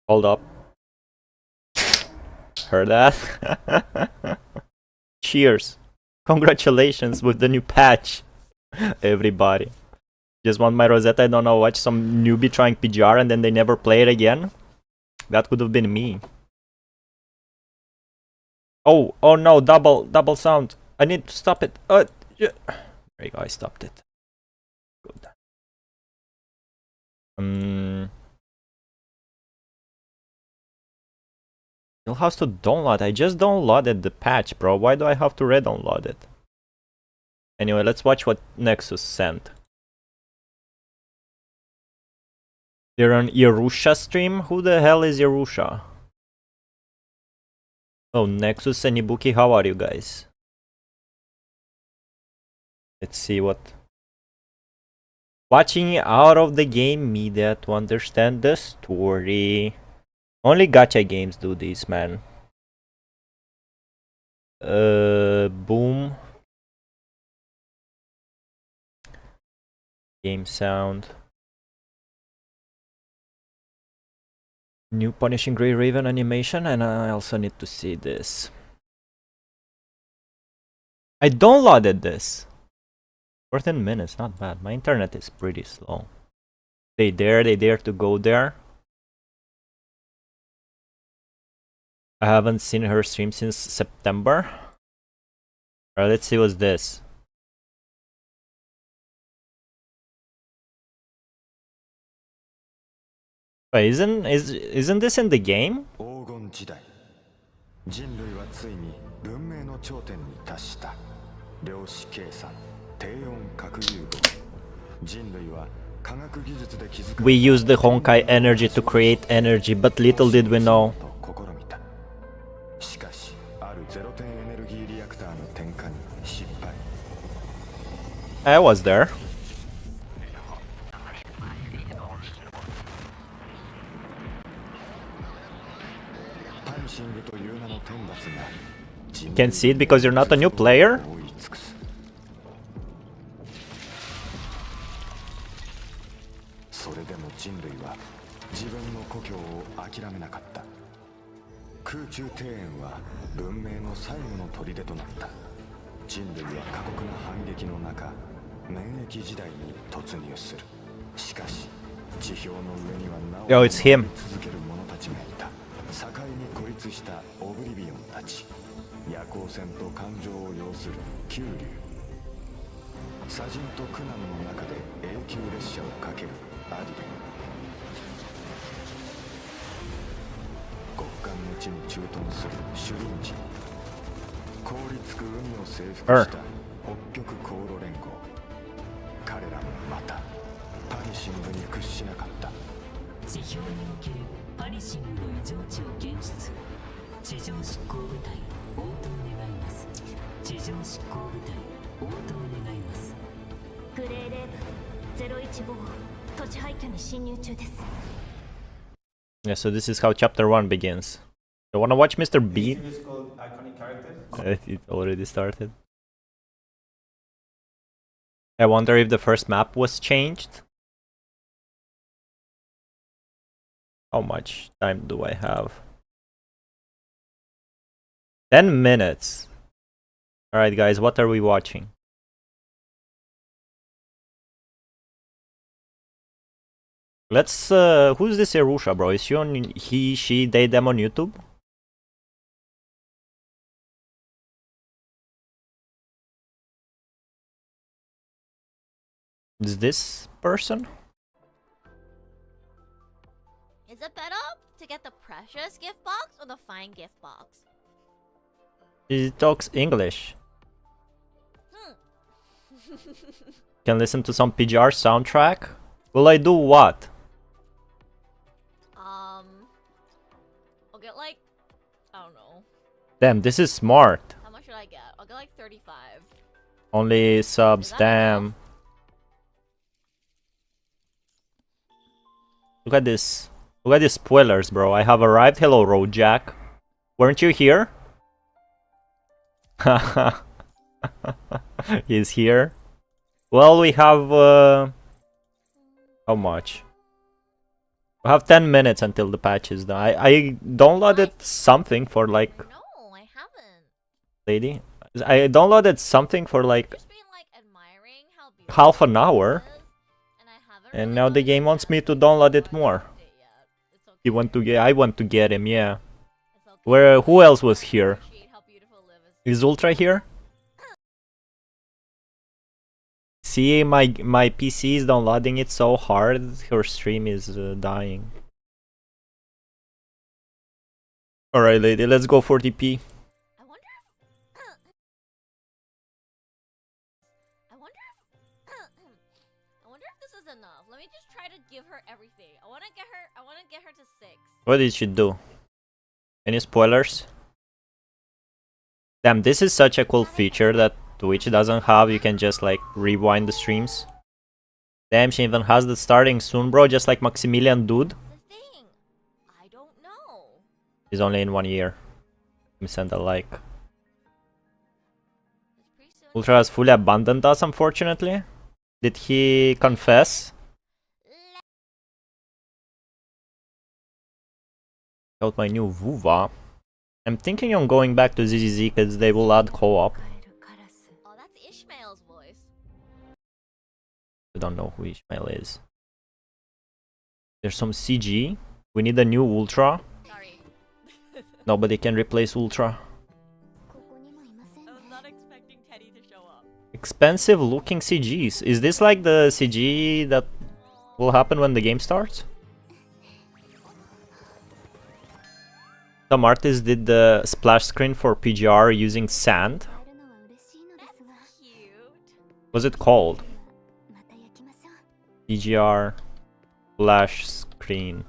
Hold up. Heard that? Cheers. Congratulations with the new patch, everybody. Just want my Rosetta, I don't know, watch some newbie trying PGR and then they never play it again. That could have been me. Oh no, double sound. I need to stop it. Yeah. There you go, I stopped it. Good. Still has to download. I just downloaded the patch, bro. Why do I have to re-download it? Anyway, let's watch what Nexus sent. They're on Yerusha stream? Who the hell is Yerusha? Oh, Nexus and Ibuki, how are you guys? Let's see what... Watching out of the game media to understand the story. Only gacha games do this, man. Boom. Game sound. New Punishing Grey Raven animation, and I also need to see this. I downloaded this. 14 minutes, not bad. My internet is pretty slow. They dare to go there. I haven't seen her stream since September. Alright, let's see what's this. Wait, isn't this in the game? We used the Honkai energy to create energy, but little did we know. I was there. Can't see it because you're not a new player? Yo, it's him. Her. Yeah, so this is how chapter 1 begins. You wanna watch Mr. B? It already started. I wonder if the first map was changed. How much time do I have? 10 minutes. Alright guys, what are we watching? Let's who's this Erusha, bro? Is she on she, they, them on YouTube? Is this person? Is it better to get the precious gift box or the fine gift box? She talks English. Can listen to some PGR soundtrack? Will I do what? I'll get like, I don't know. Damn, this is smart. How much should I get? I'll get like 35. Only subs, damn. Enough? Look at this. Look at these spoilers, bro. I have arrived. Hello, Road Jack. Weren't you here? He's here. Well, we have how much? We have 10 minutes until the patch is done. I downloaded something for like... No, I haven't. Lady? I downloaded something for like Just been like admiring how beautiful half an it hour. is, and I haven't And really now the gotten game a wants me chance to download it to more. watch it yet. It's okay. You want to get... I want to get him, yeah. It's okay. Where... who else was here? Appreciate how beautiful live is. Is Ultra here? See, my PC is downloading it so hard, her stream is dying. Alright, lady, let's go for TP. I wonder if I wonder if this is enough. Let me just try to give her everything. I wanna get her to 6. What did she do? Any spoilers? Damn, this is such a cool feature that Twitch doesn't have. You can just like rewind the streams. Damn, she even has the starting soon, bro, just like Maximilian dude. That's the thing. I don't know. He's only in 1 year. Let me send a like. It's pretty soon. Ultra has fully abandoned us, unfortunately. Did he confess? Out my new Vuva. I'm thinking on going back to ZZZ because they will add co-op. Oh, that's Ishmael's voice. I don't know who Ishmael is. There's some CG. We need a new Ultra. Sorry. Nobody can replace Ultra. I was not expecting Teddy to show up. Expensive looking CGs. Is this like the CG that will happen when the game starts? Some artists did the splash screen for PGR using sand. That's cute. What's it called? PGR splash screen.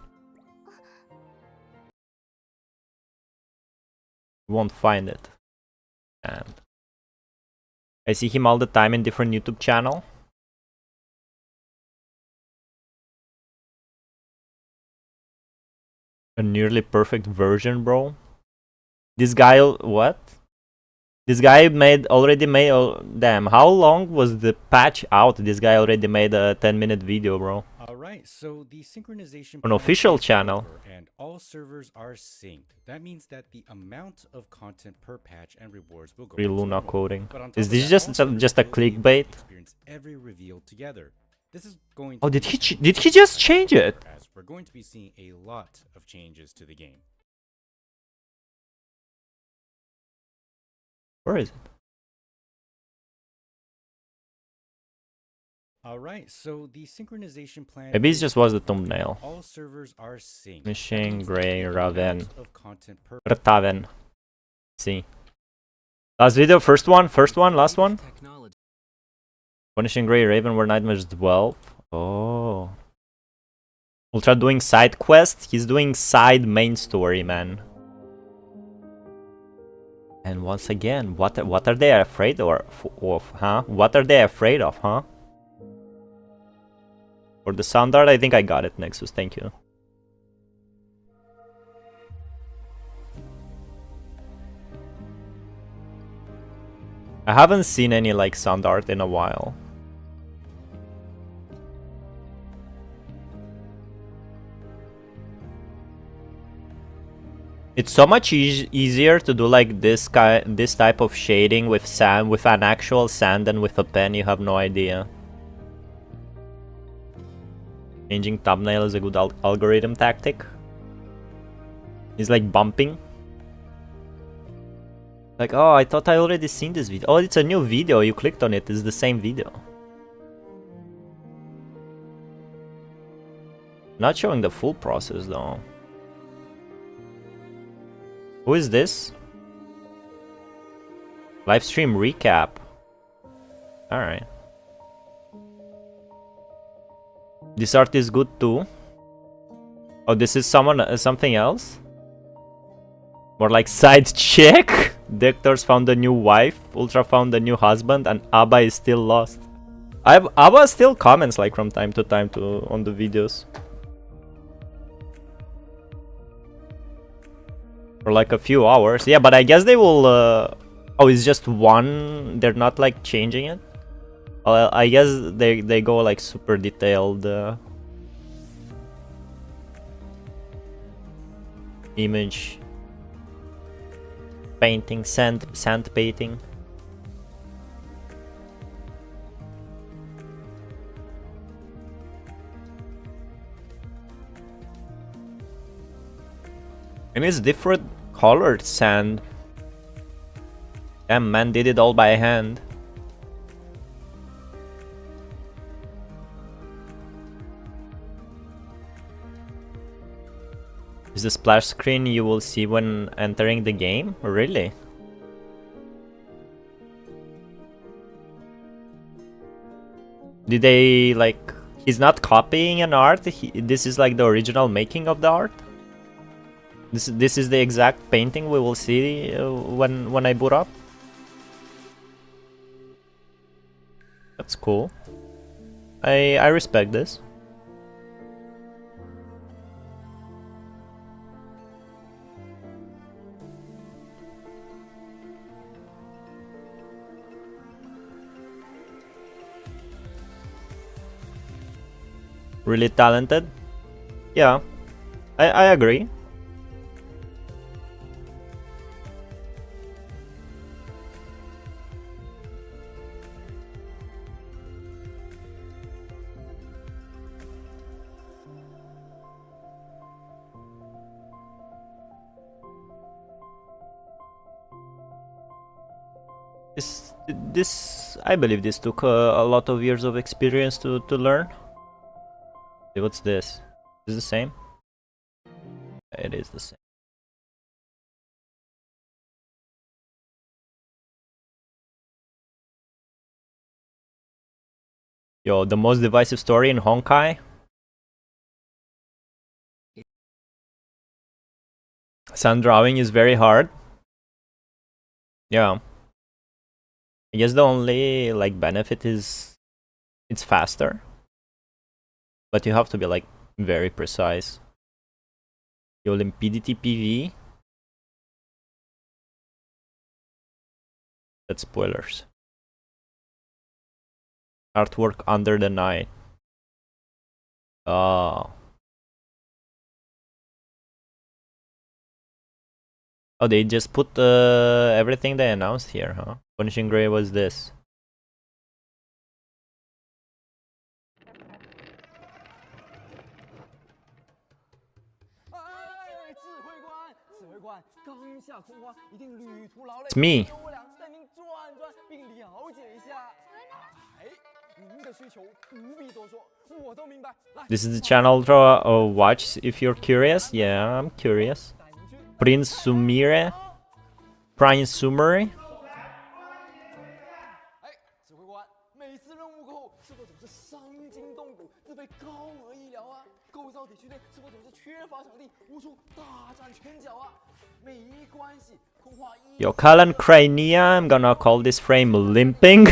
You won't find it. And I see him all the time in different YouTube channel. A nearly perfect version, bro. This guy, what? This guy already made. Oh, damn, how long was the patch out? This guy already made a 10-minute video, bro. Alright, so the synchronization An plan official is channel. over and all servers are synced. That means that the amount of content per patch and rewards will go Free back to Luna normal. coding. But on top Is of this that, just all servers just a will be able to clickbait? experience every reveal together. This is going Oh, to did be he just change it? as we're going to be seeing a lot of changes to the game. Where is it? Alright, so the synchronization plan Maybe it is just was the over and thumbnail. all servers are synced. That Machine means that Grey the Raven. amount of content per Raven. See. Last video, first one, last one. Punishing Grey Raven where nightmares dwell. Oh. Ultra doing side quest. He's doing side main story, man. And once again, what are they afraid of, huh? What are they afraid of, huh? For the sound art, I think I got it, Nexus. Thank you. I haven't seen any like sound art in a while. It's so much easier to do like this type of shading with sand, with an actual sand, than with a pen. You have no idea. Changing thumbnail is a good algorithm tactic. It's like bumping. Like, oh, I thought I already seen this video. Oh, it's a new video. You clicked on it. It's the same video. Not showing the full process though. Who is this? Livestream recap. Alright. This art is good too. Oh, this is something else? More like side check? Dectors found a new wife, Ultra found a new husband, and Abba is still lost. Abba still comments like from time to time on the videos. For like a few hours. Yeah, but I guess they will... Oh, it's just one? They're not like changing it? I guess they go like super detailed. image painting, sand painting. And it's different colored sand. Damn, man did it all by hand. Is the splash screen you will see when entering the game? Really? Did they like... He's not copying an art? This is like the original making of the art? This is the exact painting we will see when I boot up? That's cool. I respect this. Really talented? Yeah, I agree. This I believe this took a lot of years of experience to learn. What's this? Is it the same? It is the same. Yo, the most divisive story in Honkai? Sand drawing is very hard. Yeah. I guess the only like benefit is it's faster. But you have to be like very precise. Yo, limpidity PV. That's spoilers. Artwork under the night. Oh. Oh, they just put everything they announced here, huh? Punishing Gray was this. It's me. This is the channel to watch if you're curious. Yeah, I'm curious. Prince Sumire. Prince Sumire. Yo, Kalan Crania, I'm gonna call this frame limping.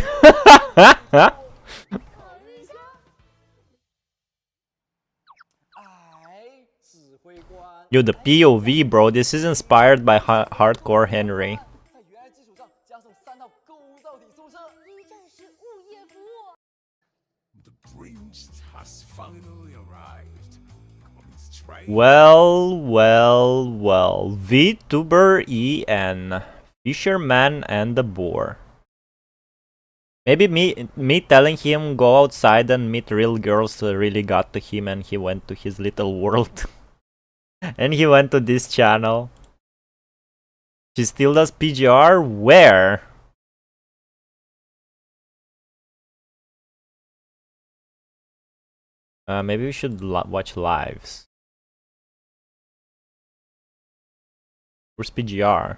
Yo, the POV, bro, this is inspired by Hardcore Henry. Well, VTuber EN, Fisherman and the Boar. Maybe me telling him go outside and meet real girls really got to him and he went to his little world. And he went to this channel. She still does PGR? Where? Maybe we should watch lives. Where's PGR?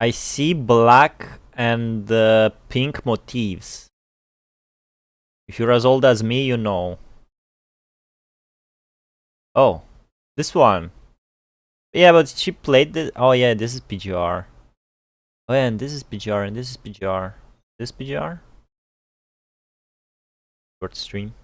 I see black and pink motifs. If you're as old as me, you know. Oh, this one. Yeah, but she played this. Oh yeah, this is PGR. Oh yeah, and this is PGR, and this is PGR. This PGR? Short stream.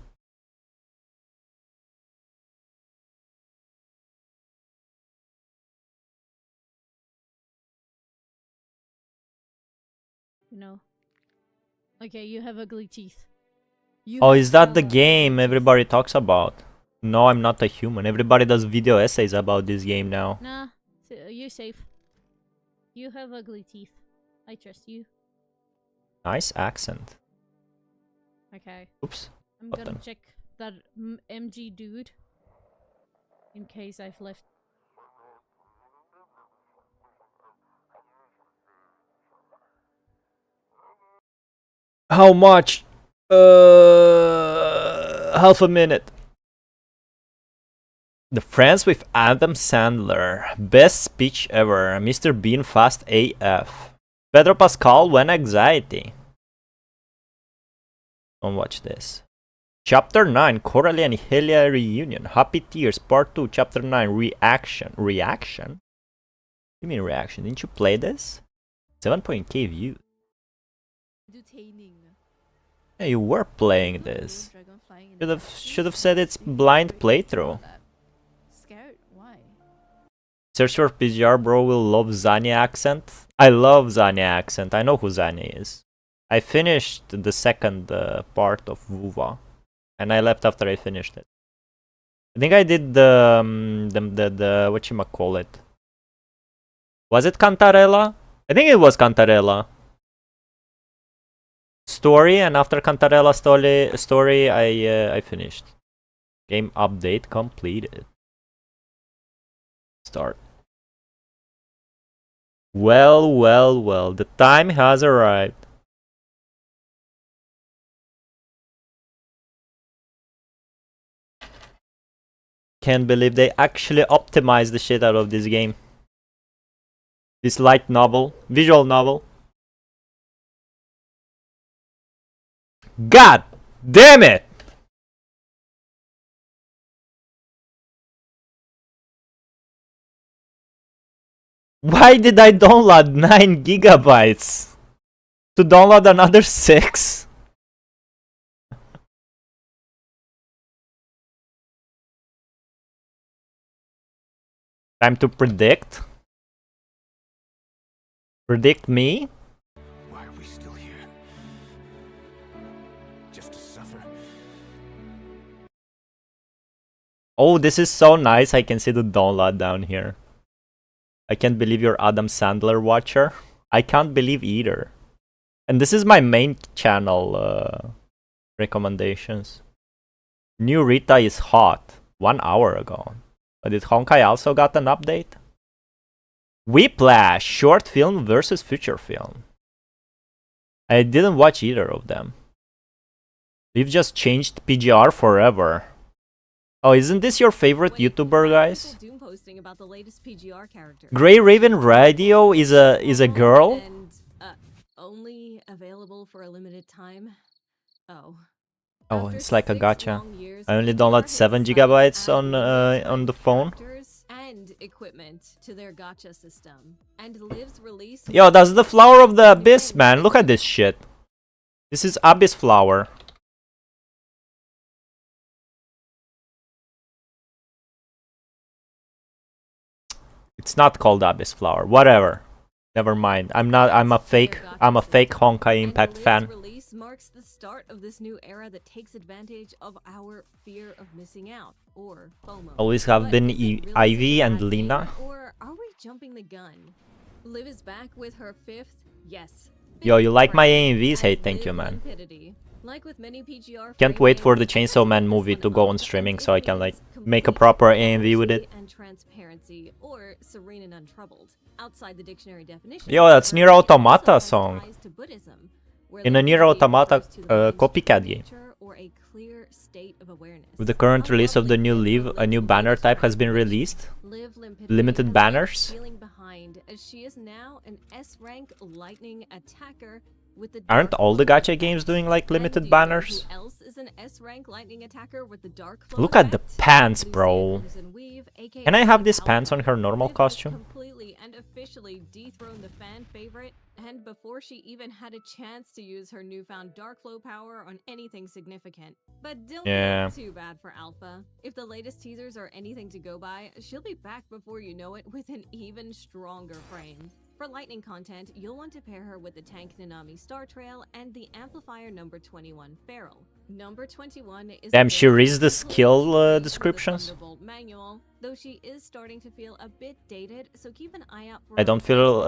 You know, Okay, you have ugly teeth. You Oh, have is that the so game ugly everybody talks about? No, I'm not a human. Everybody does video essays about this game now. teeth. Nah, you're safe. You have ugly teeth. I trust you. Nice accent. Okay. Oops. I'm Button. gonna check that MG dude. In case I've left. How much? Half a minute. The Friends with Adam Sandler. Best speech ever. Mr. Bean fast AF. Pedro Pascal when anxiety. Don't watch this. Chapter 9. Coralie and Helia reunion. Happy Tears Part 2. Chapter 9. Reaction. Reaction? What do you mean reaction? Didn't you play this? 7.k views. Yeah, you were playing this. Should have said it's blind playthrough. Scared? Why? Search for PGR, bro will love Zanya accent. I love Zanya accent. I know who Zanya is. I finished the second part of Vuva, and I left after I finished it. I think I did the whatchamacallit. Was it Cantarella? I think it was Cantarella. Story, and after Cantarella story I finished. Game update completed. Start. Well, well, well. The time has arrived. Can't believe they actually optimized the shit out of this game. This light novel, visual novel. God damn it! Why did I download 9 gigabytes? To download another 6? Time to predict. Predict me? Why are we still here? Just to suffer? Oh, this is so nice. I can see the download down here. I can't believe you're Adam Sandler watcher. I can't believe either. And this is my main channel recommendations. New Rita is hot. 1 hour ago. But did Honkai also got an update? Whiplash, short film versus feature film. I didn't watch either of them. We've just changed PGR forever. Oh, isn't this your favorite YouTuber, guys? Grey Raven Radio is a girl? And only available for a limited time. Oh. Oh, it's like a gacha. I only download 7 gigabytes on the phone. And equipment to their gacha system. And Liv's release. Yo, that's the flower of the abyss, man. Look at this shit. This is abyss flower. It's not called abyss flower. Whatever. Never mind. I'm a fake Honkai Impact fan. Release marks the start of this new era that takes advantage of our fear of missing out, or FOMO. Always have been Ivy and Bad Lina. game, or are we jumping the gun? Liv is back with her fifth, yes. Yo, you like my round AMVs? Hey, as thank you, Liv man. Limpidity. Like with many PGR Can't wait for the Chainsaw Man movie to go on streaming so I can like make a proper AMV with it. And transparency, or serene and untroubled. Outside the dictionary definition. Yo, that's Nier Automata song. Ties to Buddhism, where In a Nier limpidity Automata refers to the mind, copycat game. nature, or a clear state of awareness. With the current release of the new Liv, a new banner type has been released. Liv Limpidity Limited has banners. left feeling behind, as she is now an S-rank lightning attacker with the Aren't dark all the flow gacha effect. games doing like And do limited you know banners? who else is an S-rank lightning attacker with the dark flow Look at the effect? pants, Lucy bro. Crimson Weave, aka Can I have these Alpha. pants on her normal Liv has costume? completely and officially dethroned the fan favorite, and before she even had a chance to use her newfound dark flow power on anything significant. But don't Yeah. feel too bad for Alpha. If the latest teasers are anything to go by, she'll be back before you know it with an even stronger frame. For lightning content, you'll want to pair her with the tank Nanami Star Trail and the amplifier number 21 Feral. Number 21 is Damn, she reads the skill descriptions. Thunderbolt manual, though she is starting to feel a bit dated, so keep an eye out for I don't feel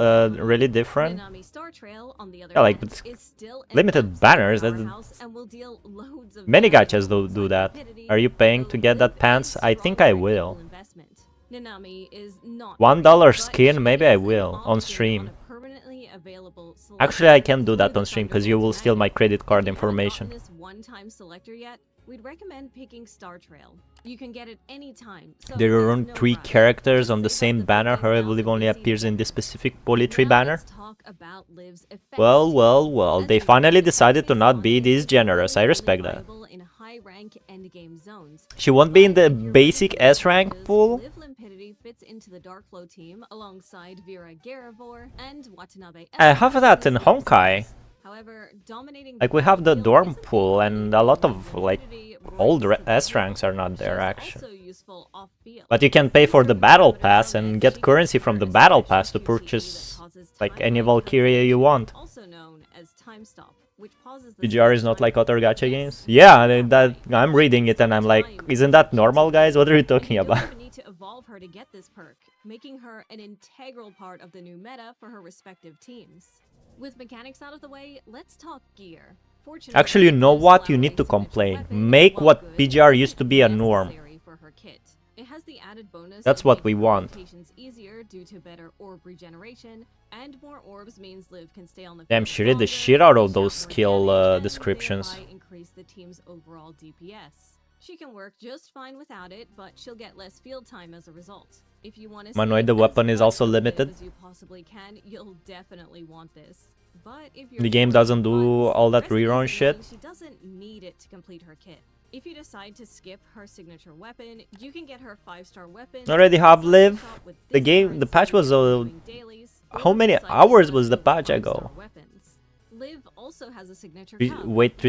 really different. Nanami Star Trail, on the other Yeah, like, hand, it's is still an limited absolute banners, that- powerhouse and will deal loads of Many damage gachas do alongside that. rapidity, Are you paying to though get that Liv pants? is I think I stronger will. equal investment. Nanami is not $1 free, but skin, she maybe is I an will, on option stream. on a permanently available Actually, I selection can't do that through on the stream because you will Thunderbolts steal my manual. credit card If you haven't information. gotten this one-time selector yet, we'd recommend picking Star Trail. You can get it anytime. So There there's aren't no 3 rush. characters Just on the save up same the banner, her I 15,000 believe only we see appears in together. this specific polytree Now banner. let's talk about Liv's effects Well, tier. well, well, As they we finally know, decided to enemies not be wanted this is generous, I really respect that. viable in high-rank endgame zones. She won't be in the But if you're basic ready for S rank challenges, pool. Liv Limpidity fits into the Dark Flow team alongside Vera Garivor and Watanabe. I have that in Estes Honkai. space. However, dominating Like, we have the battlefield dorm isn't pool, equally and a lot of, Liv like, Limpidity old rises to the S top. ranks are not there, She's actually. also useful off-field. But you can pay for the battle pass and She get can currency from the trigger battle special pass to QTE purchase, that causes like, time any delay Valkyria you want. also known as time stop, which pauses the PGR is stage not time. like other gacha games? Yes, Yeah, right. I'm reading it and I'm like, Time isn't that normal, guys? What are you and talking you don't about? even need to evolve her to get this perk, making her an integral part of the new meta for her respective teams. With mechanics out of the way, let's talk gear. Fortunately, Actually, you know this what? You allows need a to signature complain. weapon, Make while what good, PGR isn't used to be a norm. necessary for her kit. It has the added bonus That's of what we making her want. rotations easier due to better orb regeneration, and more orbs means Liv can stay on the Damn, field she read the longer, shit out of dish those more skill damage, and descriptions. thereby increase the team's overall DPS. She can work just fine without it, but she'll get less field time as a result. If you want to Manoid, the weapon is also limited. as you possibly can, you'll definitely want this. But if you're The game bored doesn't for do once, all that rest in rerun knowing shit. She doesn't need it to complete her kit. If you decide to skip her signature weapon, you can get her 5-star weapon. Already have cycle Liv. shot with The this game, the patch was currency doing dailies, how or many cycle hours shot was the with patch 5-star ago? weapons. Liv also has a signature We cup, wait Heavy,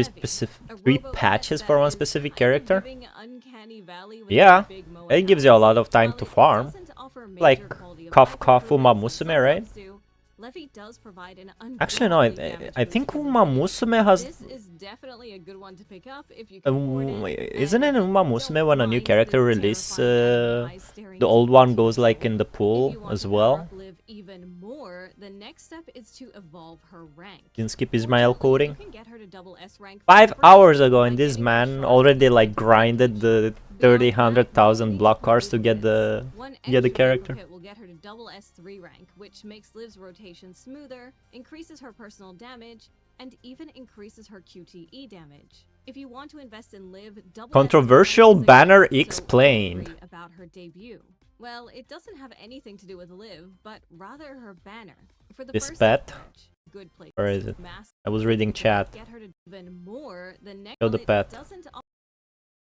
a 3 robo patches pet for that one is specific kind of character? giving Uncanny Valley with Yeah, its big Moe it gives you a house. lot of time While to it farm. doesn't offer Like, major quality of Cough life Cough Uma improvements Musume, some right? ones do, Leffy does provide an Actually, no, ungodly damage I boost think for Uma Liv. Musume has... This is definitely a good one to pick up if you can afford it, Isn't it and in Uma don't Musume when a new mind character the release, terrifying eyes staring the at old you one too goes like soon. in the If pool you want as to well? power up Liv even more, the next step is to evolve her rank. Didn't skip Ismail Fortunately, coding. you can get her to double S rank 5 for hours free, ago, and like this getting man shards already in like each grinded the 30, 100,000 block cards to get the One get the extra character. duplicate will get her to double S3 rank, which makes Liv's rotation smoother, increases her personal damage, and even increases her QTE damage. If you want to invest in Liv, double Controversial S3 rank is a banner given, so explained. don't worry about her debut. Well, it doesn't have anything to do with Liv, but rather her banner. For the This first pet? match, good place. Where is it? Mass I was reading chat. get her to even more. The next Show the it pet. doesn't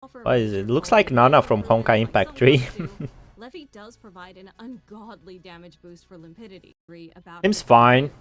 offer What is major it? Looks quality like Nana of from improvements Honkai like Impact some 3. ones do. Leffy does provide an ungodly damage boost for Limpidity. About Seems her fine. debut.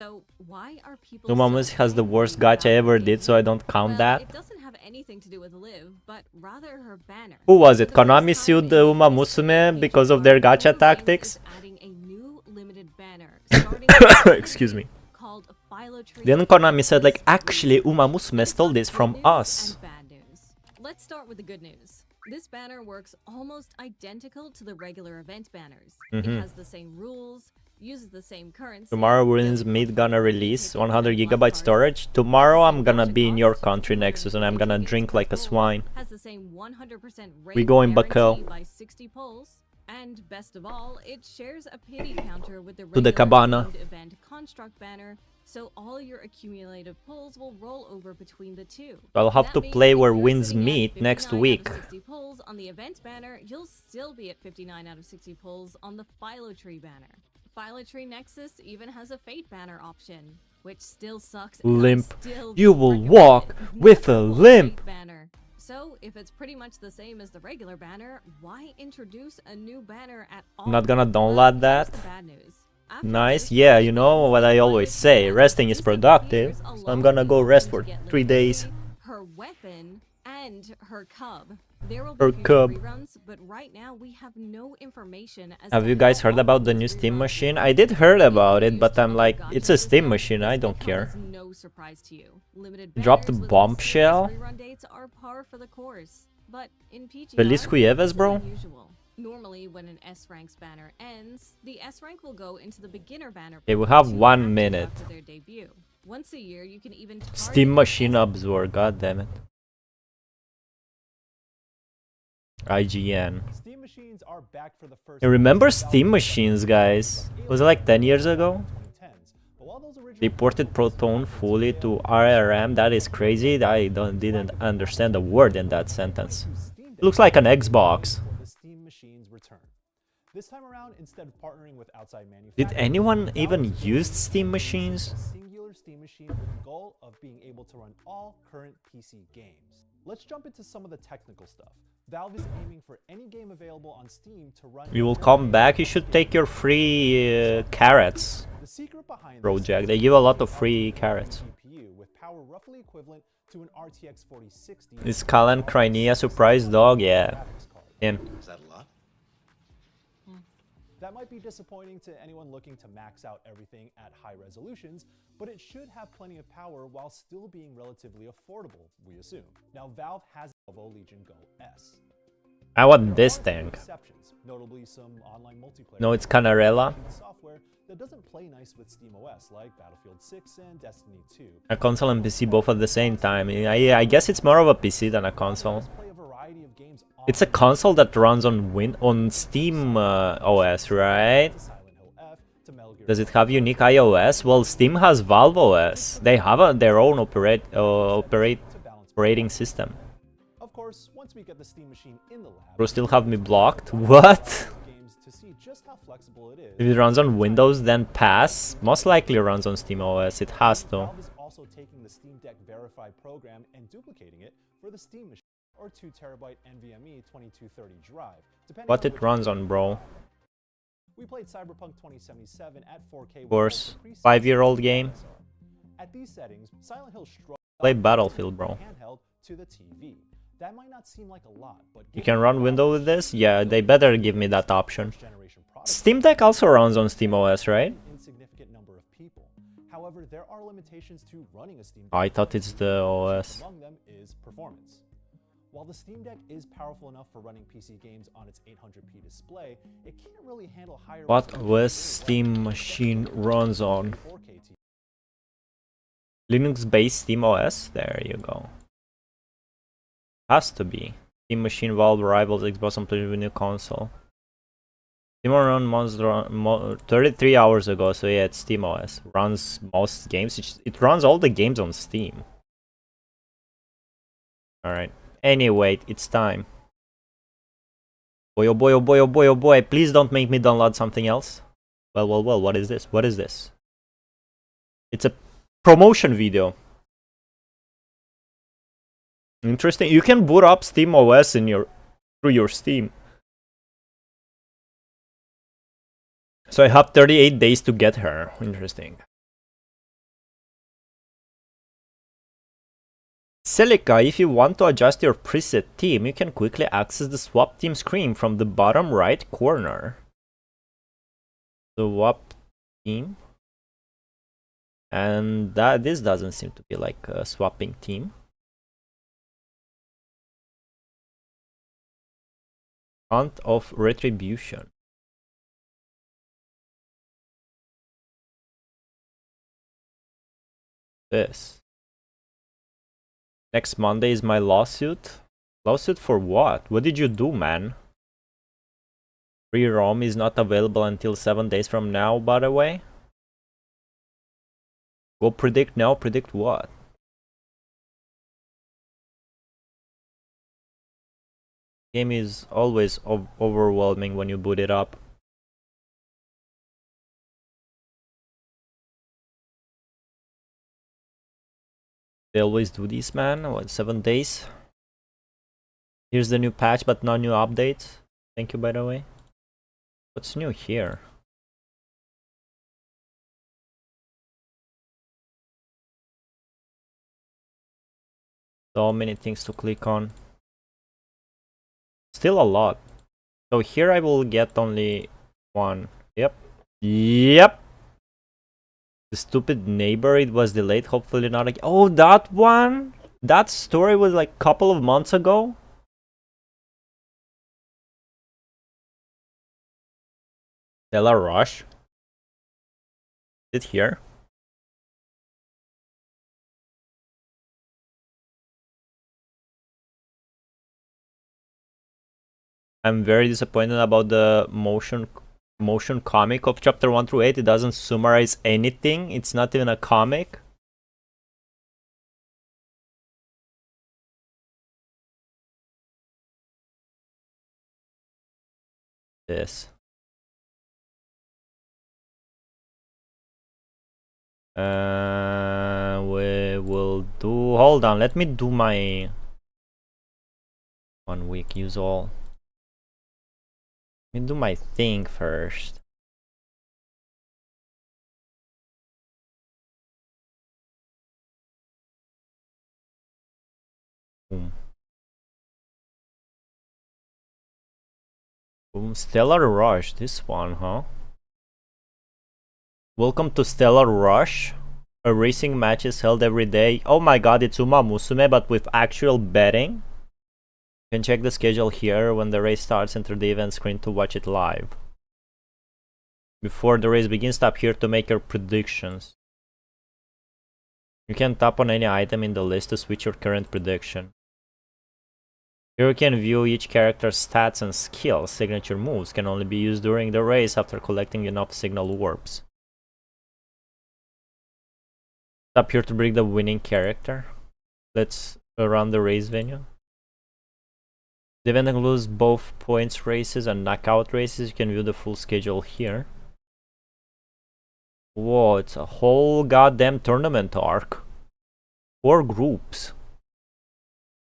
So why are people Umamushi has the worst gacha I ever did, so I don't count well, that. It doesn't have anything to do with Liv, but rather her banner. Who was it? For the first Konami time sued in the the Uma history of Musume because of their PGR, gacha New tactics? Games is adding a new limited banner starting with Excuse me. called Philotree. Then Konami said like, actually Uma Musume stole this from Good news us. and bad news. Let's start with the good news. This banner works almost identical to the regular event banners. It has the same rules, uses the same currency. Tomorrow Ruins Meat gonna release 100 gigabyte storage. Tomorrow I'm gonna be in your country, Nexus, and I'm gonna drink like a swine. Has the same 100% We go in guarantee Bakel. by 60 polls. And best of all, it shares a pity counter with the To the regular cabana. themed event construct banner, so all your accumulated pulls will roll over between the two. I'll have That to means play if where you're wins sitting at meet next 59 out of week. 60 pulls on the event banner, you'll still be at 59 out of 60 pulls on the Philotree banner. Philotree Nexus even has a Fate banner option, which still sucks. and I Limp. still You don't will recommend walk it. with a Never pull limp. Fate banner. So, if it's pretty much the same as the regular banner, why introduce a new banner at all? I'm not gonna Well, download here's that. the bad news. After Nice, this yeah, patch, you know what I always say, resting is productive. So I'm gonna go rest for 3 days. her weapon and her cub. There will Or be future cub. reruns, but right now we have no information as Have to you guys how heard about the often new these Steam reruns machine? will I did run. heard If about you're it, used but to I'm other like, gacha it's a Steam systems, machine, I this don't may come care. as no surprise to you. Limited Dropped a banners with bombshell. mysterious rerun dates are par for the course. But in PGR, Feliz Cuevas, this is bro. unusual. Normally, when an S ranks banner ends, the S rank will go into the beginner banner. Okay, we pool have 2 1 matches minute. after their debut. Once a year, you can even Steam target machine S absorb, god damn it. IGN. Steam machines are back for the first You remember Steam machines, guys? Was it like 10 years ago? They ported Proton fully to RRM. That is crazy. I didn't understand a word in that sentence. It looks like an Xbox. This time around, instead of partnering with outside Did anyone even use Steam machines? singular Steam machine with the goal of being able to run all current PC games. Let's jump into some of the technical stuff. Valve is aiming for any game available on Steam to run. You will come back. You should take your free carrots. The secret behind Project. They give a lot of free carrots. GPU with power roughly equivalent to an RTX 4060. Is Kalan Crimea surprise dog? Yeah. Him. Is that a lot? That might be disappointing to anyone looking to max out everything at high resolutions, but it should have plenty of power while still being relatively affordable, we assume. Now, Valve has Lenovo Legion Go S. I want this thing. Exceptions, notably some online multiplayer. No, it's Canarella. Software that doesn't play nice with SteamOS, like Battlefield 6 and Destiny 2. A console and PC both at the same time. I guess it's more of a PC than a console. Play a variety of games on It's a console that runs on Steam OS, right? Silent Hill F to Metal Gear Does it have unique iOS? Well, Steam has Valve OS. They have their own operating system. Of course, once we get the Steam machine in the lab, Bro, still have me blocked? What? games to see just how flexible it is. If it runs on Windows, then pass. Most likely runs on Steam OS. It has to. Valve is also taking the Steam Deck Verify program and duplicating it for the Steam machine or 2TB NVMe 2230 drive, depending What on it which runs version on, you bro? buy. We played Cyberpunk 2077 at 4K. Of course. 5-year-old game. At these settings, Silent Hill struggles Play Battlefield, bro. handheld to the TV. That might not seem like a lot, but You can run Windows with this? Yeah, they better give me that option. generation product Steam Deck also runs on Steam OS, right? insignificant number of people. However, there are limitations to running a Steam Deck. I thought it's the OS. Among them is performance. While the Steam Deck is powerful enough for running PC games on its 800p display, it can't really handle higher What resolution OS Steam machine runs on? 4K TV. Linux-based Steam OS? There you go. Has to be. Steam machine Valve rivals Xbox and PlayStation with new console. Steam run 33 hours ago, so yeah, it's Steam OS. Runs most games. It runs all the games on Steam. Alright. Anyway, it's time. Boy, oh boy, oh boy, oh boy, oh boy. Please don't make me download something else. Well, well, well, what is this? What is this? It's a promotion video. Interesting. You can boot up Steam OS through your Steam. So I have 38 days to get her. Interesting. Celica, if you want to adjust your preset team, you can quickly access the swap team screen from the bottom right corner. Swap team. And this doesn't seem to be like a swapping team. Font of Retribution. This. Next Monday is my lawsuit. Lawsuit for what? What did you do, man? Free ROM is not available until 7 days from now, by the way. Go predict now. Predict what? Game is always overwhelming when you boot it up. They always do this, man. What, 7 days? Here's the new patch, but no new updates. Thank you, by the way. What's new here? So many things to click on. still a lot. So here I will get only one. Yep. Yep. The stupid neighbor, it was delayed. Hopefully not again. Oh, that one? That story was like a couple of months ago. Stellar Rush. Is it here? I'm very disappointed about the motion comic of chapter 1 through 8. It doesn't summarize anything. It's not even a comic. This. We will do. Hold on, let me do my 1 week use all. Let me do my thing first. Boom. Boom. Stellar Rush. This one, huh? Welcome to Stellar Rush. A racing match is held every day. Oh my god, it's Uma Musume, but with actual betting. You can check the schedule here. When the race starts, enter the event screen to watch it live. Before the race begins, tap here to make your predictions. You can tap on any item in the list to switch your current prediction. Here you can view each character's stats and skills. Signature moves can only be used during the race after collecting enough signal orbs. Tap here to bring the winning character. Let's run the race venue. The event includes both points races and knockout races. You can view the full schedule here. Whoa, it's a whole goddamn tournament arc. 4 groups.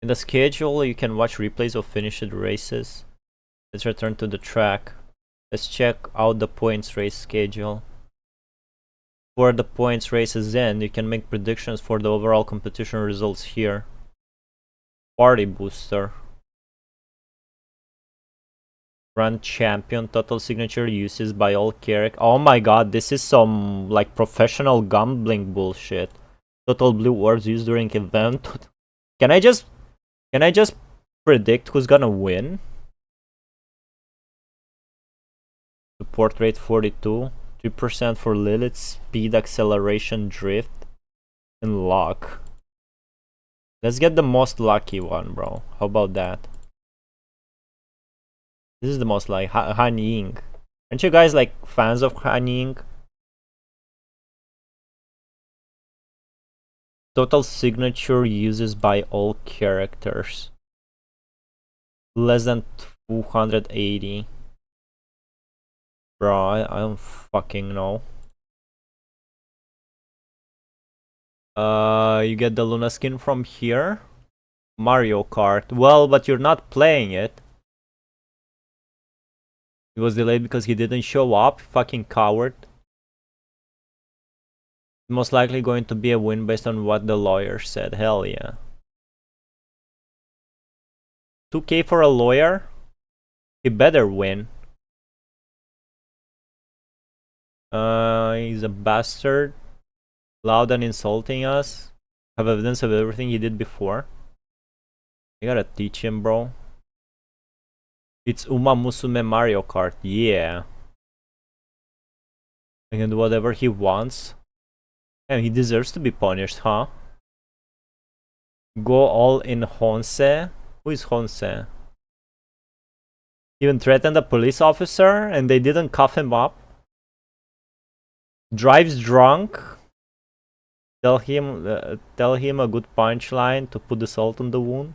In the schedule, you can watch replays of finished races. Let's return to the track. Let's check out the points race schedule. For the points races end, you can make predictions for the overall competition results here. Party booster. Run champion, total signature uses by all characters. Oh my god, this is some like professional gambling bullshit. Total blue orbs used during event. Can I just predict who's gonna win? Support rate 42. 3% for Lilith, speed, acceleration, drift, and luck. Let's get the most lucky one, bro. How about that? This is the most like Han Ying. Aren't you guys like fans of Han Ying? Total signature uses by all characters. Less than 280. Bro, I don't fucking know. You get the Luna skin from here. Mario Kart. Well, but you're not playing it. It was delayed because he didn't show up. Fucking coward. Most likely going to be a win based on what the lawyer said. Hell yeah. 2K for a lawyer? He better win. He's a bastard. Loud and insulting us. Have evidence of everything he did before. You gotta teach him, bro. It's Uma Musume Mario Kart. Yeah. He can do whatever he wants. And he deserves to be punished, huh? Go all in Honse. Who is Honse? Even threatened a police officer and they didn't cuff him up. Drives drunk. Tell him a good punchline to put the salt on the wound.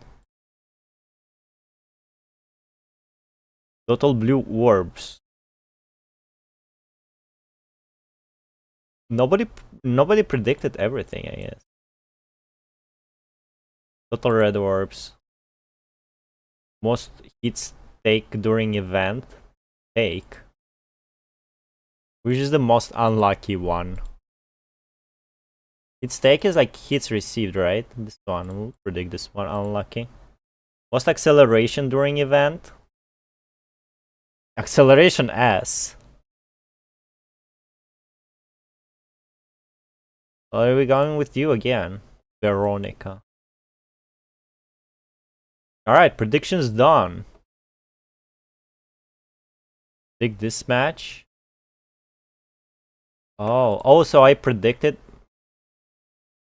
Total blue orbs. Nobody predicted everything, I guess. Total red orbs. Most hits take during event. Take. Which is the most unlucky one? Its take is like hits received, right? This one, we'll predict this one, unlucky. Most acceleration during event. Acceleration S. Are we going with you again, Veronica? Alright, predictions done. Predict this match. Oh, so I predicted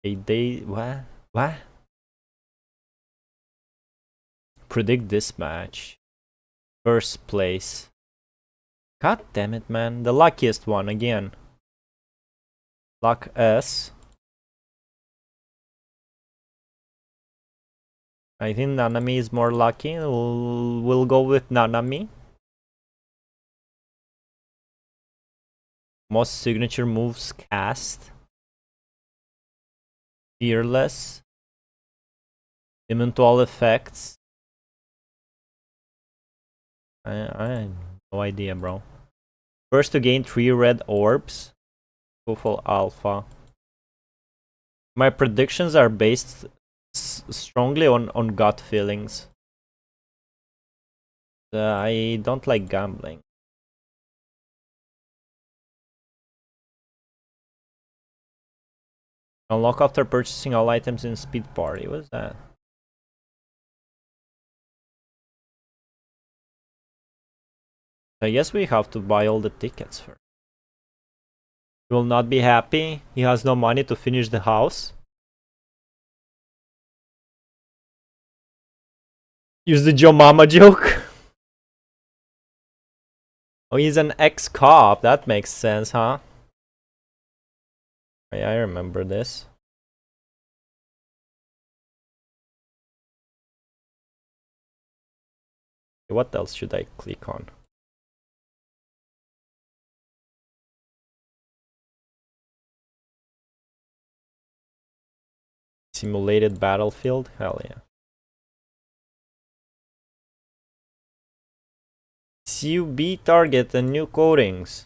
what? Predict this match. First place. God damn it, man. The luckiest one again. Luck S. I think Nanami is more lucky. We'll go with Nanami. Most signature moves cast. Fearless. Immune to all effects. I have no idea, bro. First to gain 3 red orbs. Go for alpha. My predictions are based strongly on gut feelings. I don't like gambling. Unlock after purchasing all items in Speed Party. What's that? I guess we have to buy all the tickets first. He will not be happy. He has no money to finish the house. Use the Joe Mama joke. Oh, he's an ex-cop. That makes sense, huh? I remember this. What else should I click on? Simulated battlefield? Hell yeah. CUB target and new coatings.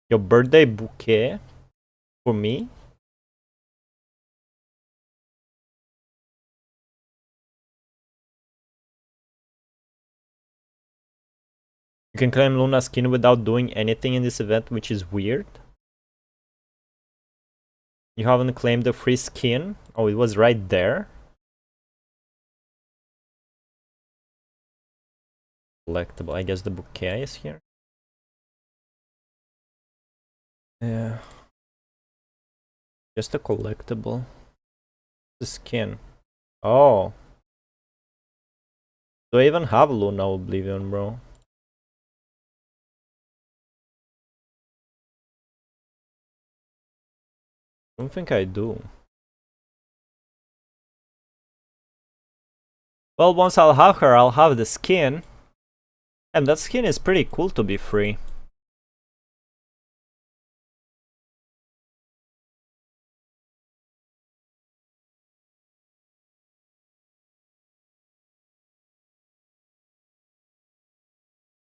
Your birthday bouquet? For me? You can claim Luna's skin without doing anything in this event, which is weird. You haven't claimed the free skin? Oh, it was right there. Collectible. I guess the bouquet is here. Yeah. Just a collectible. The skin. Oh. Do I even have Luna Oblivion, bro? I don't think I do. Well, once I'll have her, I'll have the skin. And that skin is pretty cool to be free.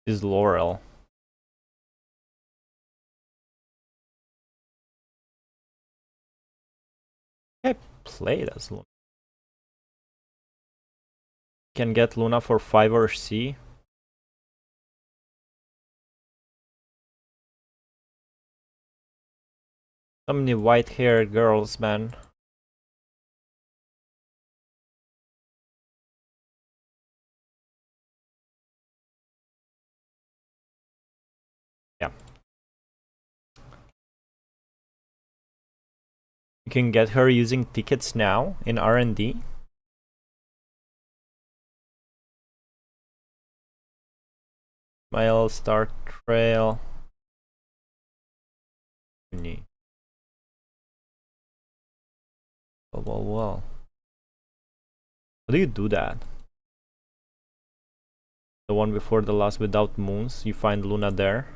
Is Laurel. I played as Luna. Can get Luna for 5 or C. So many white-haired girls, man. Yeah. You can get her using tickets now in R&D. Smile Star Trail. Well. How do you do that? The one before the last without moons. You find Luna there.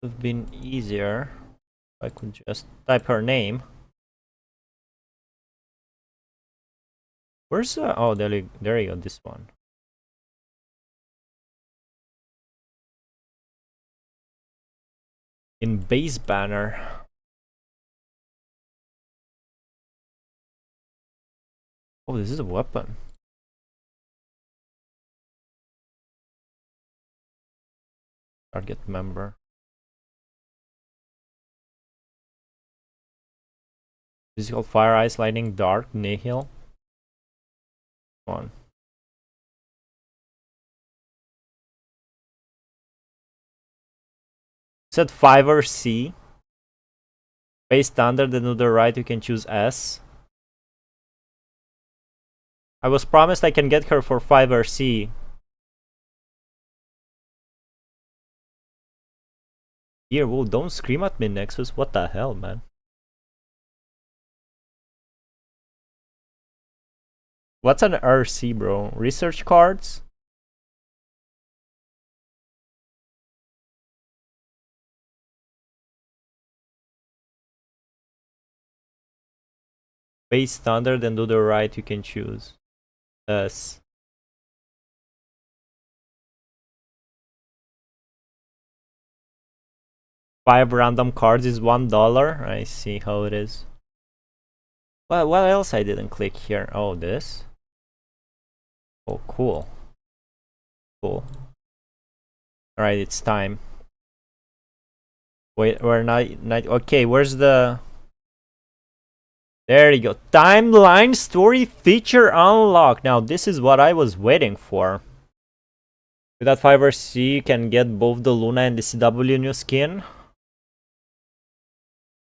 Would have been easier. I could just type her name. Where's oh, there you go, this one. In base banner. Oh, this is a weapon. Target member. Physical fire, ice, lightning, dark, nihil. Come on. Set 5 or C. Base standard, then to the right you can choose S. I was promised I can get her for 5 or C. Here, whoa, don't scream at me, Nexus. What the hell, man? What's an RC, bro? Research cards? Base standard, and to the right you can choose S. Five random cards is $1. I see how it is. Well, what else I didn't click here? Oh, this. Oh, cool. Cool. Alright, it's time. Wait, we're not. Okay, where's the. There you go. Timeline story feature unlocked. Now, this is what I was waiting for. With that 5 C, you can get both the Luna and the CW new skin.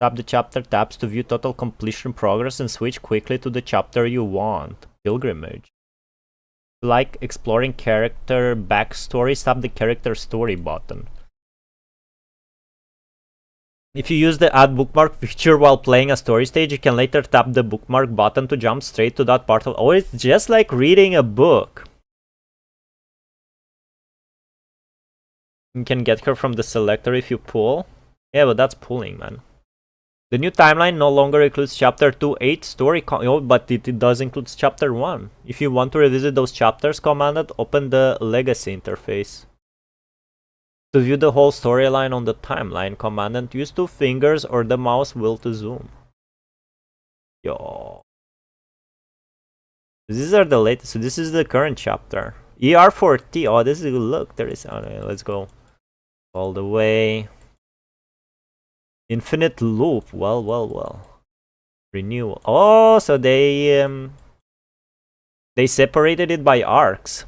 Tap the chapter tabs to view total completion progress and switch quickly to the chapter you want. Pilgrimage. Like exploring character backstory, tap the character story button. If you use the add bookmark feature while playing a story stage, you can later tap the bookmark button to jump straight to that part of. Oh, it's just like reading a book. You can get her from the selector if you pull. Yeah, but that's pulling, man. The new timeline no longer includes chapter 2.8 story, but it does include chapter 1. If you want to revisit those chapters, command open the legacy interface. To view the whole storyline on the timeline, command use 2 fingers or the mouse wheel to zoom. Yo. These are the latest. So this is the current chapter. ER4T. Oh, this is, look, there is. Okay, let's go all the way. Infinite loop. Well. Renewal. Oh, so they separated it by arcs.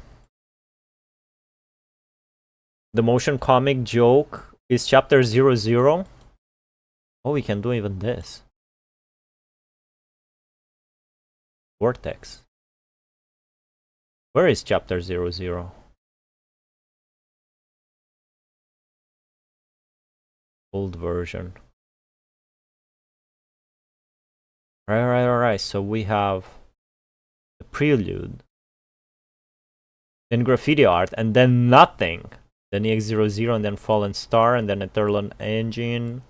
The motion comic joke is chapter 00. Oh, we can do even this. Vortex. Where is chapter 00? Old version. Alright. So we have the prelude, then graffiti art, and then nothing. Then EX00, and then Fallen Star, and then Eternal Engine,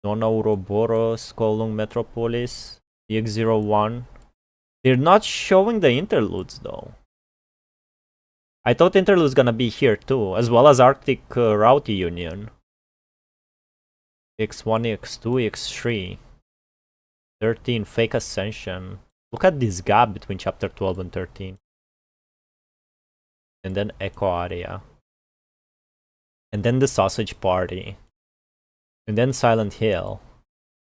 Non Ouroboros, Kolung Metropolis, EX01. They're not showing the interludes though. I thought interludes gonna be here too, as well as Arctic Route Union. X1, X2, X3. 13, Fake Ascension. Look at this gap between chapter 12 and 13. And then Echo Area. And then the Sausage Party. And then Silent Hill.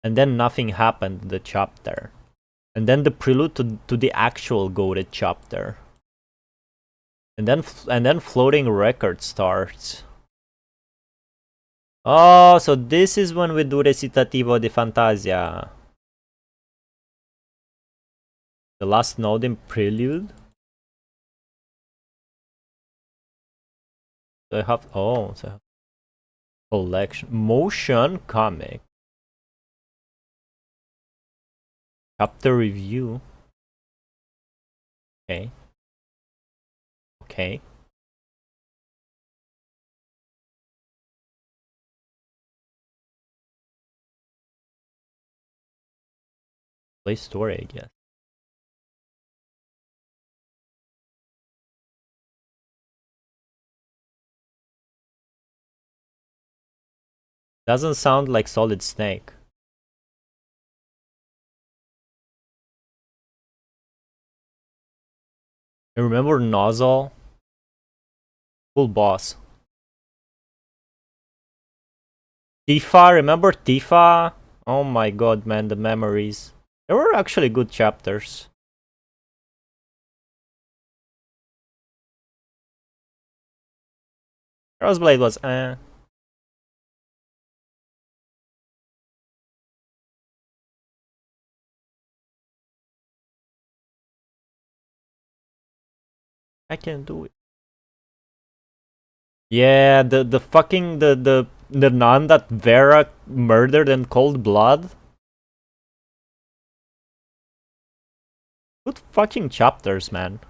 And then Nothing Happened, the chapter. And then the prelude to the actual goated chapter. And then Floating Record starts. Oh, so this is when we do Recitativo di Fantasia. The last node in prelude. So I have collection motion comic. Chapter review. Okay. Play story, I guess. Doesn't sound like Solid Snake. You remember Nozzle? Cool boss. Tifa, remember Tifa? Oh my god, man, the memories. There were actually good chapters. Crossblade was I can do it. Yeah, the fucking the nun that Vera murdered in cold blood. Good fucking chapters, man.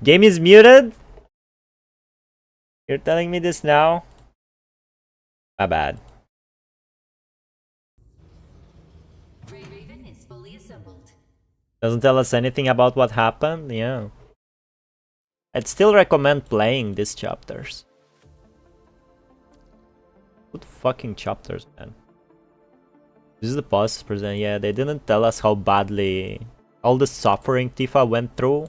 Game is muted? You're telling me this now? My bad. Raven is fully assembled. Doesn't tell us anything about what happened? Yeah. I'd still recommend playing these chapters. Good fucking chapters, man. This is the boss present. Yeah, they didn't tell us how badly all the suffering Tifa went through.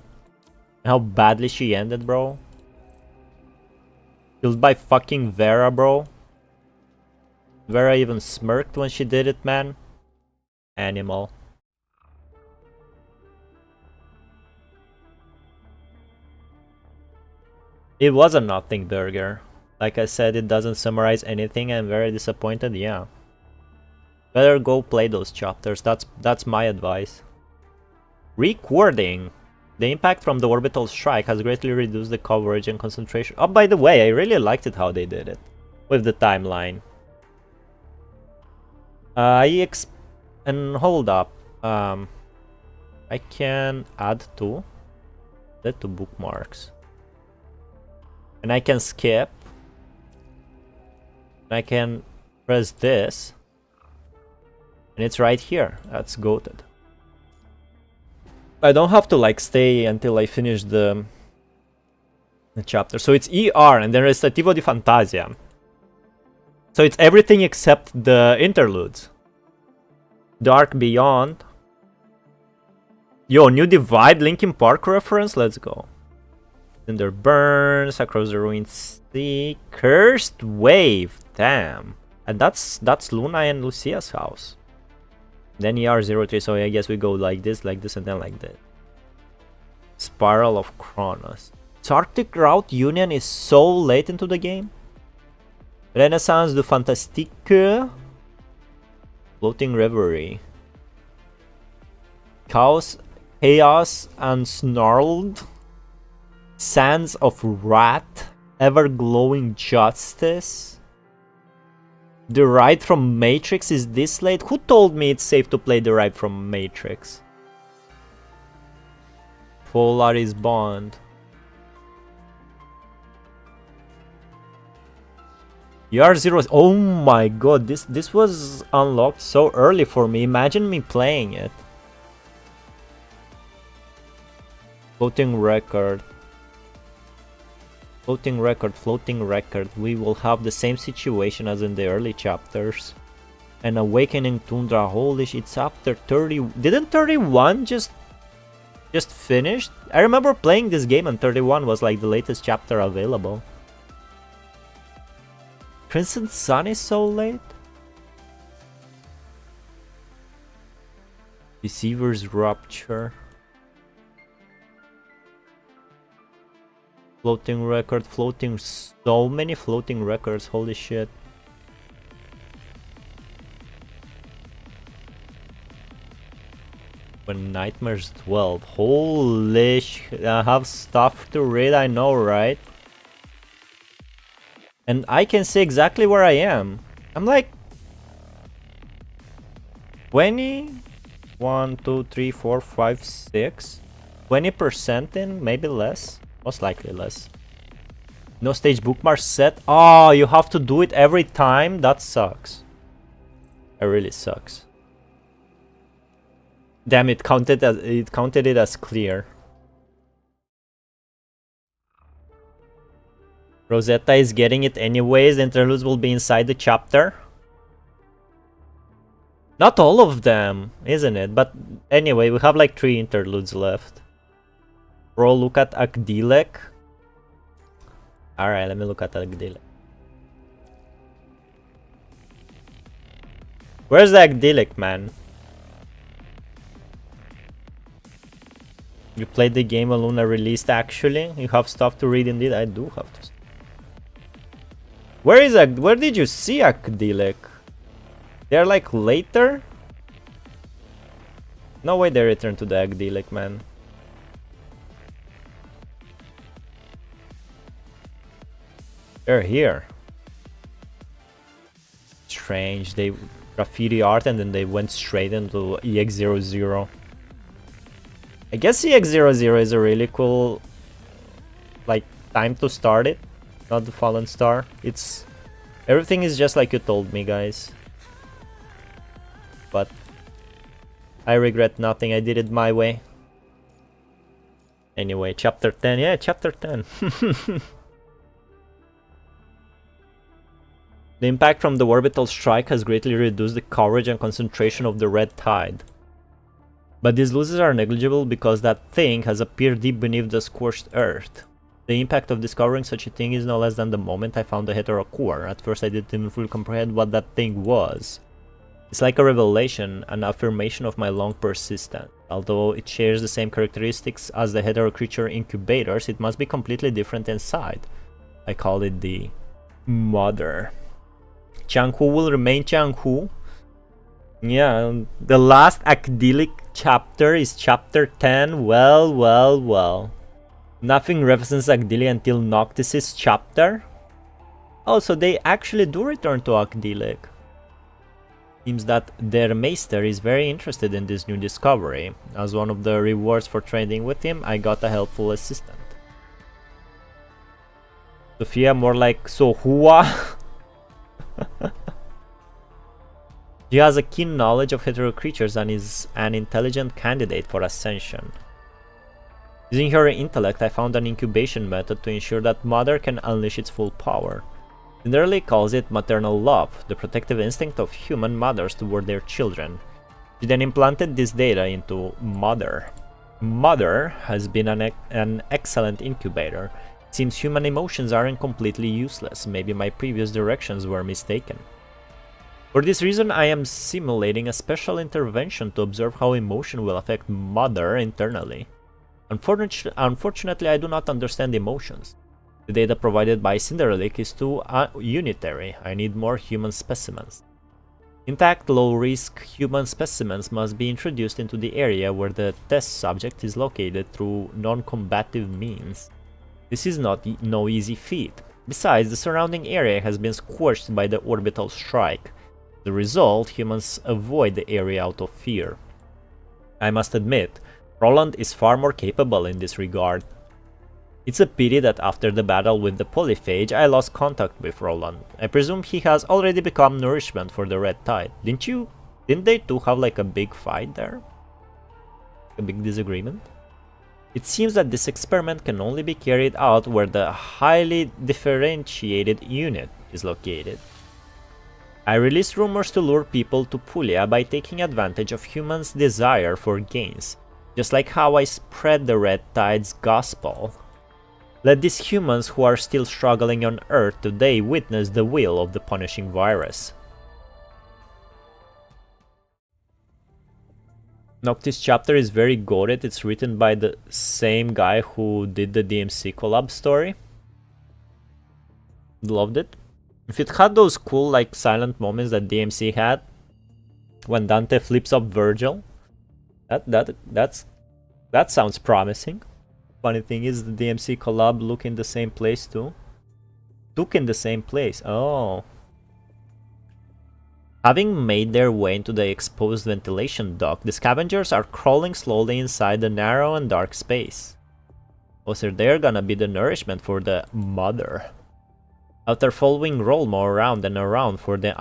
How badly she ended, bro. Killed by fucking Vera, bro. Vera even smirked when she did it, man. Animal. It was a nothing burger. Like I said, it doesn't summarize anything. I'm very disappointed, yeah. Better go play those chapters. That's my advice. Recording. The impact from the orbital strike has greatly reduced the coverage and concentration. Oh, by the way, I really liked it how they did it. With the timeline. And hold up. I can add to bookmarks. And I can skip. And I can press this. And it's right here. That's goated. I don't have to like stay until I finish the chapter. So it's ER and then Recitativo di Fantasia. So it's everything except the interludes. Dark Beyond. Yo, new Divide, Linkin Park reference? Let's go. Cinder Burns, Across the Ruined Sea, Cursed Wave. Damn. And that's Luna and Lucia's house. Then ER03, so I guess we go like this, and then like this. Spiral of Kronos. So Arctic Route Union is so late into the game. Renaissance du Fantastique. Floating Reverie. Chaos and Snarled. Sands of Wrath. Ever-glowing Justice. The Ride from Matrix is this late? Who told me it's safe to play The Ride from Matrix? Polaris Bond. ER0. Oh my god, this was unlocked so early for me. Imagine me playing it. Floating record. Floating record. We will have the same situation as in the early chapters. And Awakening Tundra. Holy shit, it's after 30. Didn't 31 just finished? I remember playing this game and 31 was like the latest chapter available. Crimson Sun is so late? Deceiver's Rupture. Floating record, so many floating records, holy shit. When Nightmares 12, holy shit, I have stuff to read, I know, right? And I can see exactly where I am. I'm like 20, 1, 2, 3, 4, 5, 6, 20% in, maybe less. Most likely less. No stage bookmark set. Oh, you have to do it every time? That sucks. It really sucks. Damn, it counted it as clear. Rosetta is getting it anyways. The interludes will be inside the chapter. Not all of them, isn't it? But anyway, we have like 3 interludes left. Bro, look at Agdilek. Alright, let me look at Agdilek. Where's the Agdilek, man? You played the game when Luna released, actually? You have stuff to read indeed? I do have to. Where did you see Agdilek? They're like later? No way they returned to the Agdilek, man. They're here. Strange, they graffiti art and then they went straight into EX00. I guess EX00 is a really cool like time to start it, not the Fallen Star. It's everything is just like you told me, guys. But I regret nothing, I did it my way. Anyway, chapter 10, yeah, chapter 10. The impact from the orbital strike has greatly reduced the coverage and concentration of the red tide. But these losses are negligible because that thing has appeared deep beneath the scorched earth. The impact of discovering such a thing is no less than the moment I found the Hetero core. At first I didn't even fully comprehend what that thing was. It's like a revelation, an affirmation of my long persistence. Although it shares the same characteristics as the Hetero creature incubators, it must be completely different inside. I call it the Mother. Changhu will remain Changhu. Yeah, the last Agdilek chapter is chapter 10. Well. Nothing represents Agdilek until Noctis' chapter. Oh, so they actually do return to Agdilek. Seems that their Meister is very interested in this new discovery. As one of the rewards for trading with him, I got a helpful assistant. Sophia, more like Sohua. She has a keen knowledge of hetero creatures and is an intelligent candidate for ascension. Using her intellect, I found an incubation method to ensure that Mother can unleash its full power. Cinderella calls it maternal love, the protective instinct of human mothers toward their children. She then implanted this data into Mother. Mother has been an excellent incubator. It seems human emotions aren't completely useless. Maybe my previous directions were mistaken. For this reason, I am simulating a special intervention to observe how emotion will affect Mother internally. Unfortunately, I do not understand emotions. The data provided by Cinderelic is too unitary. I need more human specimens. Intact, low-risk human specimens must be introduced into the area where the test subject is located through non-combative means. This is no easy feat. Besides, the surrounding area has been scorched by the orbital strike. As a result, humans avoid the area out of fear. I must admit, Roland is far more capable in this regard. It's a pity that after the battle with the polyphage, I lost contact with Roland. I presume he has already become nourishment for the Red Tide. Didn't they two have like a big fight there? A big disagreement? It seems that this experiment can only be carried out where the highly differentiated unit is located. I release rumors to lure people to Puglia by taking advantage of humans' desire for gains, just like how I spread the Red Tide's gospel. Let these humans who are still struggling on Earth today witness the will of the punishing virus. Noctis chapter is very goated. It's written by the same guy who did the DMC collab story. Loved it. If it had those cool like silent moments that DMC had when Dante flips up Virgil, that sounds promising. Funny thing is the DMC collab look in the same place too. Took in the same place. Oh. Having made their way into the exposed ventilation duct, the scavengers are crawling slowly inside the narrow and dark space. Oh, so they're gonna be the nourishment for the Mother. After following Rolmo around and around for the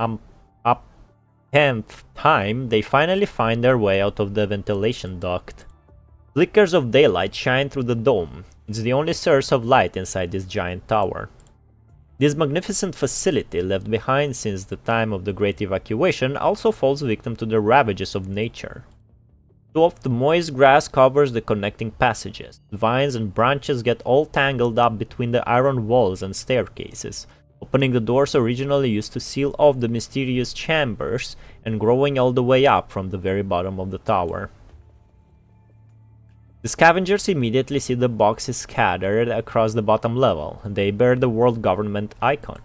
10th time, they finally find their way out of the ventilation duct. Flickers of daylight shine through the dome. It's the only source of light inside this giant tower. This magnificent facility, left behind since the time of the Great Evacuation, also falls victim to the ravages of nature. Soft, moist grass covers the connecting passages. Vines and branches get all tangled up between the iron walls and staircases, opening the doors originally used to seal off the mysterious chambers and growing all the way up from the very bottom of the tower. The scavengers immediately see the boxes scattered across the bottom level. They bear the world government icon.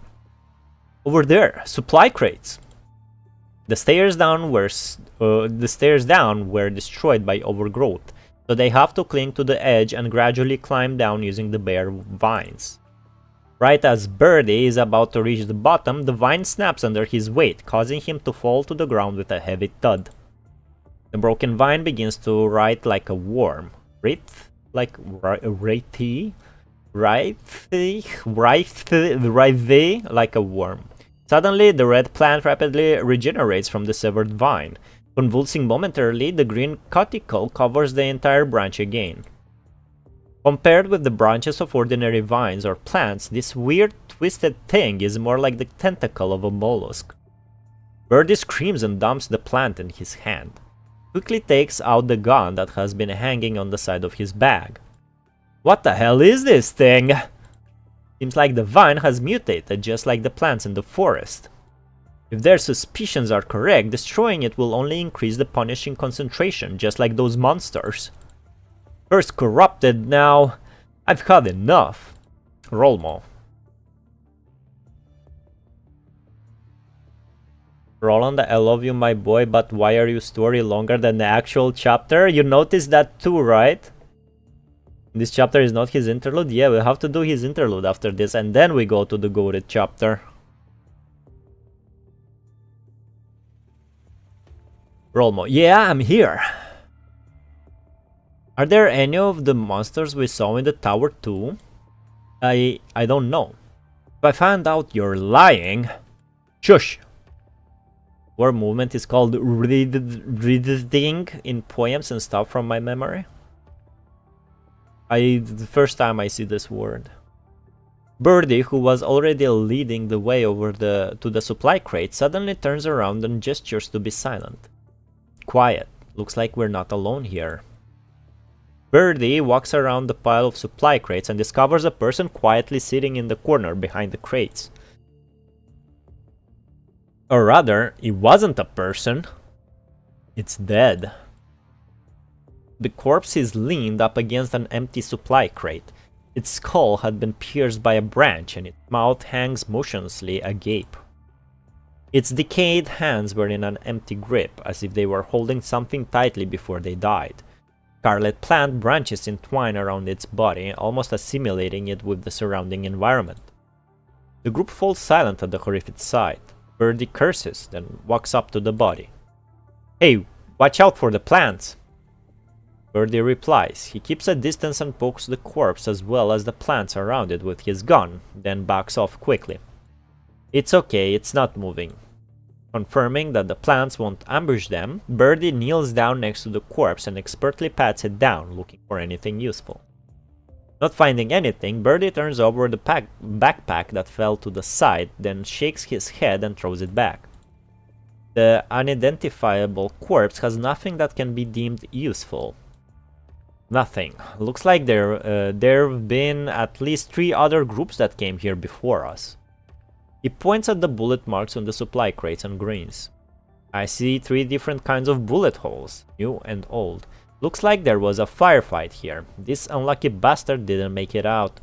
Over there, supply crates! The stairs down were destroyed by overgrowth, so they have to cling to the edge and gradually climb down using the bare vines. Right as Birdie is about to reach the bottom, the vine snaps under his weight, causing him to fall to the ground with a heavy thud. The broken vine begins to writhe like a worm. Writhe? Like writhe like a worm. Suddenly, the red plant rapidly regenerates from the severed vine. Convulsing momentarily, the green cuticle covers the entire branch again. Compared with the branches of ordinary vines or plants, this weird, twisted thing is more like the tentacle of a mollusk. Birdie screams and dumps the plant in his hand. Quickly takes out the gun that has been hanging on the side of his bag. What the hell is this thing? Seems like the vine has mutated, just like the plants in the forest. If their suspicions are correct, destroying it will only increase the punishing concentration, just like those monsters. First corrupted, now I've had enough. Rolmo. Roland, I love you, my boy, but why are you story longer than the actual chapter? You noticed that too, right? This chapter is not his interlude? Yeah, we have to do his interlude after this, and then we go to the goated chapter. Rolmo, yeah, I'm here. Are there any of the monsters we saw in the tower too? I don't know. If I find out you're lying... Shush! Word movement is called reading in poems and stuff from my memory. The first time I see this word. Birdie, who was already leading the way over to the supply crate, suddenly turns around and gestures to be silent. Quiet. Looks like we're not alone here. Birdie walks around the pile of supply crates and discovers a person quietly sitting in the corner behind the crates. Or rather, it wasn't a person. It's dead. The corpse is leaned up against an empty supply crate. Its skull had been pierced by a branch and its mouth hangs motionlessly agape. Its decayed hands were in an empty grip, as if they were holding something tightly before they died. Scarlet plant branches entwine around its body, almost assimilating it with the surrounding environment. The group falls silent at the horrific sight. Birdie curses, then walks up to the body. Hey, watch out for the plants! Birdie replies. He keeps a distance and pokes the corpse as well as the plants around it with his gun, then backs off quickly. It's okay, it's not moving. Confirming that the plants won't ambush them, Birdie kneels down next to the corpse and expertly pats it down, looking for anything useful. Not finding anything, Birdie turns over the backpack that fell to the side, then shakes his head and throws it back. The unidentifiable corpse has nothing that can be deemed useful. Nothing. Looks like there've been at least 3 other groups that came here before us. He points at the bullet marks on the supply crates and grins. I see 3 different kinds of bullet holes, new and old. Looks like there was a firefight here. This unlucky bastard didn't make it out.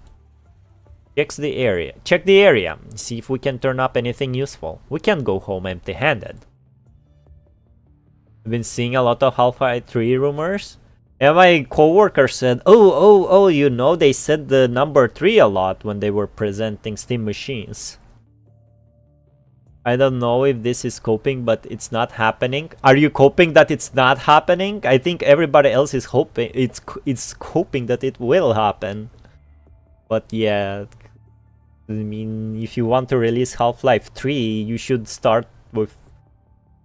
Check the area. See if we can turn up anything useful. We can't go home empty-handed. I've been seeing a lot of Half-Life 3 rumors. And my coworker said, oh, you know, they said the number 3 a lot when they were presenting Steam machines. I don't know if this is coping, but it's not happening. Are you coping that it's not happening? I think everybody else is hoping it's hoping that it will happen. But yeah, I mean, if you want to release Half-Life 3, you should start with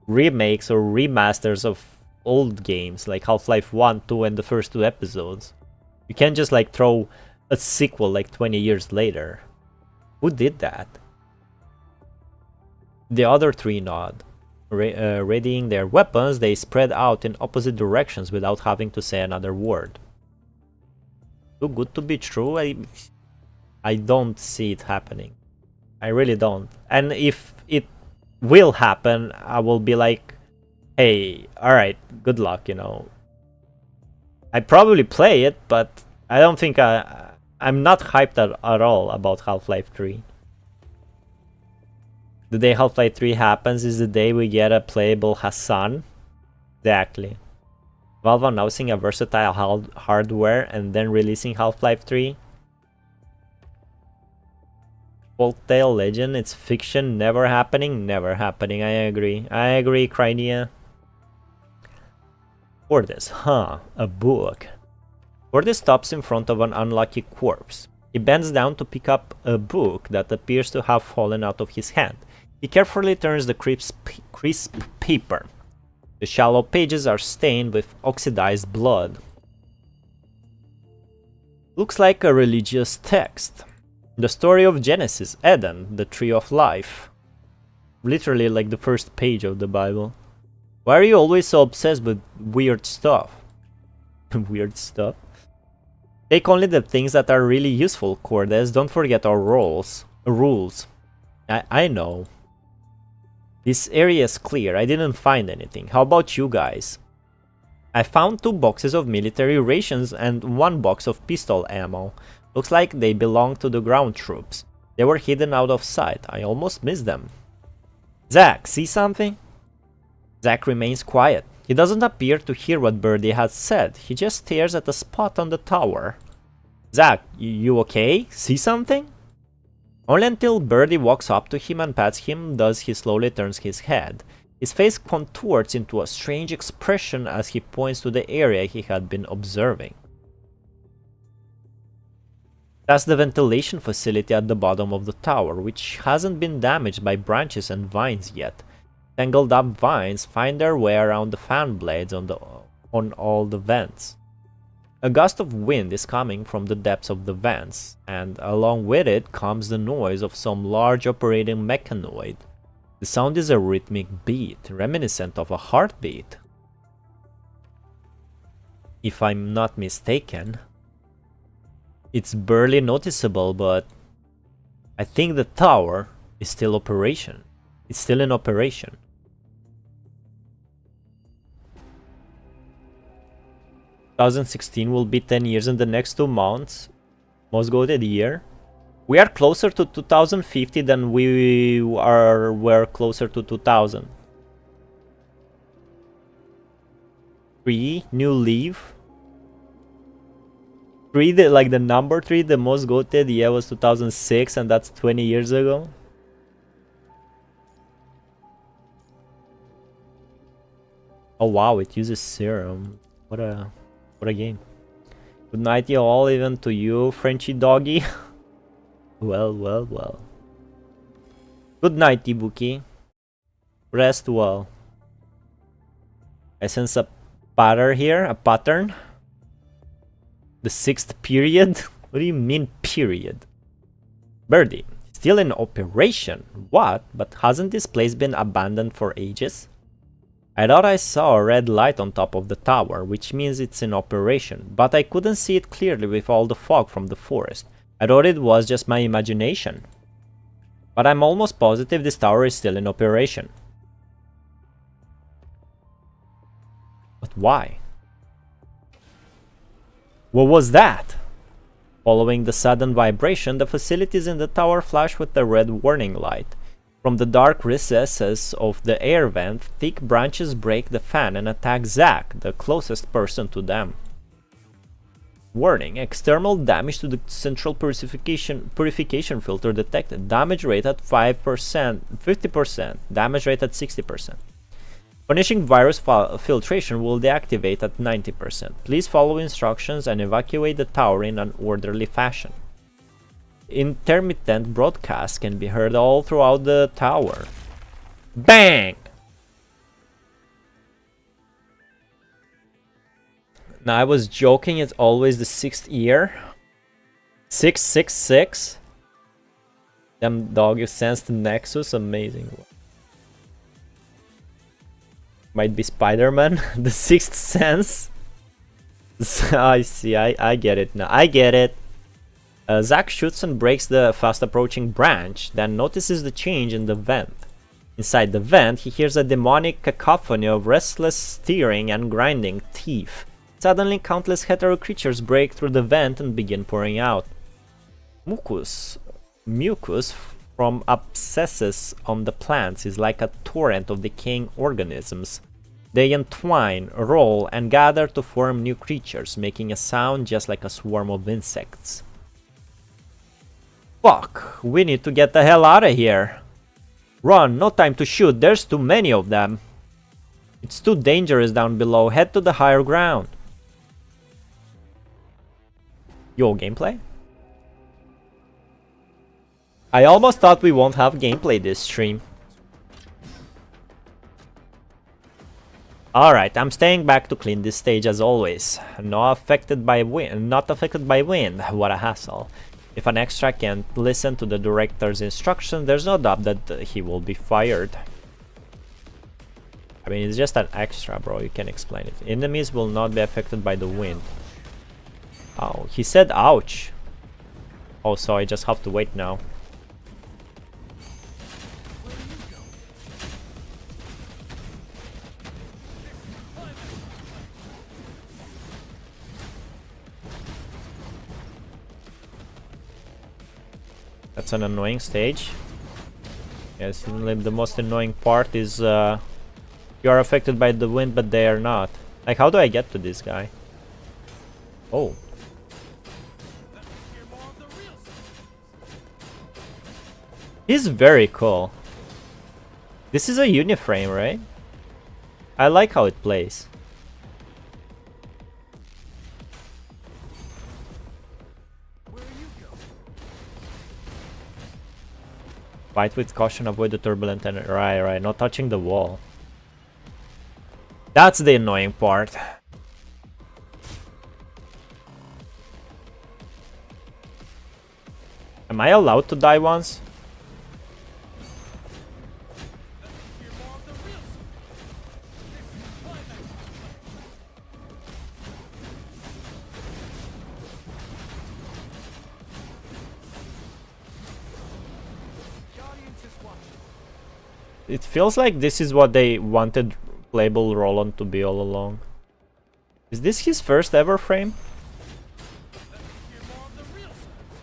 remakes or remasters of old games like Half-Life 1, 2 and the first 2 episodes. You can't just like throw a sequel like 20 years later. Who did that? The other three nod. Readying their weapons, they spread out in opposite directions without having to say another word. Too good to be true? I don't see it happening. I really don't. And if it will happen, I will be like, hey, alright, good luck, you know. I probably play it, but I don't think I'm not hyped at all about Half-Life 3. The day Half-Life 3 happens is the day we get a playable Hassan. Exactly. Valve announcing a versatile hardware and then releasing Half-Life 3. Folktale legend, it's fiction, never happening, never happening. I agree, Crimea. Cordes, a book. Cordes stops in front of an unlucky corpse. He bends down to pick up a book that appears to have fallen out of his hand. He carefully turns the crisp paper. The shallow pages are stained with oxidized blood. Looks like a religious text. The story of Genesis, Eden, the tree of life. Literally like the first page of the Bible. Why are you always so obsessed with weird stuff? Weird stuff? Take only the things that are really useful, Cordes. Don't forget our rules. I know. This area is clear. I didn't find anything. How about you guys? I found 2 boxes of military rations and 1 box of pistol ammo. Looks like they belong to the ground troops. They were hidden out of sight. I almost missed them. Zach, see something? Zach remains quiet. He doesn't appear to hear what Birdie has said. He just stares at a spot on the tower. Zach, you okay? See something? Only until Birdie walks up to him and pats him does he slowly turns his head. His face contorts into a strange expression as he points to the area he had been observing. That's the ventilation facility at the bottom of the tower, which hasn't been damaged by branches and vines yet. Tangled up vines find their way around the fan blades on all the vents. A gust of wind is coming from the depths of the vents, and along with it comes the noise of some large operating mechanoid. The sound is a rhythmic beat, reminiscent of a heartbeat. If I'm not mistaken, it's barely noticeable, but I think the tower is still operation. It's still in operation. ...2016 will be 10 years in the next 2 months. Most goated year. We are closer to 2050 than were closer to 2000. 3, new leave. 3, like the number 3, the most goated year was 2006, and that's 20 years ago. Oh wow, it uses serum. What a game. Good night, you all, even to you, Frenchy doggy. Well. Good night, Ibuki. Rest well. I sense a pattern here, a pattern. The 6th period? What do you mean, period? Birdie, still in operation? What? But hasn't this place been abandoned for ages? I thought I saw a red light on top of the tower, which means it's in operation, but I couldn't see it clearly with all the fog from the forest. I thought it was just my imagination. But I'm almost positive this tower is still in operation. But why? What was that? Following the sudden vibration, the facilities in the tower flash with the red warning light. From the dark recesses of the air vent, thick branches break the fan and attack Zack, the closest person to them. Warning, external damage to the central purification filter detected. Damage rate at 5%, 50%, damage rate at 60%. Punishing virus filtration will deactivate at 90%. Please follow instructions and evacuate the tower in an orderly fashion. Intermittent broadcasts can be heard all throughout the tower. Bang! No, I was joking, it's always the 6th year. 666. Damn dog, you sensed the Nexus, amazing. Might be Spider-Man, the 6th sense. I see, I get it now, I get it. Zack shoots and breaks the fast approaching branch, then notices the change in the vent. Inside the vent, he hears a demonic cacophony of restless steering and grinding teeth. Suddenly, countless hetero creatures break through the vent and begin pouring out. Mucus from abscesses on the plants is like a torrent of decaying organisms. They entwine, roll, and gather to form new creatures, making a sound just like a swarm of insects. Fuck, we need to get the hell out of here. Run, no time to shoot, there's too many of them. It's too dangerous down below, head to the higher ground. Yo, gameplay? I almost thought we won't have gameplay this stream. Alright, I'm staying back to clean this stage as always. Not affected by wind, what a hassle. If an extra can't listen to the director's instructions, there's no doubt that he will be fired. I mean, it's just an extra, bro, you can explain it. Enemies will not be affected by the wind. Oh, he said ouch. Oh, so I just have to wait now. That's an annoying stage. Yes, the most annoying part is you are affected by the wind, but they are not. Like, how do I get to this guy? Oh. He's very cool. This is a uniframe, right? I like how it plays. Fight with caution, avoid the turbulent energy. Right, not touching the wall. That's the annoying part. Am I allowed to die once? It feels like this is what they wanted playable Roland to be all along. Is this his first ever frame?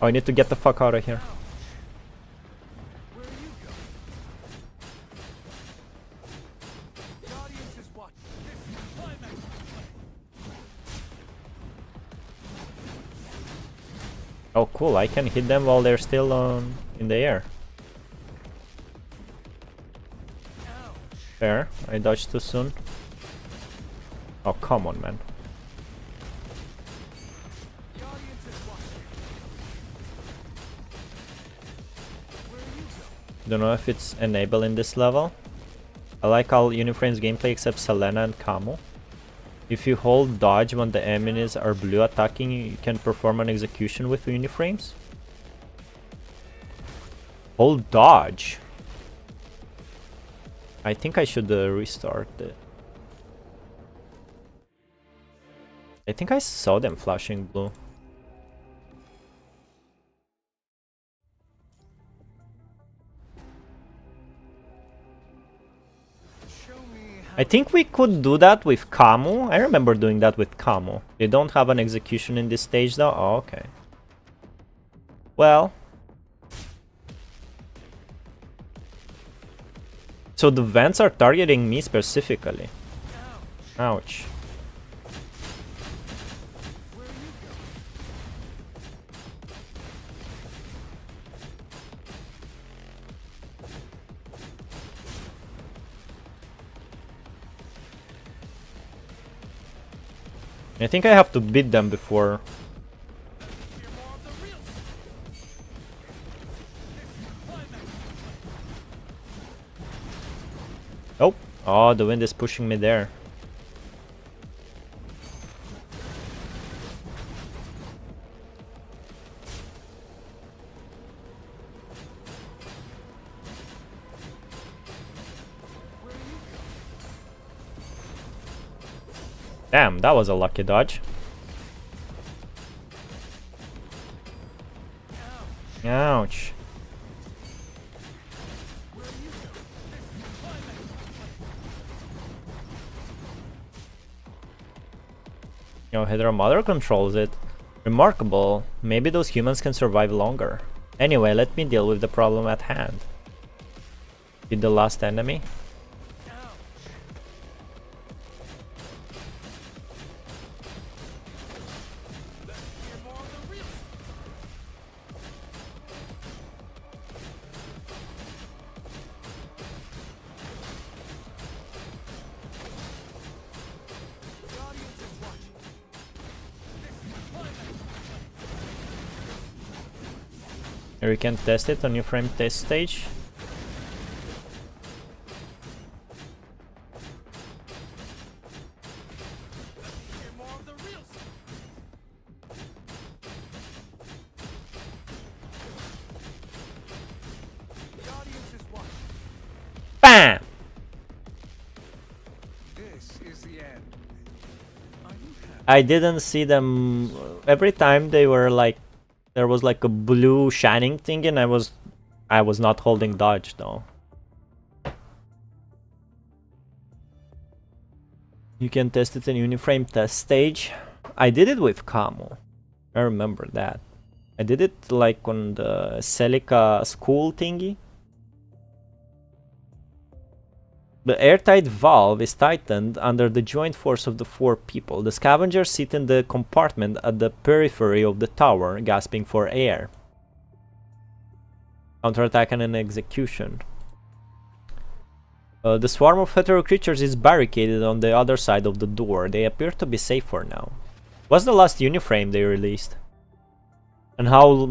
Oh, I need to get the fuck out of here. Oh cool, I can hit them while they're still in the air. Fair, I dodged too soon. Oh, come on, man. Don't know if it's enabled in this level. I like how Uniframe's gameplay except Selena and Camo. If you hold dodge when the enemies are blue attacking, you can perform an execution with Uniframes. Hold dodge. I think I should restart it. I think I saw them flashing blue. I think we could do that with Camo. I remember doing that with Camo. They don't have an execution in this stage though? Oh, okay. Well. So the vents are targeting me specifically. Ouch. I think I have to beat them before. Oh, the wind is pushing me there. Damn, that was a lucky dodge. Ouch. Yo, Hydra Mother controls it. Remarkable. Maybe those humans can survive longer. Anyway, let me deal with the problem at hand. Hit the last enemy. Here we can test it on your frame test stage. BAM! This is the end. Are you happy? I didn't see them every time they were like there was like a blue shining thing and I was not holding dodge though. You can test it in Uniframe test stage. I did it with Camo. I remember that. I did it like on the Celica school thingy. The airtight valve is tightened under the joint force of the 4 people. The scavengers sit in the compartment at the periphery of the tower, gasping for air. Counterattack and an execution. The swarm of hetero creatures is barricaded on the other side of the door. They appear to be safe for now. What's the last Uniframe they released? And how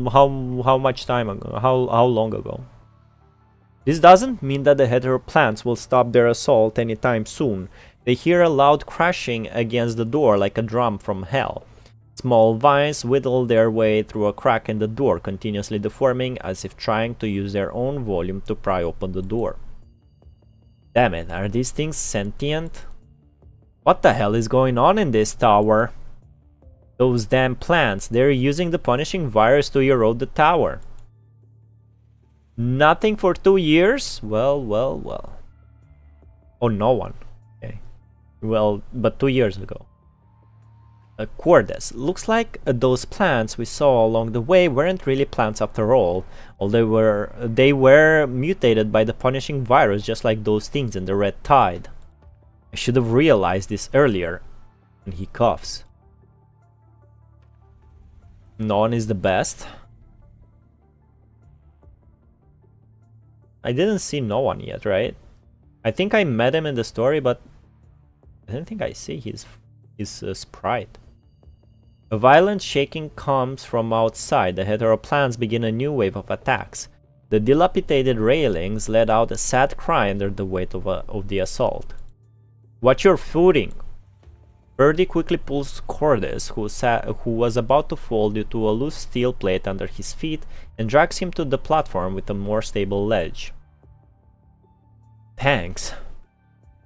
much time ago? How long ago? This doesn't mean that the hetero plants will stop their assault anytime soon. They hear a loud crashing against the door like a drum from hell. Small vines whittle their way through a crack in the door, continuously deforming as if trying to use their own volume to pry open the door. Damn it, are these things sentient? What the hell is going on in this tower? Those damn plants, they're using the punishing virus to erode the tower. Nothing for 2 years? Well. Oh, no one. Okay. Well, but 2 years ago. Cordes. Looks like those plants we saw along the way weren't really plants after all. They were mutated by the punishing virus just like those things in the Red Tide. I should have realized this earlier. And he coughs. No one is the best. I didn't see no one yet, right? I think I met him in the story, but I don't think I see his sprite. A violent shaking comes from outside. The hetero plants begin a new wave of attacks. The dilapidated railings let out a sad cry under the weight of the assault. Watch your footing! Birdie quickly pulls Cordes, who was about to fall due to a loose steel plate under his feet, and drags him to the platform with a more stable ledge. Thanks.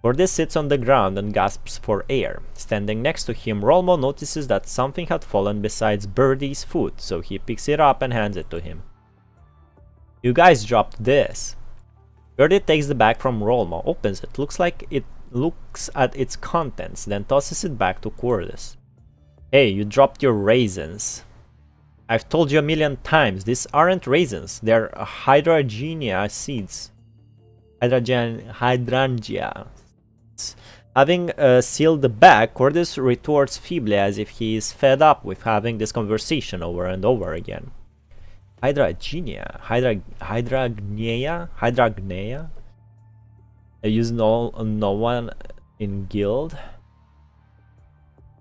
Cordes sits on the ground and gasps for air. Standing next to him, Rolmo notices that something had fallen besides Birdie's foot, so he picks it up and hands it to him. You guys dropped this. Birdie takes the bag from Rolmo, opens it, looks at its contents, then tosses it back to Cordes. Hey, you dropped your raisins. I've told you a million times, these aren't raisins, they're hydrangea seeds. Hydrangea. Having sealed the bag, Cordes retorts feebly as if he is fed up with having this conversation over and over again. Hydrangea? Hydrangea? I use no one in guild.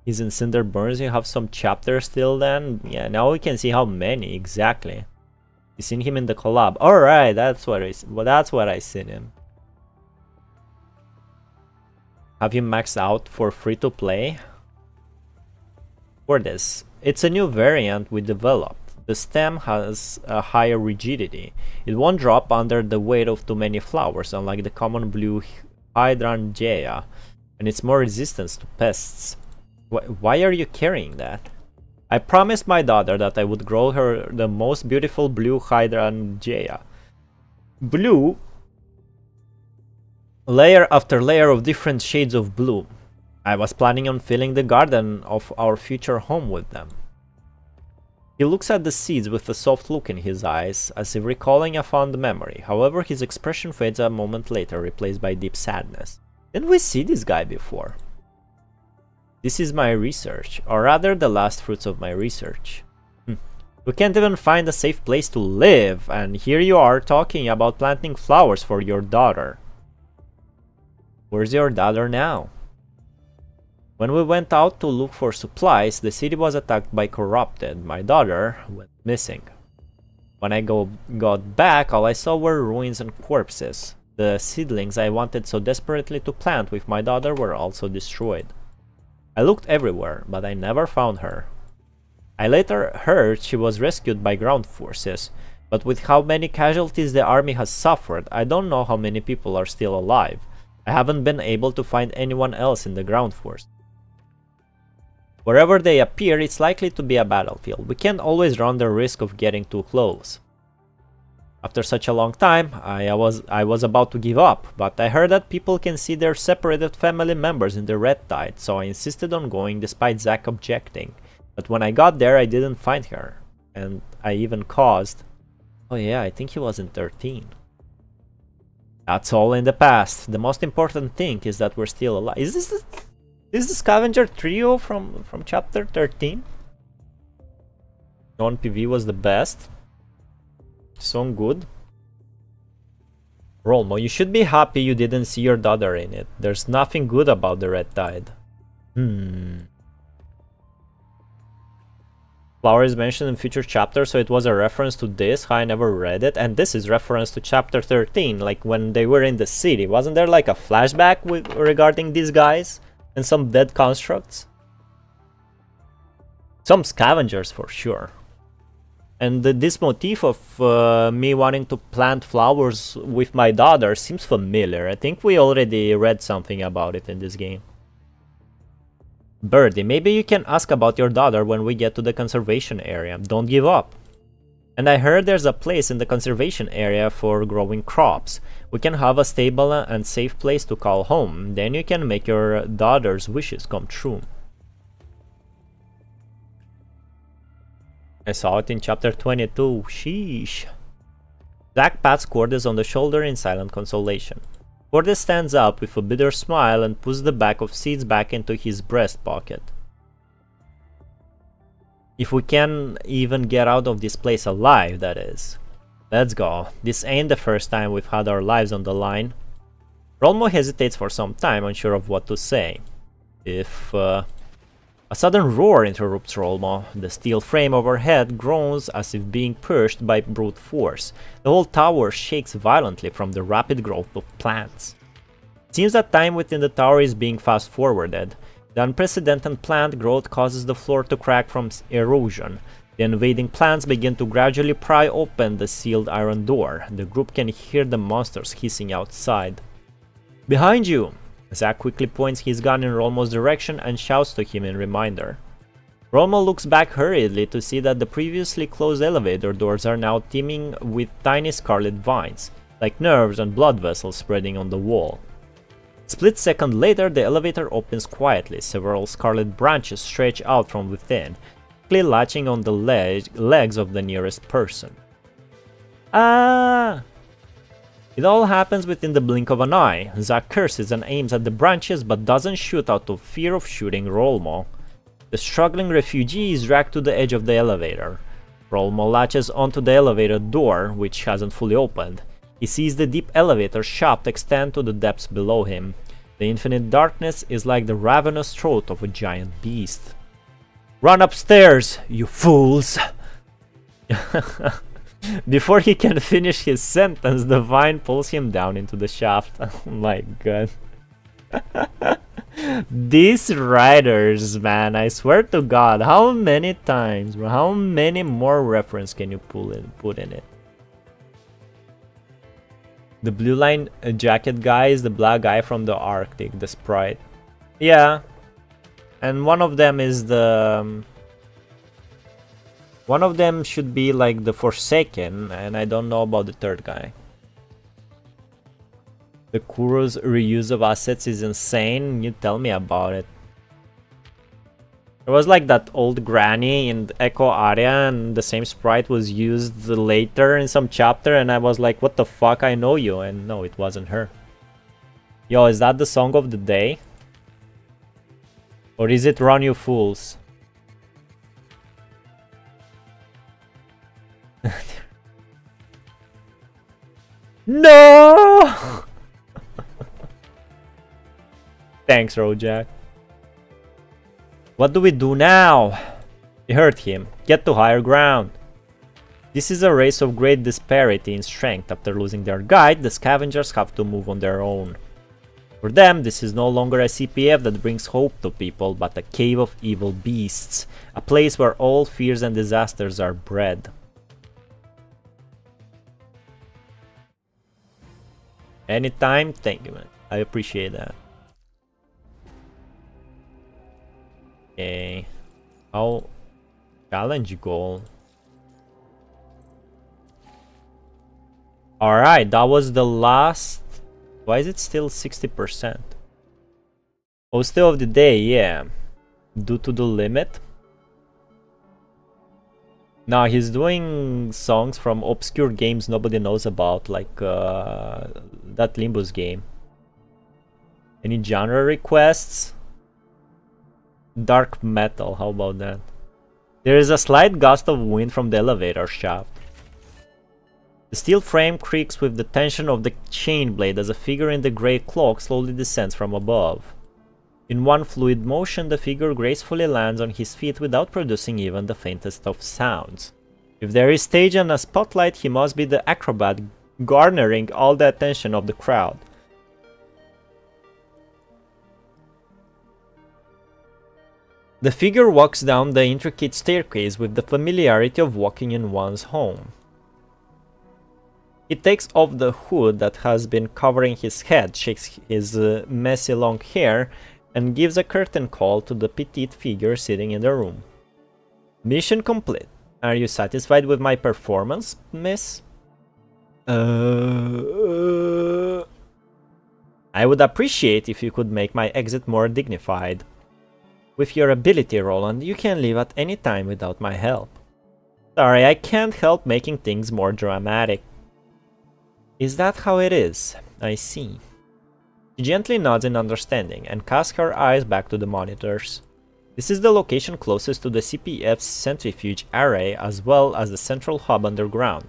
He's in Cinder Burns. You have some chapters still then? Yeah, now we can see how many exactly. You seen him in the collab. Alright, that's what I seen him. Have you maxed out for free to play? For this, it's a new variant we developed. The stem has a higher rigidity. It won't drop under the weight of too many flowers, unlike the common blue hydrangea, and it's more resistant to pests. Why are you carrying that? I promised my daughter that I would grow her the most beautiful blue hydrangea. Blue, layer after layer of different shades of blue. I was planning on filling the garden of our future home with them. He looks at the seeds with a soft look in his eyes, as if recalling a fond memory. However, his expression fades a moment later, replaced by deep sadness. Didn't we see this guy before? This is my research, or rather the last fruits of my research. We can't even find a safe place to live, and here you are talking about planting flowers for your daughter. Where's your daughter now? When we went out to look for supplies, the city was attacked by corrupted. My daughter went missing. When I got back, all I saw were ruins and corpses. The seedlings I wanted so desperately to plant with my daughter were also destroyed. I looked everywhere, but I never found her. I later heard she was rescued by ground forces, but with how many casualties the army has suffered, I don't know how many people are still alive. I haven't been able to find anyone else in the ground force. Wherever they appear, it's likely to be a battlefield. We can't always run the risk of getting too close. After such a long time, I was about to give up, but I heard that people can see their separated family members in the Red Tide, so I insisted on going despite Zack objecting. But when I got there, I didn't find her, and I even caused... Oh yeah, I think he wasn't 13. That's all in the past. The most important thing is that we're still alive. Is this the scavenger trio from chapter 13? Non PV was the best. So good. Rolmo, you should be happy you didn't see your daughter in it. There's nothing good about the Red Tide. Flower is mentioned in future chapters, so it was a reference to this. I never read it, and this is reference to chapter 13, like when they were in the city. Wasn't there like a flashback regarding these guys and some dead constructs? Some scavengers for sure. And this motif of me wanting to plant flowers with my daughter seems familiar. I think we already read something about it in this game. Birdie, maybe you can ask about your daughter when we get to the conservation area. Don't give up. And I heard there's a place in the conservation area for growing crops. We can have a stable and safe place to call home. Then you can make your daughter's wishes come true. I saw it in chapter 22. Sheesh. Zack pats Cordes on the shoulder in silent consolation. Cordes stands up with a bitter smile and puts the bag of seeds back into his breast pocket. If we can even get out of this place alive, that is. Let's go. This ain't the first time we've had our lives on the line. Rolmo hesitates for some time, unsure of what to say. A sudden roar interrupts Rolmo. The steel frame overhead groans as if being pushed by brute force. The whole tower shakes violently from the rapid growth of plants. It seems that time within the tower is being fast-forwarded. The unprecedented plant growth causes the floor to crack from erosion. The invading plants begin to gradually pry open the sealed iron door. The group can hear the monsters hissing outside. Behind you! Zack quickly points his gun in Rolmo's direction and shouts to him in reminder. Rolmo looks back hurriedly to see that the previously closed elevator doors are now teeming with tiny scarlet vines, like nerves and blood vessels spreading on the wall. A split second later, the elevator opens quietly. Several scarlet branches stretch out from within, quickly latching on the legs of the nearest person. Ah! It all happens within the blink of an eye. Zack curses and aims at the branches but doesn't shoot out of fear of shooting Rolmo. The struggling refugee is dragged to the edge of the elevator. Rolmo latches onto the elevator door, which hasn't fully opened. He sees the deep elevator shaft extend to the depths below him. The infinite darkness is like the ravenous throat of a giant beast. Run upstairs, you fools! Before he can finish his sentence, the vine pulls him down into the shaft. Oh my god. These writers, man, I swear to god, how many times, how many more reference can you put in it? The blue line jacket guy is the black guy from the Arctic, the sprite. Yeah. And one of them is the... one of them should be like the Forsaken, and I don't know about the third guy. The Kuro's reuse of assets is insane. You tell me about it. There was like that old granny in the Echo area, and the same sprite was used later in some chapter, and I was like, what the fuck, I know you. And no, it wasn't her. Yo, is that the song of the day? Or is it Run You Fools? No! Thanks, Rojak. What do we do now? We hurt him. Get to higher ground. This is a race of great disparity in strength. After losing their guide, the scavengers have to move on their own. For them, this is no longer a CPF that brings hope to people, but a cave of evil beasts. A place where all fears and disasters are bred. Anytime, thank you, man. I appreciate that. Okay. How challenge goal. Alright, that was the last. Why is it still 60%? Oh, still of the day, yeah. Due to the limit. Now he's doing songs from obscure games nobody knows about, like that Limbus game. Any genre requests? Dark metal, how about that? There is a slight gust of wind from the elevator shaft. The steel frame creaks with the tension of the chain blade as a figure in the grey cloak slowly descends from above. In one fluid motion, the figure gracefully lands on his feet without producing even the faintest of sounds. If there is stage and a spotlight, he must be the acrobat, garnering all the attention of the crowd. The figure walks down the intricate staircase with the familiarity of walking in one's home. He takes off the hood that has been covering his head, shakes his messy long hair, and gives a curtain call to the petite figure sitting in the room. Mission complete. Are you satisfied with my performance, miss? I would appreciate if you could make my exit more dignified. With your ability, Roland, you can leave at any time without my help. Sorry, I can't help making things more dramatic. Is that how it is? I see. She gently nods in understanding and casts her eyes back to the monitors. This is the location closest to the CPF's centrifuge array as well as the central hub underground.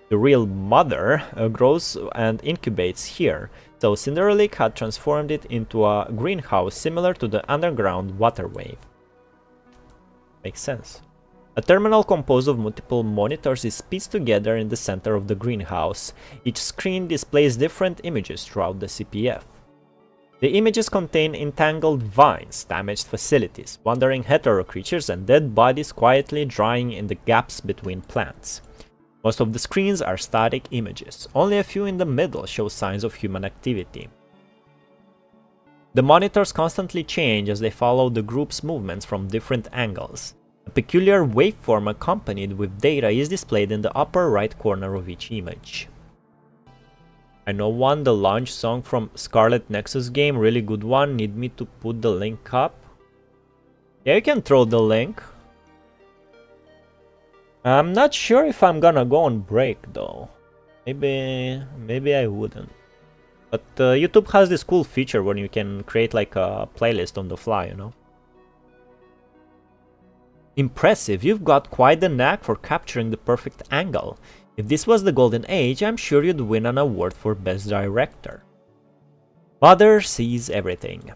The real mother grows and incubates here, so Cinderelic had transformed it into a greenhouse similar to the underground waterway. Makes sense. A terminal composed of multiple monitors is pieced together in the center of the greenhouse. Each screen displays different images throughout the CPF. The images contain entangled vines, damaged facilities, wandering hetero creatures, and dead bodies quietly drying in the gaps between plants. Most of the screens are static images. Only a few in the middle show signs of human activity. The monitors constantly change as they follow the group's movements from different angles. A peculiar waveform accompanied with data is displayed in the upper right corner of each image. I know one, the launch song from Scarlet Nexus game, really good one. Need me to put the link up? Yeah, you can throw the link. I'm not sure if I'm gonna go on break though. Maybe I wouldn't. But YouTube has this cool feature where you can create like a playlist on the fly, you know? Impressive, you've got quite the knack for capturing the perfect angle. If this was the golden age, I'm sure you'd win an award for best director. Mother sees everything.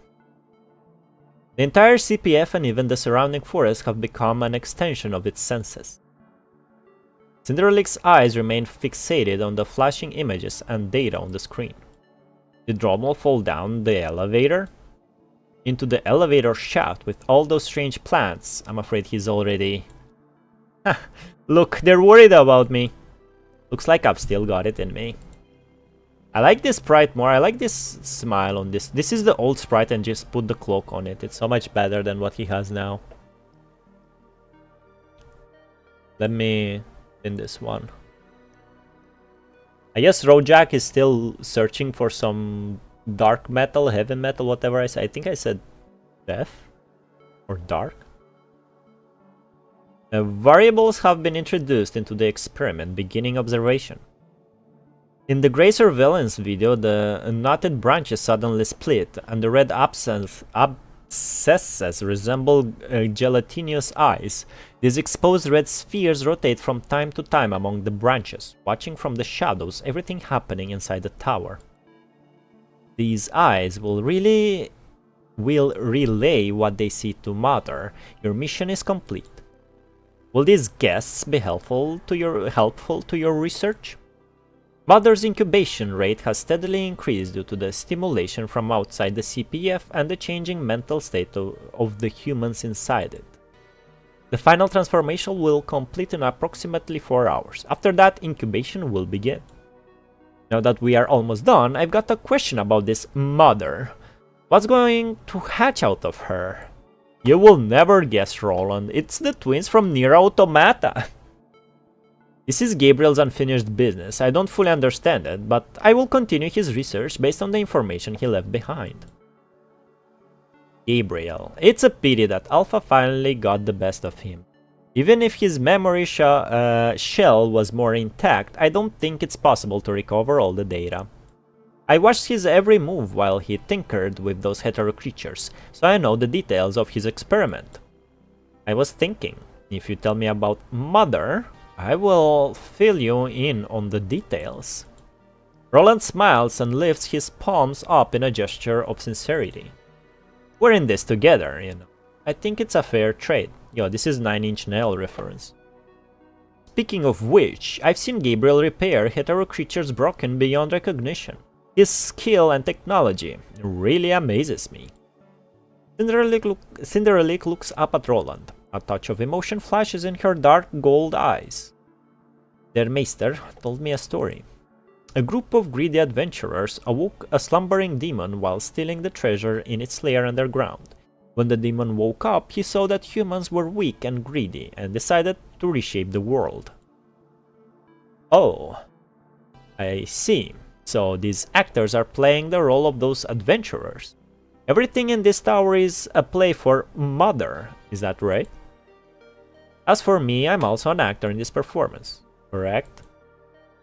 The entire CPF and even the surrounding forest have become an extension of its senses. Cinderelic's eyes remain fixated on the flashing images and data on the screen. Did Drommel fall down the elevator? Into the elevator shaft with all those strange plants. I'm afraid he's already... Look, they're worried about me. Looks like I've still got it in me. I like this sprite more. I like this smile on this. This is the old sprite and just put the cloak on it. It's so much better than what he has now. Let me in this one. I guess Rojak is still searching for some dark metal, heavy metal, whatever I said. I think I said death or dark. Variables have been introduced into the experiment, beginning observation. In the gray surveillance video, the knotted branches suddenly split, and the red abscesses resemble gelatinous eyes. These exposed red spheres rotate from time to time among the branches, watching from the shadows everything happening inside the tower. These eyes will relay what they see to Mother. Your mission is complete. Will these guests be helpful to your research? Mother's incubation rate has steadily increased due to the stimulation from outside the CPF and the changing mental state of the humans inside it. The final transformation will complete in approximately 4 hours. After that, incubation will begin. Now that we are almost done, I've got a question about this Mother. What's going to hatch out of her? You will never guess, Roland. It's the twins from Nier Automata. This is Gabriel's unfinished business. I don't fully understand it, but I will continue his research based on the information he left behind. Gabriel. It's a pity that Alpha finally got the best of him. Even if his memory shell was more intact, I don't think it's possible to recover all the data. I watched his every move while he tinkered with those hetero creatures, so I know the details of his experiment. I was thinking, if you tell me about Mother, I will fill you in on the details. Roland smiles and lifts his palms up in a gesture of sincerity. We're in this together, you know. I think it's a fair trade. Yo, this is 9 Inch Nail reference. Speaking of which, I've seen Gabriel repair hetero creatures broken beyond recognition. His skill and technology really amazes me. Cinderelic looks up at Roland. A touch of emotion flashes in her dark gold eyes. Der Meister told me a story. A group of greedy adventurers awoke a slumbering demon while stealing the treasure in its lair underground. When the demon woke up, he saw that humans were weak and greedy and decided to reshape the world. Oh, I see. So these actors are playing the role of those adventurers. Everything in this tower is a play for Mother, is that right? As for me, I'm also an actor in this performance, correct?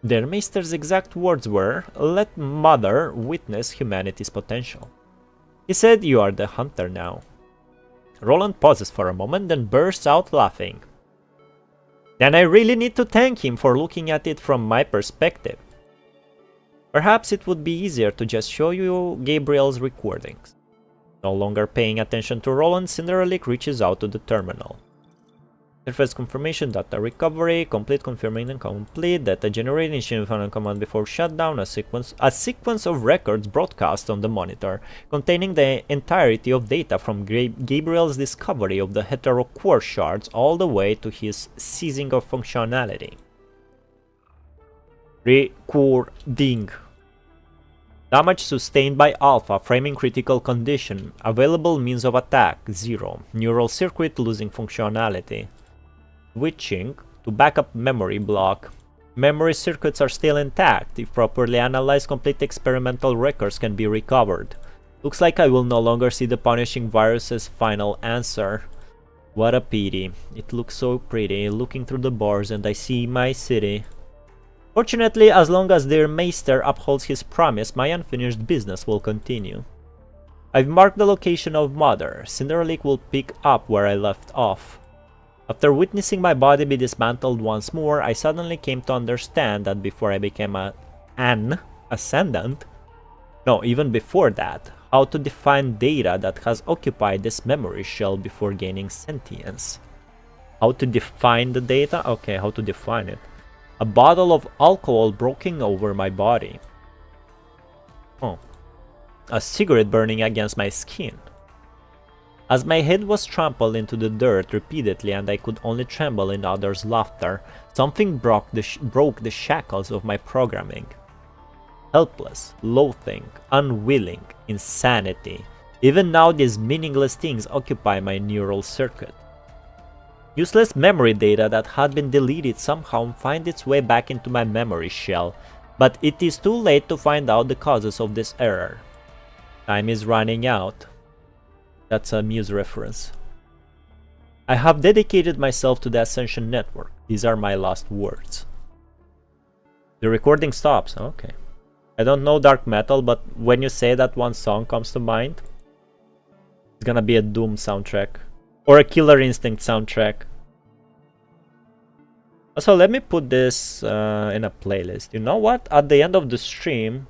Der Meister's exact words were, "Let Mother witness humanity's potential." He said, "You are the hunter now." Roland pauses for a moment, then bursts out laughing. Then I really need to thank him for looking at it from my perspective. Perhaps it would be easier to just show you Gabriel's recordings. No longer paying attention to Roland, Cinderelic reaches out to the terminal. Surface confirmation, data recovery, complete, confirming and complete, data generation, final command before shutdown, a sequence of records broadcast on the monitor, containing the entirety of data from Gabriel's discovery of the hetero core shards all the way to his ceasing of functionality. Recording. Damage sustained by Alpha, framing critical condition, available means of attack, 0, neural circuit losing functionality. Switching to backup memory block. Memory circuits are still intact. If properly analyzed, complete experimental records can be recovered. Looks like I will no longer see the punishing virus's final answer. What a pity. It looks so pretty, looking through the bars and I see my city. Fortunately, as long as their Meister upholds his promise, my unfinished business will continue. I've marked the location of Mother. Cinderelic will pick up where I left off. After witnessing my body be dismantled once more, I suddenly came to understand that before I became an ascendant, no, even before that, how to define data that has occupied this memory shell before gaining sentience. How to define the data? Okay, how to define it. A bottle of alcohol broken over my body. Oh. A cigarette burning against my skin. As my head was trampled into the dirt repeatedly and I could only tremble in others' laughter, something broke the shackles of my programming. helpless, loathing, unwilling, insanity. Even now these meaningless things occupy my neural circuit. Useless memory data that had been deleted somehow find its way back into my memory shell, but it is too late to find out the causes of this error. Time is running out. That's a Muse reference. I have dedicated myself to the Ascension network. These are my last words. The recording stops. Okay. I don't know dark metal, but when you say that, one song comes to mind. It's gonna be a Doom soundtrack. Or a Killer Instinct soundtrack. Also, let me put this in a playlist. You know what? At the end of the stream,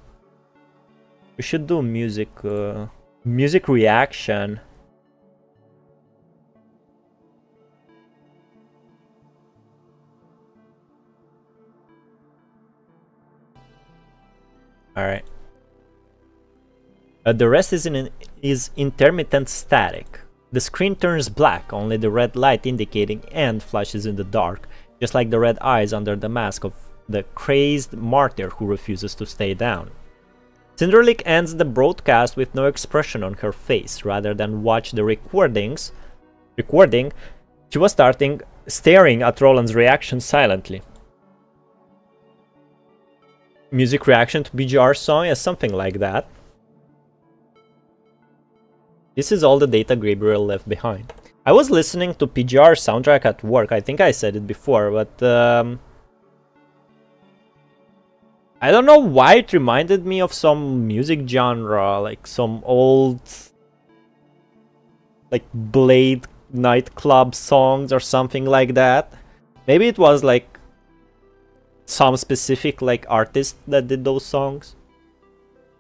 we should do music reaction. Alright. The rest is intermittent static. The screen turns black, only the red light indicating end flashes in the dark, just like the red eyes under the mask of the crazed martyr who refuses to stay down. Cinderlick ends the broadcast with no expression on her face. Rather than watch the recording, she was staring at Roland's reaction silently. Music reaction to PGR song is something like that. This is all the data Gabriel left behind. I was listening to PGR soundtrack at work. I think I said it before, but I don't know why it reminded me of some music genre, like some old like Blade nightclub songs or something like that. Maybe it was like some specific like artist that did those songs.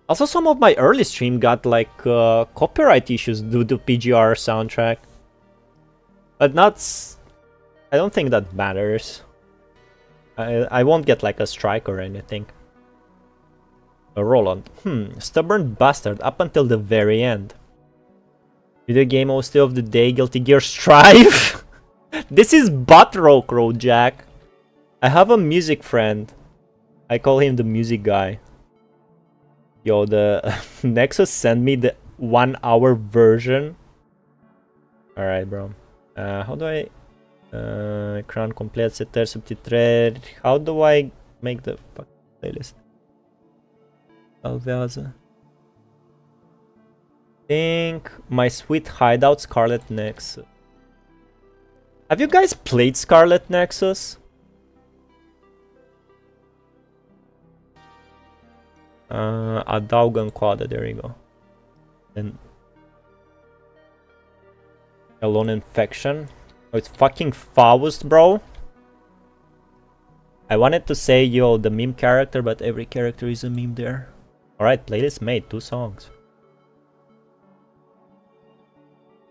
Also, some of my early stream got like copyright issues due to PGR soundtrack, but I don't think that matters. I won't get like a strike or anything. Roland, stubborn bastard up until the very end. Video game host of the day, Guilty Gear Strive. This is Buttrock Road Jack. I have a music friend. I call him the music guy. Yo, the Nexus sent me the 1 hour version. Alright, bro. How do I... Crown complete, setter, subtitrare. How do I make the fucking playlist? Alveaza. Think my sweet hideout, Scarlet Nexus. Have you guys played Scarlet Nexus? Adaugan Quada, there you go. And Alone Infection. Oh, it's fucking Faust, bro. I wanted to say, yo, the meme character, but every character is a meme there. Alright, playlist made, 2 songs.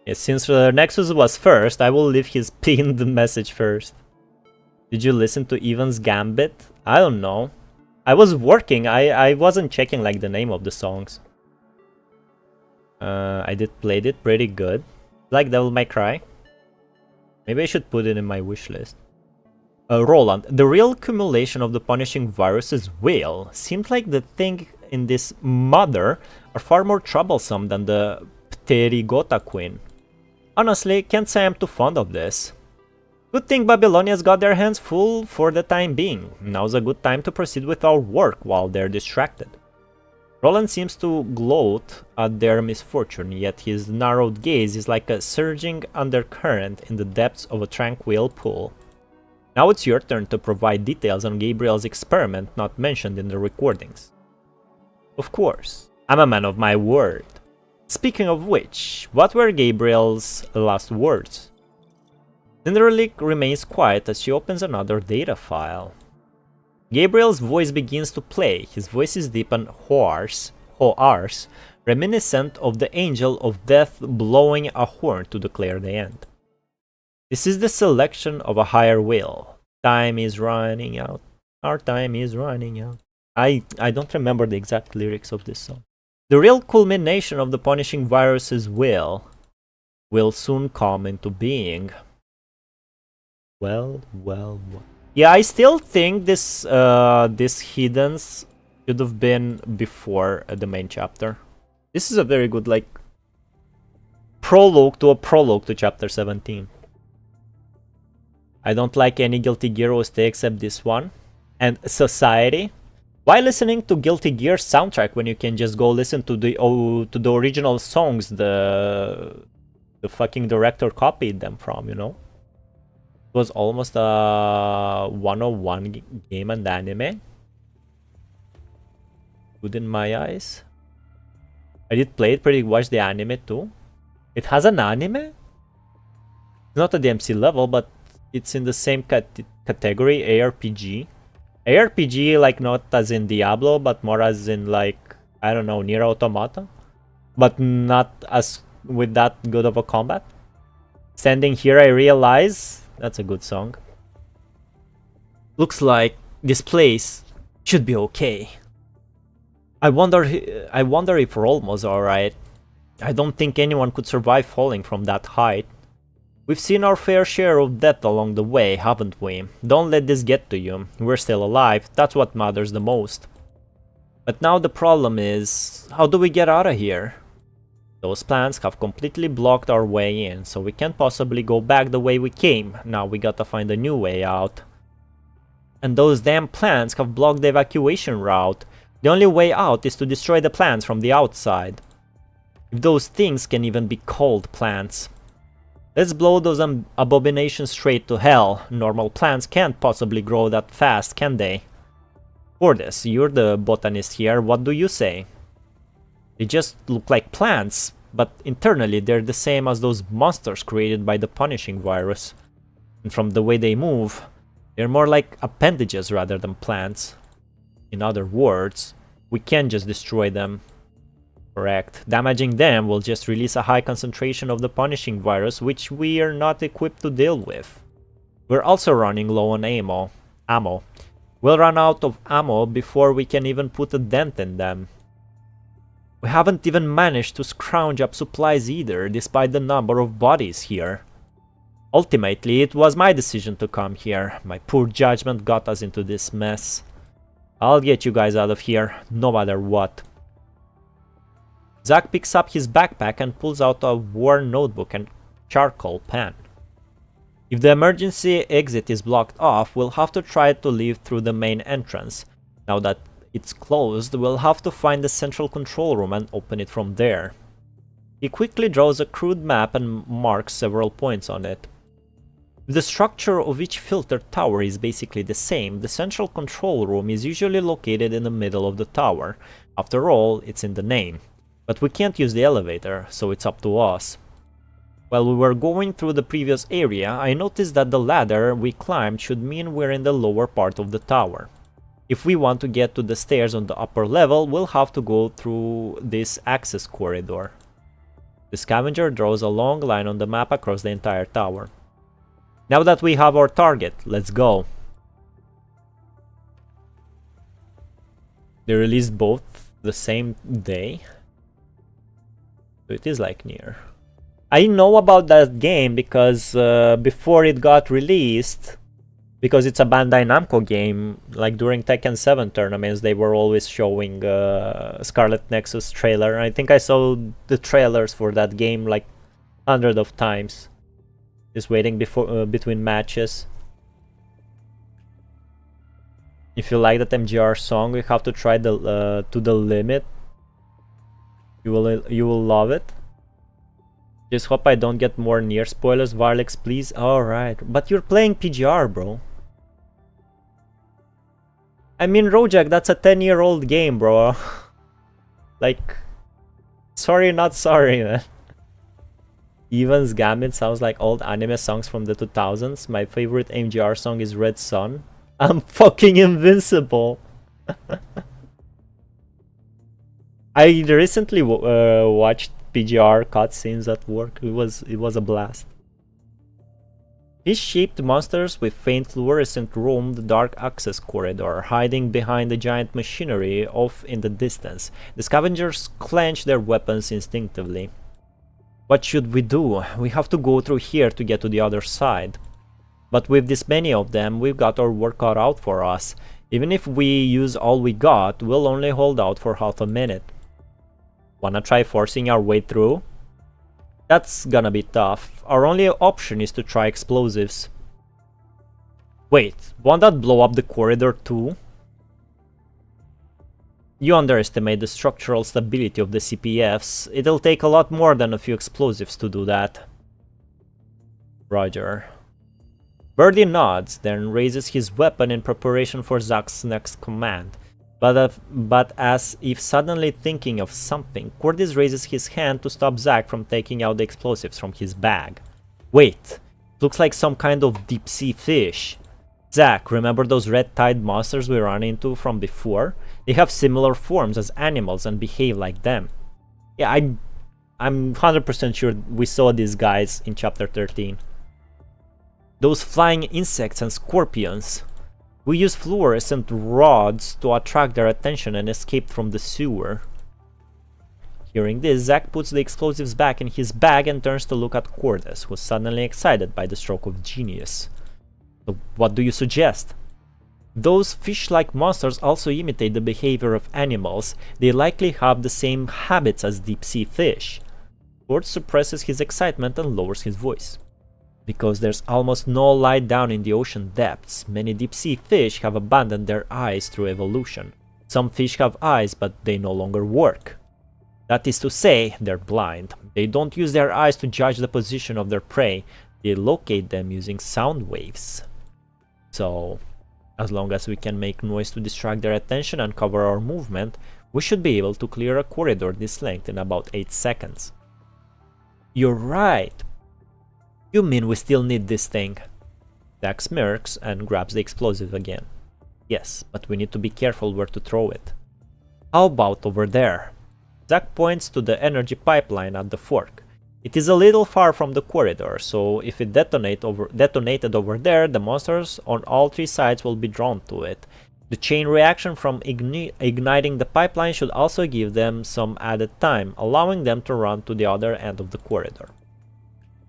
Yeah, since the Nexus was first, I will leave his pinned message first. Did you listen to Evan's Gambit? I don't know. I was working, I wasn't checking like the name of the songs. I did played it pretty good. Like Devil May Cry. Maybe I should put it in my wish list. Roland, the real accumulation of the punishing virus's will seemed like the thing in this mother are far more troublesome than the Pterigota Queen. Honestly, can't say I'm too fond of this. Good thing Babylonia's got their hands full for the time being. Now's a good time to proceed with our work while they're distracted. Roland seems to gloat at their misfortune, yet his narrowed gaze is like a surging undercurrent in the depths of a tranquil pool. Now it's your turn to provide details on Gabriel's experiment not mentioned in the recordings. Of course, I'm a man of my word. Speaking of which, what were Gabriel's last words? Cinderlick remains quiet as she opens another data file. Gabriel's voice begins to play. His voice is deep and hoarse, reminiscent of the angel of death blowing a horn to declare the end. This is the selection of a higher will. Time is running out. Our time is running out. I don't remember the exact lyrics of this song. The real culmination of the punishing virus's will soon come into being. Well. Yeah, I still think this this hidden Should have been before the main chapter. This is a very good, like, prologue to chapter 17. I don't like any Guilty Gear OST except this one. And Society. Why listening to Guilty Gear soundtrack when you can just go listen to the original songs the fucking director copied them from, you know? It was almost a 101 game and anime. Good in my eyes. I did play it, pretty watch the anime too. It has an anime? It's not at the MC level, but it's in the same category, ARPG. ARPG, like, not as in Diablo, but more as in, like, I don't know, Nier Automata. But not as with that good of a combat. Standing here, I realize... That's a good song. Looks like this place should be okay. I wonder if we're almost alright. I don't think anyone could survive falling from that height. We've seen our fair share of death along the way, haven't we? Don't let this get to you. We're still alive, that's what matters the most. But now the problem is, how do we get out of here? Those plants have completely blocked our way in, so we can't possibly go back the way we came. Now we gotta find a new way out. And those damn plants have blocked the evacuation route. The only way out is to destroy the plants from the outside. If those things can even be called plants. Let's blow those abominations straight to hell. Normal plants can't possibly grow that fast, can they? Cordes, you're the botanist here, what do you say? They just look like plants, but internally they're the same as those monsters created by the punishing virus. And from the way they move, they're more like appendages rather than plants. In other words, we can't just destroy them. Correct. Damaging them will just release a high concentration of the punishing virus, which we are not equipped to deal with. We're also running low on ammo. We'll run out of ammo before we can even put a dent in them. We haven't even managed to scrounge up supplies either, despite the number of bodies here. Ultimately, it was my decision to come here. My poor judgment got us into this mess. I'll get you guys out of here, no matter what. Zack picks up his backpack and pulls out a worn notebook and charcoal pen. If the emergency exit is blocked off, we'll have to try to leave through the main entrance. Now that it's closed, we'll have to find the central control room and open it from there. He quickly draws a crude map and marks several points on it. If the structure of each filter tower is basically the same, the central control room is usually located in the middle of the tower. After all, it's in the name. But we can't use the elevator, so it's up to us. While we were going through the previous area, I noticed that the ladder we climbed should mean we're in the lower part of the tower. If we want to get to the stairs on the upper level, we'll have to go through this access corridor. The scavenger draws a long line on the map across the entire tower. Now that we have our target, let's go. They released both the same day. So it is like Nier. I know about that game because before it got released, because it's a Bandai Namco game, like during Tekken 7 tournaments, they were always showing Scarlet Nexus trailer. I think I saw the trailers for that game like hundreds of times. Just waiting between matches. If you like that MGR song, we have to try the To the Limit. You will love it. Just hope I don't get more Nier spoilers. Valics, please. Alright. But you're playing PGR, bro. I mean, Rojak, that's a 10-year-old game, bro. Like, sorry, not sorry, man. Evan's Gambit sounds like old anime songs from the 2000s. My favorite MGR song is Red Sun. I'm fucking invincible. I recently watched PGR cutscenes at work. It was a blast. Fish-shaped monsters with faint fluorescent roam the dark access corridor, hiding behind the giant machinery off in the distance. The scavengers clench their weapons instinctively. What should we do? We have to go through here to get to the other side. But with this many of them, we've got our work cut out for us. Even if we use all we got, we'll only hold out for half a minute. Wanna try forcing our way through? That's gonna be tough. Our only option is to try explosives. Wait, won't that blow up the corridor too? You underestimate the structural stability of the CPFs. It'll take a lot more than a few explosives to do that. Roger. Birdie nods, then raises his weapon in preparation for Zack's next command. But as if suddenly thinking of something, Cordis raises his hand to stop Zack from taking out the explosives from his bag. Wait, looks like some kind of deep-sea fish. Zack, remember those red-tide monsters we ran into from before? They have similar forms as animals and behave like them. Yeah, I'm 100% sure we saw these guys in chapter 13. Those flying insects and scorpions. We used fluorescent rods to attract their attention and escaped from the sewer. Hearing this, Zack puts the explosives back in his bag and turns to look at Cordis, who's suddenly excited by the stroke of genius. So what do you suggest? Those fish-like monsters also imitate the behavior of animals. They likely have the same habits as deep-sea fish. Cord suppresses his excitement and lowers his voice. Because there's almost no light down in the ocean depths, many deep-sea fish have abandoned their eyes through evolution. Some fish have eyes, but they no longer work. That is to say, they're blind. They don't use their eyes to judge the position of their prey. They locate them using sound waves. So, as long as we can make noise to distract their attention and cover our movement, we should be able to clear a corridor this length in about 8 seconds. You're right. You mean we still need this thing? Zack smirks and grabs the explosive again. Yes, but we need to be careful where to throw it. How about over there? Zack points to the energy pipeline at the fork. It is a little far from the corridor, so if it detonated over there, the monsters on all 3 sides will be drawn to it. The chain reaction from igniting the pipeline should also give them some added time, allowing them to run to the other end of the corridor.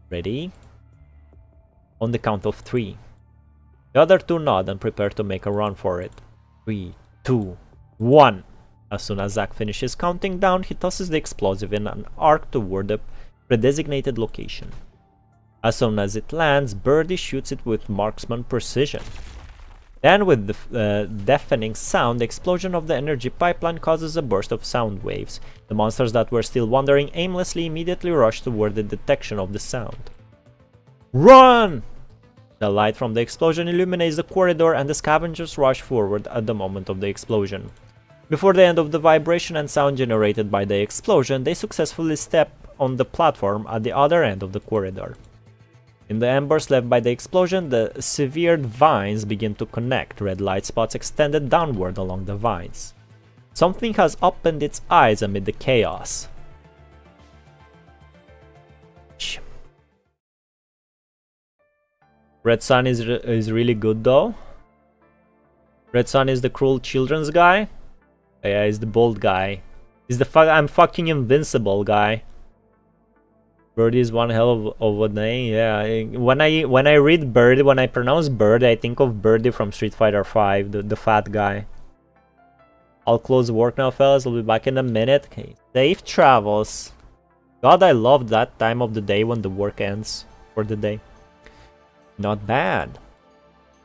Ready? On the count of 3. The other 2 nod and prepare to make a run for it. 3, 2, 1. As soon as Zack finishes counting down, he tosses the explosive in an arc toward the predesignated location. As soon as it lands, Birdie shoots it with marksman precision. Then, with the deafening sound, the explosion of the energy pipeline causes a burst of sound waves. The monsters that were still wandering aimlessly immediately rush toward the detection of the sound. Run! The light from the explosion illuminates the corridor and the scavengers rush forward at the moment of the explosion. Before the end of the vibration and sound generated by the explosion, they successfully step on the platform at the other end of the corridor. In the embers left by the explosion, the severed vines begin to connect, red light spots extended downward along the vines. Something has opened its eyes amid the chaos. Red Sun is really good though. Red Sun is the cruel children's guy. Yeah, he's the bold guy. He's the I'm fucking invincible guy. Birdie is one hell of a name. Yeah, when I read Birdie, when I pronounce Birdie, I think of Birdie from Street Fighter 5, the fat guy. I'll close work now, fellas. I'll be back in a minute. Okay, safe travels. God, I love that time of the day when the work ends for the day. Not bad.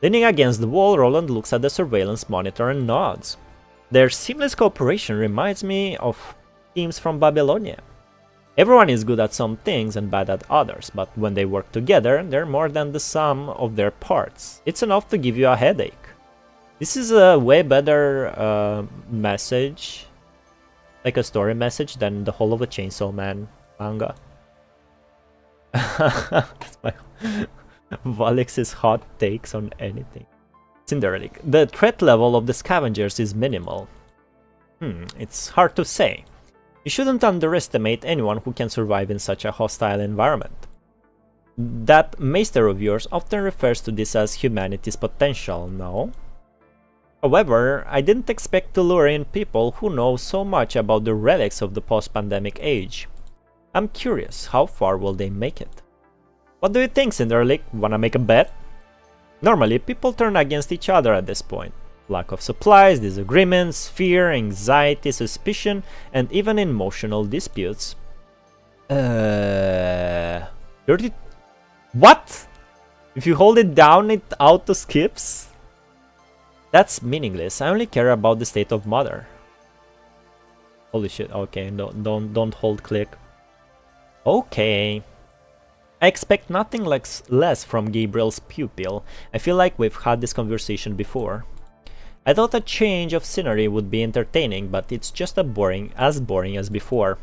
Leaning against the wall, Roland looks at the surveillance monitor and nods. Their seamless cooperation reminds me of teams from Babylonia. Everyone is good at some things and bad at others, but when they work together, they're more than the sum of their parts. It's enough to give you a headache. This is a way better message, like a story message, than the whole of a Chainsaw Man manga. That's my Valics' hot takes on anything. Cinderelic. The threat level of the scavengers is minimal. It's hard to say. You shouldn't underestimate anyone who can survive in such a hostile environment. That maester of yours often refers to this as humanity's potential, no? However, I didn't expect to lure in people who know so much about the relics of the post-pandemic age. I'm curious, how far will they make it? What do you think, Cinderelic? Wanna make a bet? Normally, people turn against each other at this point. Lack of supplies, disagreements, fear, anxiety, suspicion, and even emotional disputes. 30... What? If you hold it down, it auto skips? That's meaningless. I only care about the state of mother. Holy shit. Okay, don't hold click. Okay. I expect nothing less from Gabriel's pupil. I feel like we've had this conversation before. I thought a change of scenery would be entertaining, but it's just as boring as before.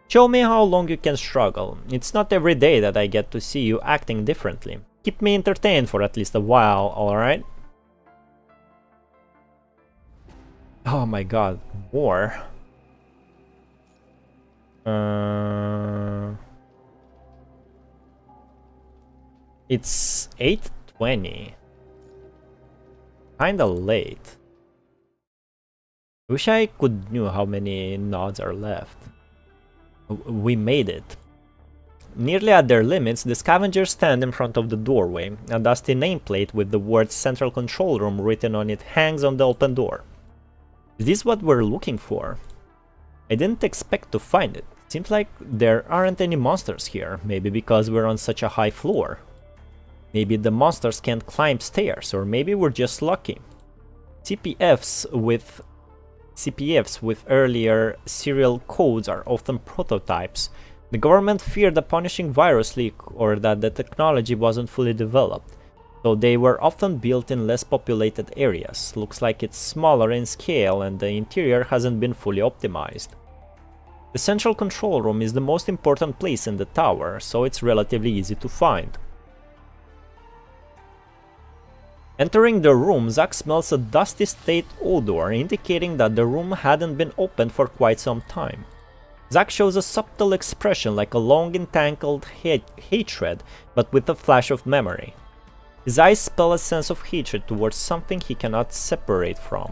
Show me how long you can struggle. It's not every day that I get to see you acting differently. Keep me entertained for at least a while, alright? Oh my god, more. It's 8:20. Kinda late. Wish I could knew how many nods are left. We made it. Nearly at their limits, the scavengers stand in front of the doorway. A dusty nameplate with the words Central Control Room written on it hangs on the open door. Is this what we're looking for? I didn't expect to find it. Seems like there aren't any monsters here, maybe because we're on such a high floor. Maybe the monsters can't climb stairs, or maybe we're just lucky. CPFs with earlier serial codes are often prototypes. The government feared a punishing virus leak or that the technology wasn't fully developed, so they were often built in less populated areas. Looks like it's smaller in scale and the interior hasn't been fully optimized. The central control room is the most important place in the tower, so it's relatively easy to find. Entering the room, Zack smells a dusty state odor, indicating that the room hadn't been opened for quite some time. Zack shows a subtle expression like a long entangled hatred, but with a flash of memory. His eyes spell a sense of hatred towards something he cannot separate from.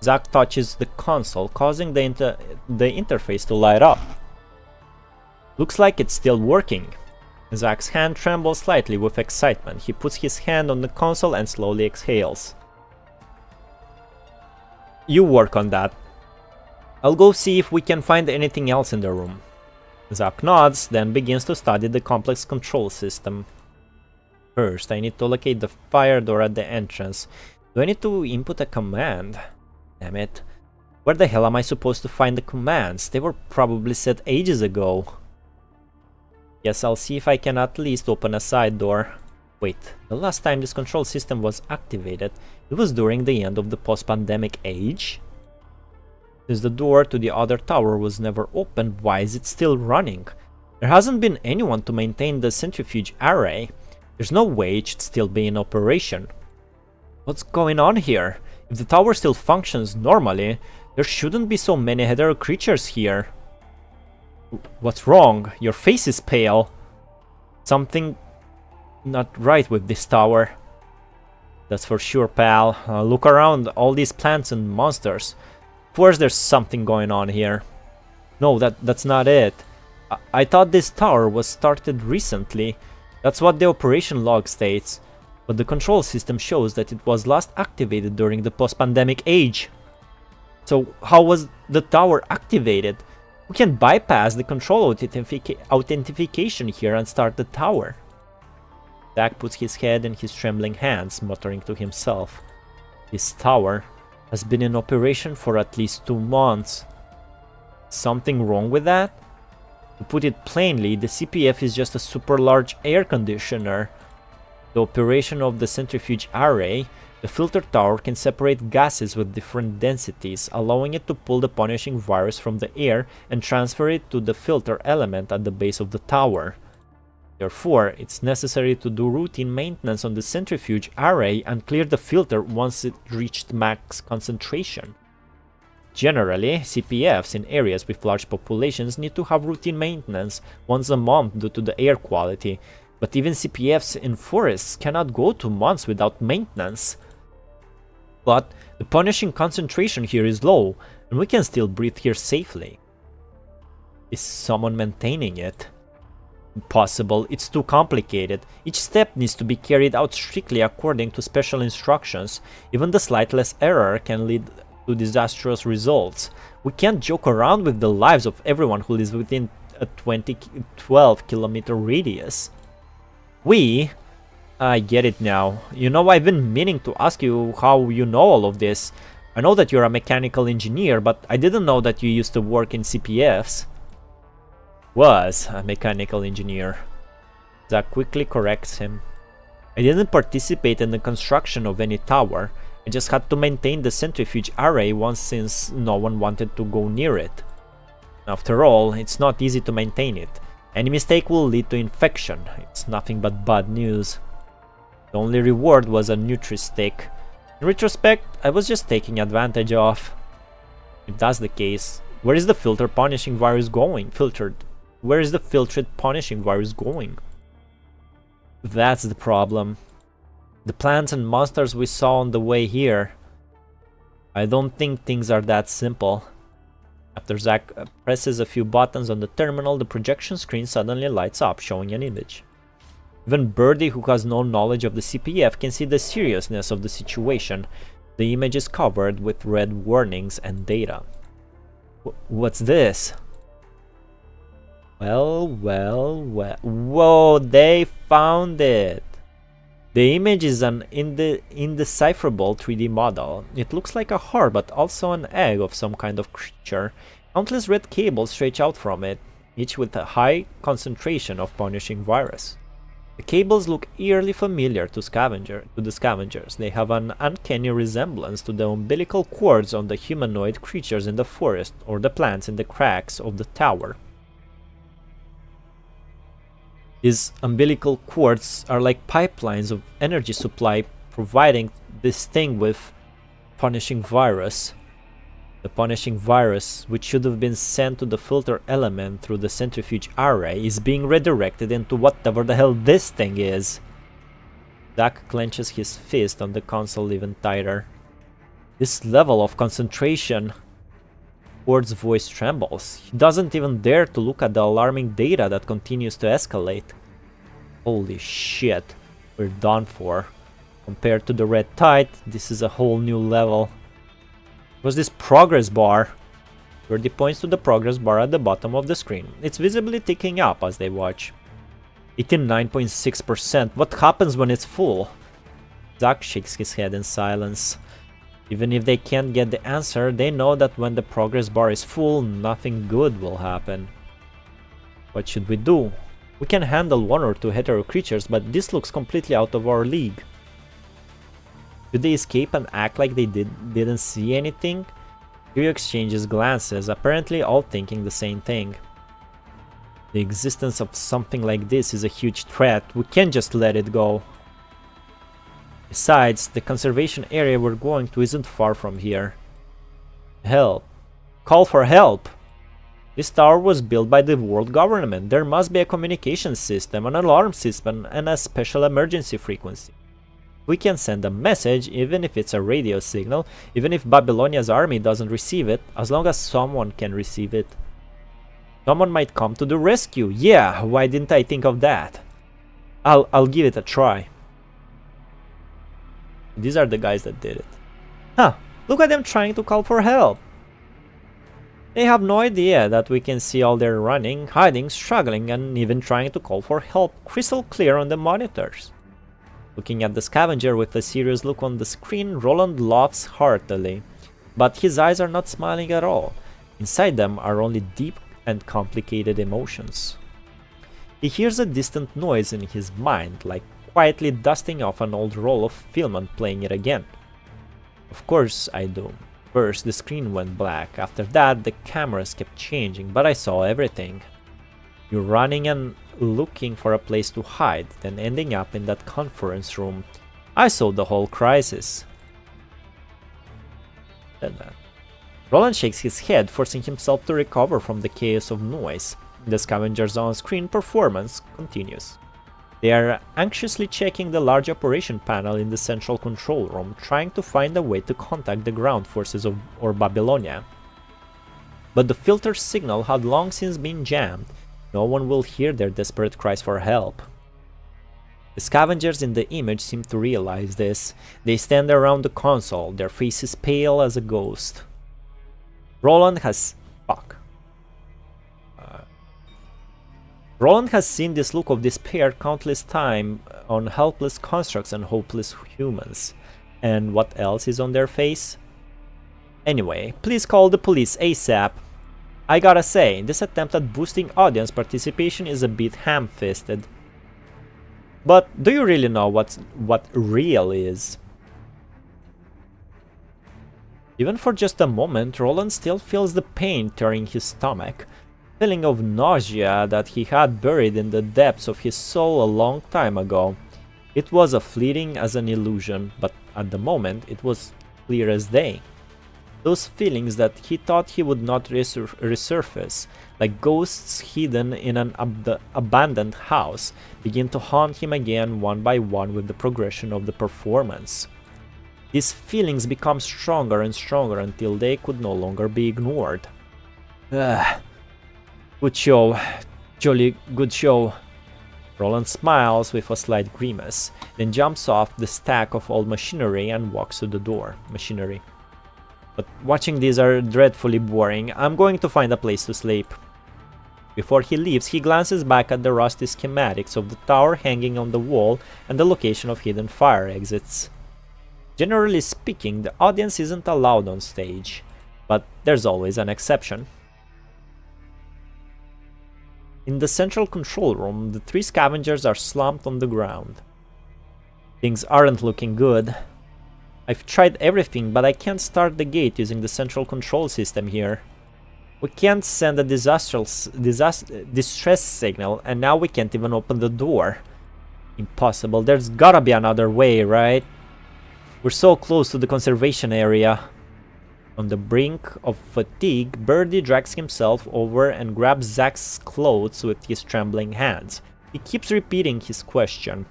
Zack touches the console, causing the interface to light up. Looks like it's still working. Zack's hand trembles slightly with excitement. He puts his hand on the console and slowly exhales. You work on that. I'll go see if we can find anything else in the room. Zack nods, then begins to study the complex control system. First, I need to locate the fire door at the entrance. Do I need to input a command? Damn it. Where the hell am I supposed to find the commands? They were probably set ages ago. Guess I'll see if I can at least open a side door. Wait, the last time this control system was activated, it was during the end of the post-pandemic age? Since the door to the other tower was never opened, why is it still running? There hasn't been anyone to maintain the centrifuge array. There's no way it should still be in operation. What's going on here? If the tower still functions normally, there shouldn't be so many hetero creatures here. What's wrong? Your face is pale. Something not right with this tower. That's for sure, pal. Look around, all these plants and monsters. Of course there's something going on here. No, that's not it. I thought this tower was started recently. That's what the operation log states. But the control system shows that it was last activated during the post-pandemic age. So how was the tower activated? We can bypass the control authentication here and start the tower. Zack puts his head in his trembling hands, muttering to himself. This tower has been in operation for at least 2 months. Something wrong with that? To put it plainly, the CPF is just a super large air conditioner. The operation of the centrifuge array, the filter tower can separate gases with different densities, allowing it to pull the punishing virus from the air and transfer it to the filter element at the base of the tower. Therefore, it's necessary to do routine maintenance on the centrifuge array and clear the filter once it reached max concentration. Generally, CPFs in areas with large populations need to have routine maintenance once a month due to the air quality, but even CPFs in forests cannot go 2 months without maintenance. But the punishing concentration here is low, and we can still breathe here safely. Is someone maintaining it? Impossible, it's too complicated. Each step needs to be carried out strictly according to special instructions. Even the slightest error can lead to disastrous results. We can't joke around with the lives of everyone who lives within a 12-kilometer radius. I get it now. You know, I've been meaning to ask you how you know all of this. I know that you're a mechanical engineer, but I didn't know that you used to work in CPFs. Was a mechanical engineer. Zach quickly corrects him. I didn't participate in the construction of any tower. I just had to maintain the centrifuge array once, since no one wanted to go near it. After all, it's not easy to maintain it. Any mistake will lead to infection. It's nothing but bad news. The only reward was a Nutri-Stick. In retrospect, I was just taking advantage of. If that's the case, where is the filtered punishing virus going? Where is the filtered punishing virus going? That's the problem. The plants and monsters we saw on the way here. I don't think things are that simple. After Zach presses a few buttons on the terminal, the projection screen suddenly lights up, showing an image. Even Birdie, who has no knowledge of the CPF, can see the seriousness of the situation. The image is covered with red warnings and data. What's this? Well. Whoa, they found it! The image is an indecipherable 3D model. It looks like a heart, but also an egg of some kind of creature. Countless red cables stretch out from it, each with a high concentration of punishing virus. The cables look eerily familiar to the scavengers. They have an uncanny resemblance to the umbilical cords on the humanoid creatures in the forest or the plants in the cracks of the tower. These umbilical cords are like pipelines of energy supply, providing this thing with punishing virus. The punishing virus, which should have been sent to the filter element through the centrifuge array, is being redirected into whatever the hell this thing is. Zach clenches his fist on the console even tighter. This level of concentration... Ward's voice trembles. He doesn't even dare to look at the alarming data that continues to escalate. Holy shit, we're done for. Compared to the red tide, this is a whole new level. What's this progress bar? Birdie points to the progress bar at the bottom of the screen. It's visibly ticking up as they watch. 89.6%. What happens when it's full? Zach shakes his head in silence. Even if they can't get the answer, they know that when the progress bar is full, nothing good will happen. What should we do? We can handle one or two hetero creatures, but this looks completely out of our league. Should they escape and act like they didn't see anything? Kiryu exchanges glances, apparently all thinking the same thing. The existence of something like this is a huge threat. We can't just let it go. Besides, the conservation area we're going to isn't far from here. Help. Call for help! This tower was built by the world government. There must be a communication system, an alarm system, and a special emergency frequency. We can send a message, even if it's a radio signal, even if Babylonia's army doesn't receive it, as long as someone can receive it. Someone might come to the rescue. Yeah, why didn't I think of that? I'll give it a try. These are the guys that did it. Huh, look at them trying to call for help. They have no idea that we can see all their running, hiding, struggling, and even trying to call for help crystal clear on the monitors. Looking at the scavenger with a serious look on the screen, Roland laughs heartily. But his eyes are not smiling at all. Inside them are only deep and complicated emotions. He hears a distant noise in his mind, like quietly dusting off an old roll of film and playing it again. Of course I do. First the screen went black, after that the cameras kept changing, but I saw everything. You're running and looking for a place to hide, then ending up in that conference room. I saw the whole crisis. Roland shakes his head, forcing himself to recover from the chaos of noise. The scavenger's on-screen performance continues. They are anxiously checking the large operation panel in the central control room, trying to find a way to contact the ground forces or Babylonia. But the filter signal had long since been jammed. No one will hear their desperate cries for help. The scavengers in the image seem to realize this. They stand around the console, their faces pale as a ghost. Roland has... fuck. Roland has seen this look of despair countless times on helpless constructs and hopeless humans. And what else is on their face? Anyway, please call the police ASAP. I gotta say, this attempt at boosting audience participation is a bit ham-fisted. But do you really know what real is? Even for just a moment, Roland still feels the pain tearing his stomach. Feeling of nausea that he had buried in the depths of his soul a long time ago. It was as fleeting as an illusion, but at the moment it was clear as day. Those feelings that he thought he would not resurface, like ghosts hidden in an abandoned house, begin to haunt him again one by one with the progression of the performance. These feelings become stronger and stronger until they could no longer be ignored. Good show. Jolly good show. Roland smiles with a slight grimace, then jumps off the stack of old machinery and walks to the door. But watching these are dreadfully boring. I'm going to find a place to sleep. Before he leaves, he glances back at the rusty schematics of the tower hanging on the wall and the location of hidden fire exits. Generally speaking, the audience isn't allowed on stage, but there's always an exception. In the central control room, the three scavengers are slumped on the ground. Things aren't looking good. I've tried everything, but I can't start the gate using the central control system here. We can't send a distress signal, and now we can't even open the door. Impossible. There's gotta be another way, right? We're so close to the conservation area. On the brink of fatigue, Birdie drags himself over and grabs Zack's clothes with his trembling hands. He keeps repeating his question.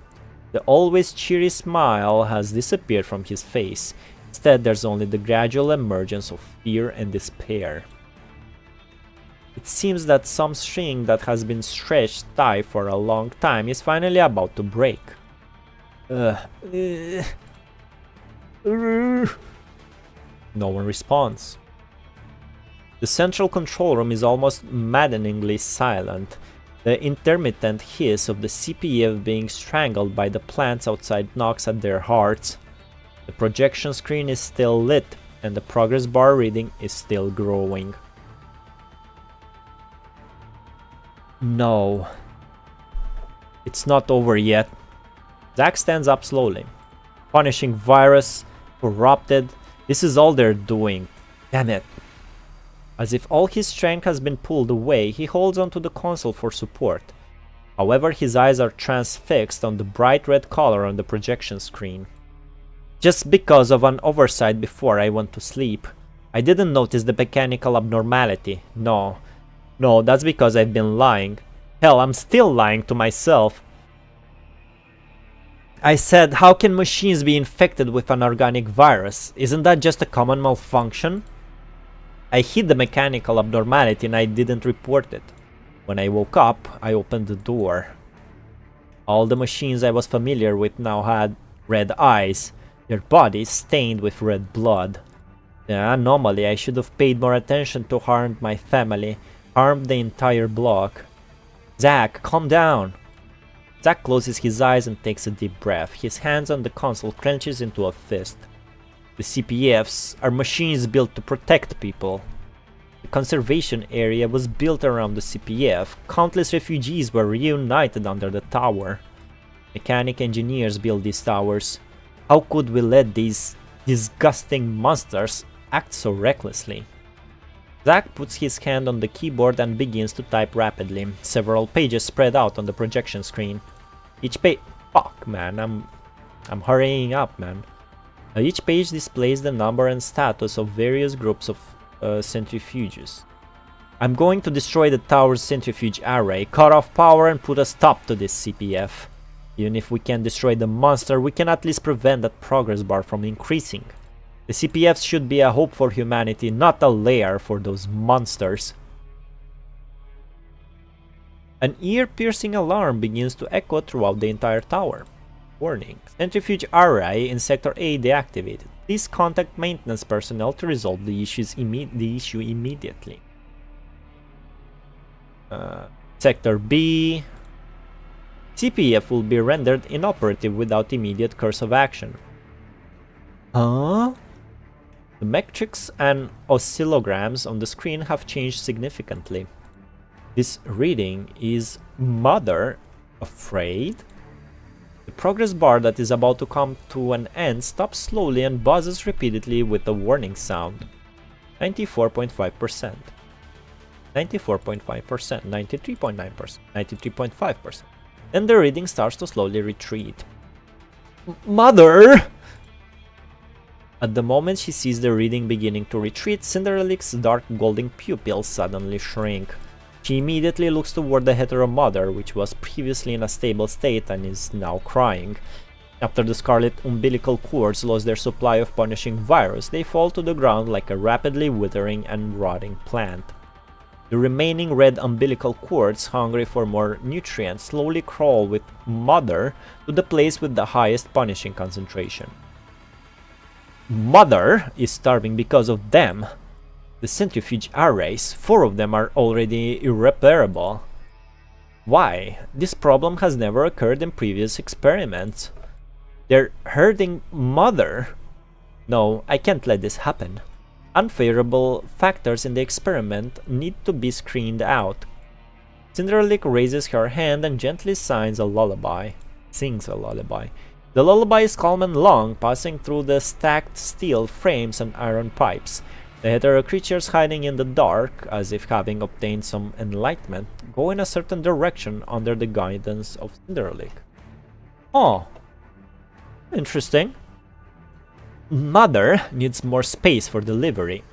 The always cheery smile has disappeared from his face. Instead, there's only the gradual emergence of fear and despair. It seems that some string that has been stretched tight for a long time is finally about to break. No one responds. The central control room is almost maddeningly silent. The intermittent hiss of the CPF being strangled by the plants outside knocks at their hearts. The projection screen is still lit, and the progress bar reading is still growing. No. It's not over yet. Zack stands up slowly. Punishing virus, corrupted. This is all they're doing. Damn it. As if all his strength has been pulled away, he holds onto the console for support. However, his eyes are transfixed on the bright red color on the projection screen. Just because of an oversight before I went to sleep. I didn't notice the mechanical abnormality. No, that's because I've been lying. Hell, I'm still lying to myself. I said, how can machines be infected with an organic virus? Isn't that just a common malfunction? I hid the mechanical abnormality and I didn't report it. When I woke up, I opened the door. All the machines I was familiar with now had red eyes, their bodies stained with red blood. The anomaly, I should have paid more attention to harmed my family, harmed the entire block. Zack, calm down. Zack closes his eyes and takes a deep breath. His hands on the console clenches into a fist. The CPFs are machines built to protect people. The conservation area was built around the CPF. Countless refugees were reunited under the tower. Mechanic engineers built these towers. How could we let these disgusting monsters act so recklessly? Zack puts his hand on the keyboard and begins to type rapidly. Several pages spread out on the projection screen. Each page... Fuck, man. I'm hurrying up, man. Each page displays the number and status of various groups of centrifuges. I'm going to destroy the tower's centrifuge array, cut off power and put a stop to this CPF. Even if we can't destroy the monster, we can at least prevent that progress bar from increasing. The CPFs should be a hope for humanity, not a lair for those monsters. An ear-piercing alarm begins to echo throughout the entire tower. Warning. Centrifuge array in Sector A deactivated. Please contact maintenance personnel to resolve the issue immediately. Sector B. CPF will be rendered inoperative without immediate course of action. Huh? The metrics and oscillograms on the screen have changed significantly. This reading is Mother afraid? The progress bar that is about to come to an end stops slowly and buzzes repeatedly with a warning sound. 94.5%. 94.5%, 93.9%, 93.5%. Then the reading starts to slowly retreat. Mother! At the moment she sees the reading beginning to retreat, Cinderelix's dark golden pupils suddenly shrink. She immediately looks toward the hetero mother, which was previously in a stable state and is now crying. After the scarlet umbilical cords lost their supply of punishing virus, they fall to the ground like a rapidly withering and rotting plant. The remaining red umbilical cords, hungry for more nutrients, slowly crawl with Mother to the place with the highest punishing concentration. Mother is starving because of them. The centrifuge arrays, 4 of them are already irreparable. Why? This problem has never occurred in previous experiments. They're hurting Mother. No, I can't let this happen. Unfavorable factors in the experiment need to be screened out. Cinderelic raises her hand and gently sings a lullaby. The lullaby is calm and long, passing through the stacked steel frames and iron pipes. The hetero creatures hiding in the dark, as if having obtained some enlightenment, go in a certain direction under the guidance of Cinderelic. Oh, interesting. Mother needs more space for delivery.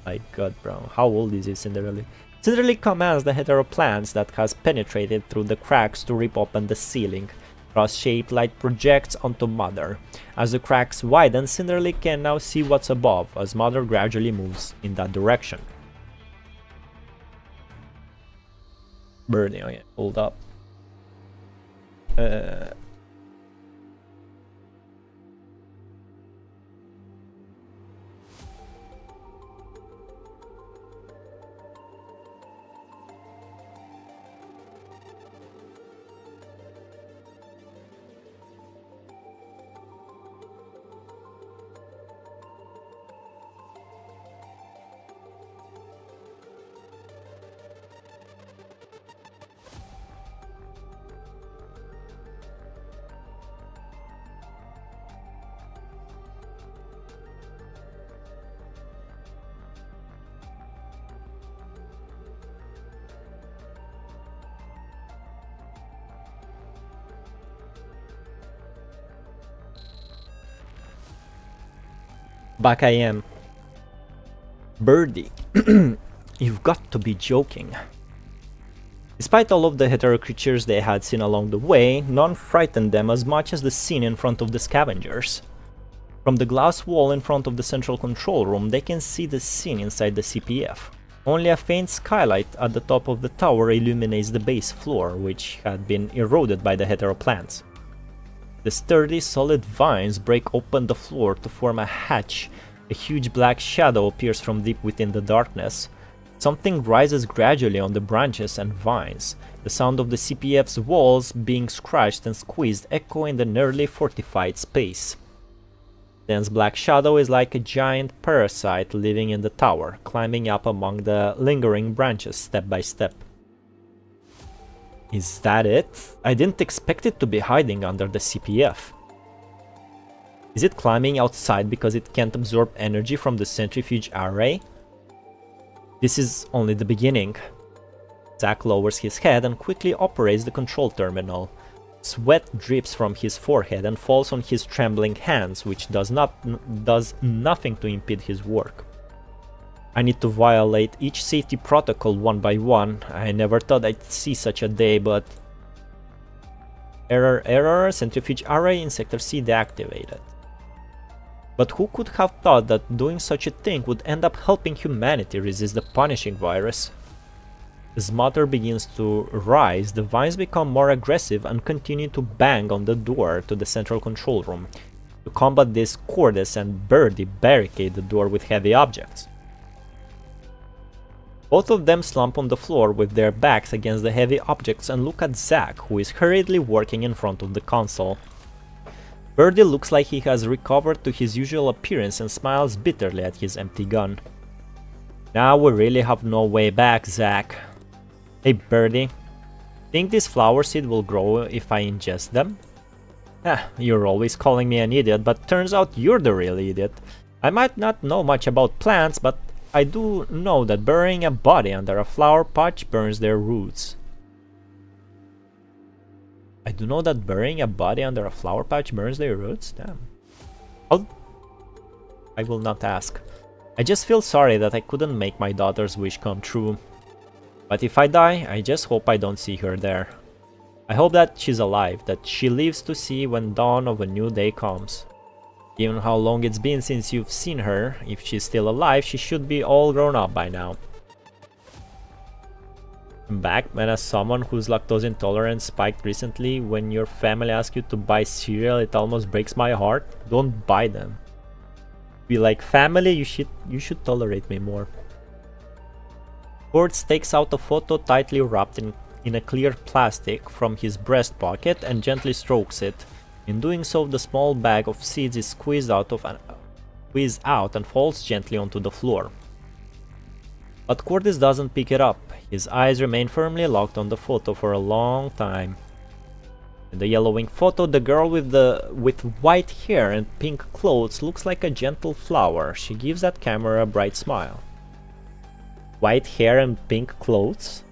My god, bro, how old is this Cinderelic? Cinderelic commands the hetero plants that has penetrated through the cracks to rip open the ceiling. Cross-shaped light projects onto Mother. As the cracks widen, Cinderelic can now see what's above, as Mother gradually moves in that direction. Burning, okay, hold up. Back I am. Birdie, you've got to be joking. Despite all of the hetero creatures they had seen along the way, none frightened them as much as the scene in front of the scavengers. From the glass wall in front of the central control room, they can see the scene inside the CPF. Only a faint skylight at the top of the tower illuminates the base floor, which had been eroded by the hetero plants. The sturdy, solid vines break open the floor to form a hatch. A huge black shadow appears from deep within the darkness. Something rises gradually on the branches and vines. The sound of the CPF's walls being scratched and squeezed echo in the nearly fortified space. Dense black shadow is like a giant parasite living in the tower, climbing up among the lingering branches step by step. Is that it? I didn't expect it to be hiding under the CPF. Is it climbing outside because it can't absorb energy from the centrifuge array? This is only the beginning. Zack lowers his head and quickly operates the control terminal. Sweat drips from his forehead and falls on his trembling hands, which does nothing to impede his work. I need to violate each safety protocol one by one. I never thought I'd see such a day, but... Error, centrifuge array in Sector C deactivated. But who could have thought that doing such a thing would end up helping humanity resist the punishing virus? As Mother begins to rise, the vines become more aggressive and continue to bang on the door to the central control room. To combat this, Cordes and Birdie barricade the door with heavy objects. Both of them slump on the floor with their backs against the heavy objects and look at Zack, who is hurriedly working in front of the console. Birdie looks like he has recovered to his usual appearance and smiles bitterly at his empty gun. Now we really have no way back, Zack. Hey Birdie, think this flower seed will grow if I ingest them? You're always calling me an idiot, but turns out you're the real idiot. I might not know much about plants, but I do know that burying a body under a flower patch burns their roots. I do know that burying a body under a flower patch burns their roots? Damn. I will not ask. I just feel sorry that I couldn't make my daughter's wish come true. But if I die, I just hope I don't see her there. I hope that she's alive, that she lives to see when dawn of a new day comes. Given how long it's been since you've seen her, if she's still alive, she should be all grown up by now. Back, and as someone whose lactose intolerance spiked recently, when your family asks you to buy cereal, it almost breaks my heart. Don't buy them. Be like, family, you should tolerate me more. Cordes takes out a photo tightly wrapped in a clear plastic from his breast pocket and gently strokes it. In doing so, the small bag of seeds is squeezed out and falls gently onto the floor. But Cordes doesn't pick it up. His eyes remain firmly locked on the photo for a long time. In the yellowing photo, the girl with white hair and pink clothes looks like a gentle flower. She gives that camera a bright smile. White hair and pink clothes?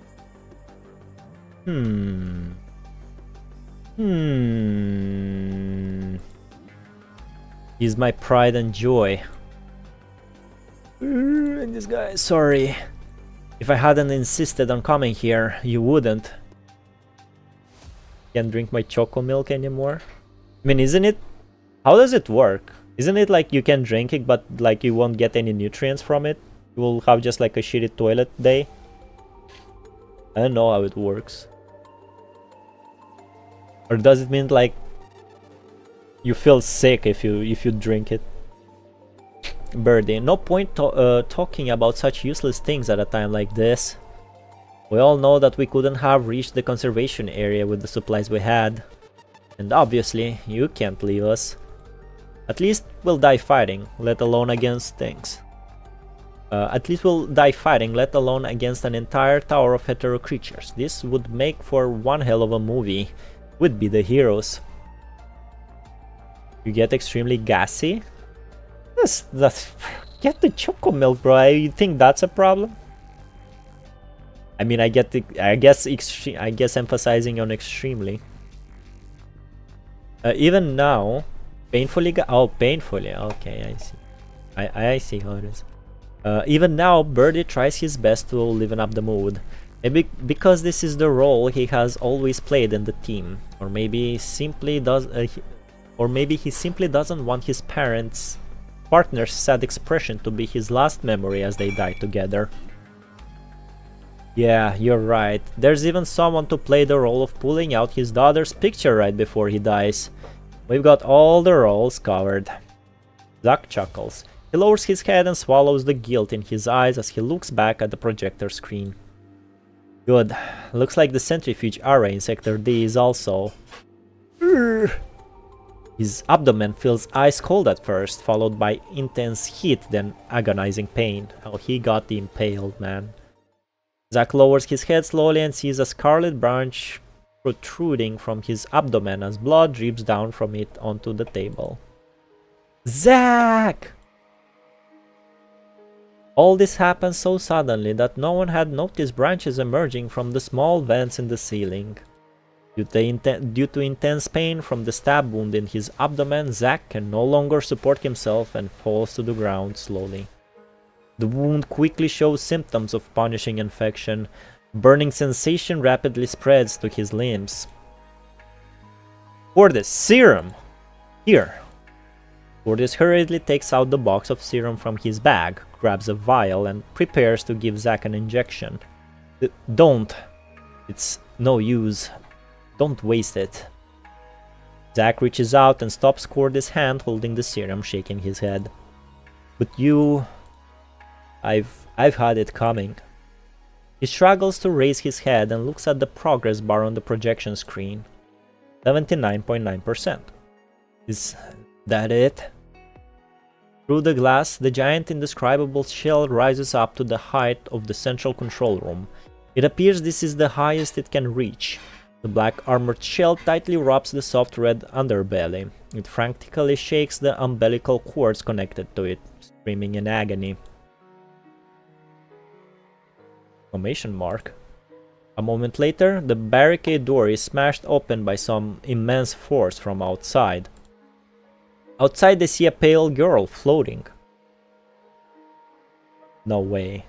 He's my pride and joy. And this guy, sorry. If I hadn't insisted on coming here, you wouldn't. Can't drink my choco milk anymore. I mean, isn't it? How does it work? Isn't it like you can drink it, but like you won't get any nutrients from it? You will have just like a shitty toilet day? I don't know how it works. Or does it mean like you feel sick if you drink it? Birdie, no point talking about such useless things at a time like this. We all know that we couldn't have reached the conservation area with the supplies we had. And obviously, you can't leave us. At least we'll die fighting, let alone against things. At least we'll die fighting, let alone against an entire tower of hetero creatures. This would make for one hell of a movie. We'd be the heroes. You get extremely gassy? That's get the choco milk, bro. You think that's a problem? I mean, I guess emphasizing on extremely. Even now, painfully. Oh, painfully. Okay, I see. I see how it is. Even now, Birdie tries his best to liven up the mood. Maybe because this is the role he has always played in the team, or maybe he simply doesn't want his partner's sad expression to be his last memory as they die together. Yeah, you're right. There's even someone to play the role of pulling out his daughter's picture right before he dies. We've got all the roles covered. Zack chuckles. He lowers his head and swallows the guilt in his eyes as he looks back at the projector screen. Good. Looks like the centrifuge array in Sector D is also... His abdomen feels ice cold at first, followed by intense heat, then agonizing pain. How he got impaled, man. Zack lowers his head slowly and sees a scarlet branch protruding from his abdomen as blood drips down from it onto the table. Zack! All this happened so suddenly that no one had noticed branches emerging from the small vents in the ceiling. Due to intense pain from the stab wound in his abdomen, Zack can no longer support himself and falls to the ground slowly. The wound quickly shows symptoms of punishing infection. Burning sensation rapidly spreads to his limbs. Cordes, serum! Here! Cordes hurriedly takes out the box of serum from his bag, grabs a vial, and prepares to give Zack an injection. Don't. It's no use. Don't waste it. Zack reaches out and stops Cordy's hand holding the serum, shaking his head. But you... I've had it coming. He struggles to raise his head and looks at the progress bar on the projection screen. 79.9%. Is that it? Through the glass, the giant indescribable shell rises up to the height of the central control room. It appears this is the highest it can reach. The black armored shell tightly wraps the soft red underbelly. It frantically shakes the umbilical cords connected to it, screaming in agony. Exclamation mark. A moment later, the barricade door is smashed open by some immense force from outside. Outside they see a pale girl floating. No way.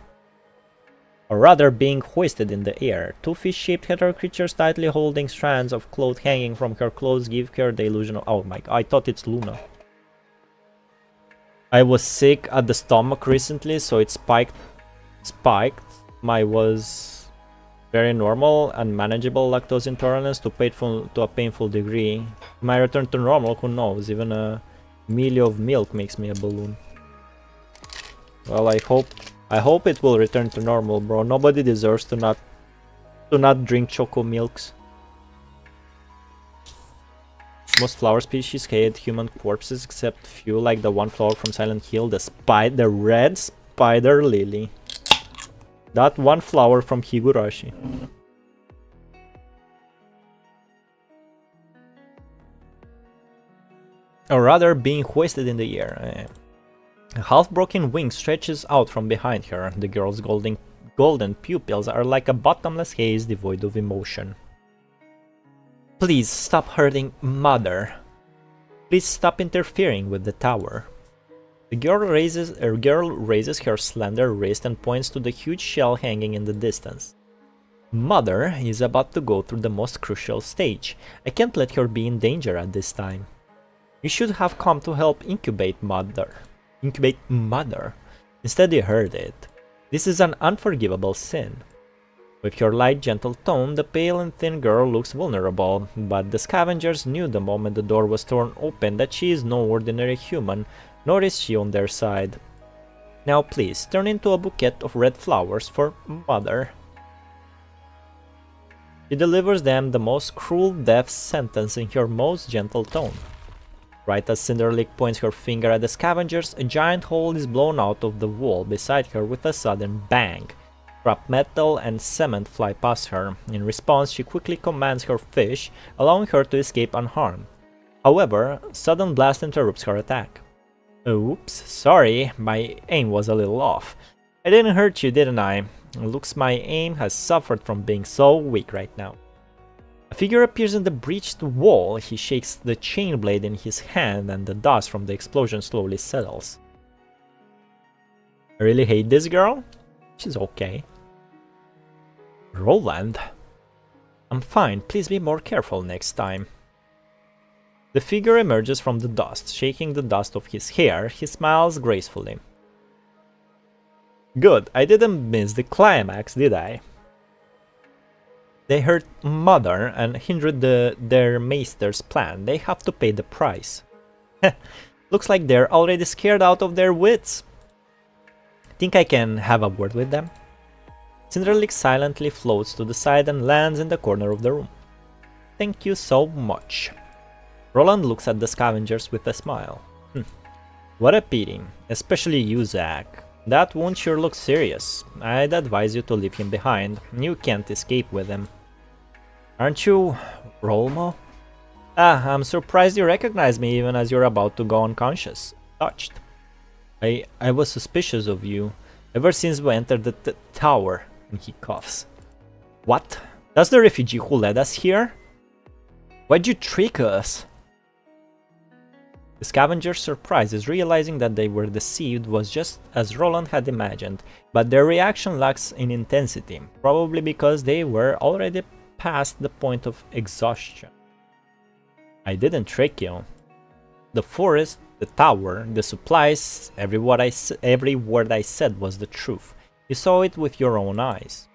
Or rather being hoisted in the air. Two fish-shaped hetero creatures tightly holding strands of cloth hanging from her clothes give her the illusion of... Oh my god, I thought it's Luna. I was sick at the stomach recently, so it spiked. My was very normal and manageable lactose intolerance to a painful degree. My return to normal, who knows, even a meal of milk makes me a balloon. Well, I hope it will return to normal, bro. Nobody deserves to not drink choco milks. Most flower species hate human corpses except few like the one flower from Silent Hill, the red spider lily. That one flower from Higurashi. Or rather, being hoisted in the air. A half-broken wing stretches out from behind her. The girl's golden pupils are like a bottomless haze devoid of emotion. Please stop hurting Mother. Please stop interfering with the tower. The girl raises her slender wrist and points to the huge shell hanging in the distance. Mother is about to go through the most crucial stage. I can't let her be in danger at this time. You should have come to help incubate Mother. Instead you heard it. This is an unforgivable sin. With her light, gentle tone, the pale and thin girl looks vulnerable, but the scavengers knew the moment the door was torn open that she is no ordinary human, nor is she on their side. Now please, turn into a bouquet of red flowers for Mother. She delivers them the most cruel death sentence in her most gentle tone. Right as Cinderlick points her finger at the scavengers, a giant hole is blown out of the wall beside her with a sudden bang. Scrap metal and cement fly past her. In response, she quickly commands her fish, allowing her to escape unharmed. However, a sudden blast interrupts her attack. Oops, sorry, my aim was a little off. I didn't hurt you, didn't I? Looks my aim has suffered from being so weak right now. A figure appears in the breached wall. He shakes the chain blade in his hand and the dust from the explosion slowly settles. I really hate this girl? She's okay. Roland? I'm fine, please be more careful next time. The figure emerges from the dust, shaking the dust off his hair. He smiles gracefully. Good, I didn't miss the climax, did I? They hurt Mother and hindered their maester's plan. They have to pay the price. Looks like they're already scared out of their wits. Think I can have a word with them? Cinderlick silently floats to the side and lands in the corner of the room. Thank you so much. Roland looks at the scavengers with a smile. What a pity, especially you, Zack. That wound sure looks serious. I'd advise you to leave him behind. You can't escape with him. Aren't you Rolmo? Ah, I'm surprised you recognize me even as you're about to go unconscious. Touched. I was suspicious of you ever since we entered the tower, and he coughs. What? That's the refugee who led us here? Why'd you trick us? The scavenger's surprise is realizing that they were deceived was just as Roland had imagined, but their reaction lacks in intensity, probably because they were already past the point of exhaustion. I didn't trick you. The forest, the tower, the supplies, every word I said was the truth. You saw it with your own eyes.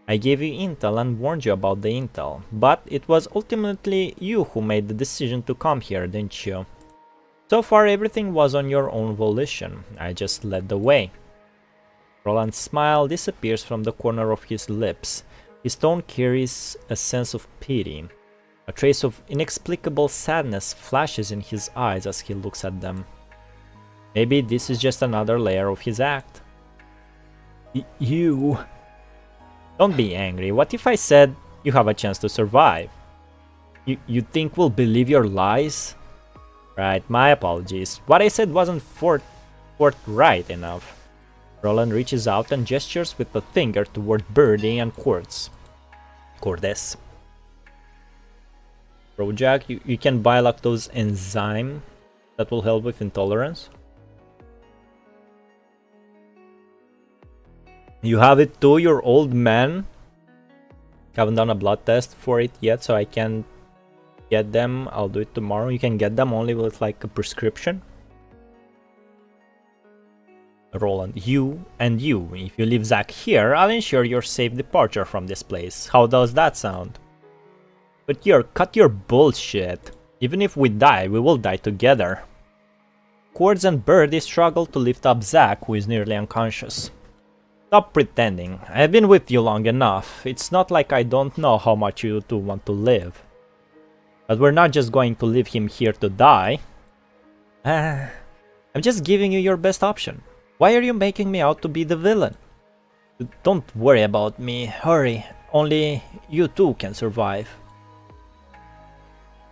I gave you intel and warned you about the intel, but it was ultimately you who made the decision to come here, didn't you? So far everything was on your own volition, I just led the way. Roland's smile disappears from the corner of his lips. His tone carries a sense of pity. A trace of inexplicable sadness flashes in his eyes as he looks at them. Maybe this is just another layer of his act. You... Don't be angry. What if I said you have a chance to survive? You think we'll believe your lies? Right, my apologies. What I said wasn't forthright enough. Roland reaches out and gestures with a finger toward Birdie and Cordes. Bro, Jack, you can buy lactose enzyme that will help with intolerance. You have it too, your old man. Haven't done a blood test for it yet, so I can't get them. I'll do it tomorrow. You can get them only with like a prescription. Roland, you and you. If you leave Zach here, I'll ensure your safe departure from this place. How does that sound? But cut your bullshit. Even if we die, we will die together. Cords and Birdie struggle to lift up Zach, who is nearly unconscious. Stop pretending. I've been with you long enough. It's not like I don't know how much you two want to live. But we're not just going to leave him here to die. I'm just giving you your best option. Why are you making me out to be the villain? Don't worry about me. Hurry. Only you two can survive.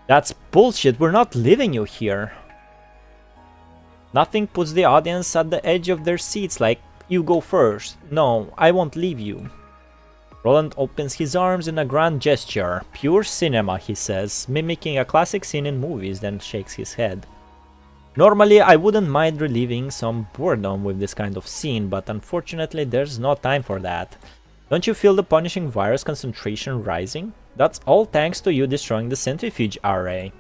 That's bullshit. We're not leaving you here. Nothing puts the audience at the edge of their seats like, you go first. No, I won't leave you. Roland opens his arms in a grand gesture. Pure cinema, he says, mimicking a classic scene in movies, then shakes his head. Normally, I wouldn't mind relieving some boredom with this kind of scene, but unfortunately there's no time for that. Don't you feel the punishing virus concentration rising? That's all thanks to you destroying the centrifuge array.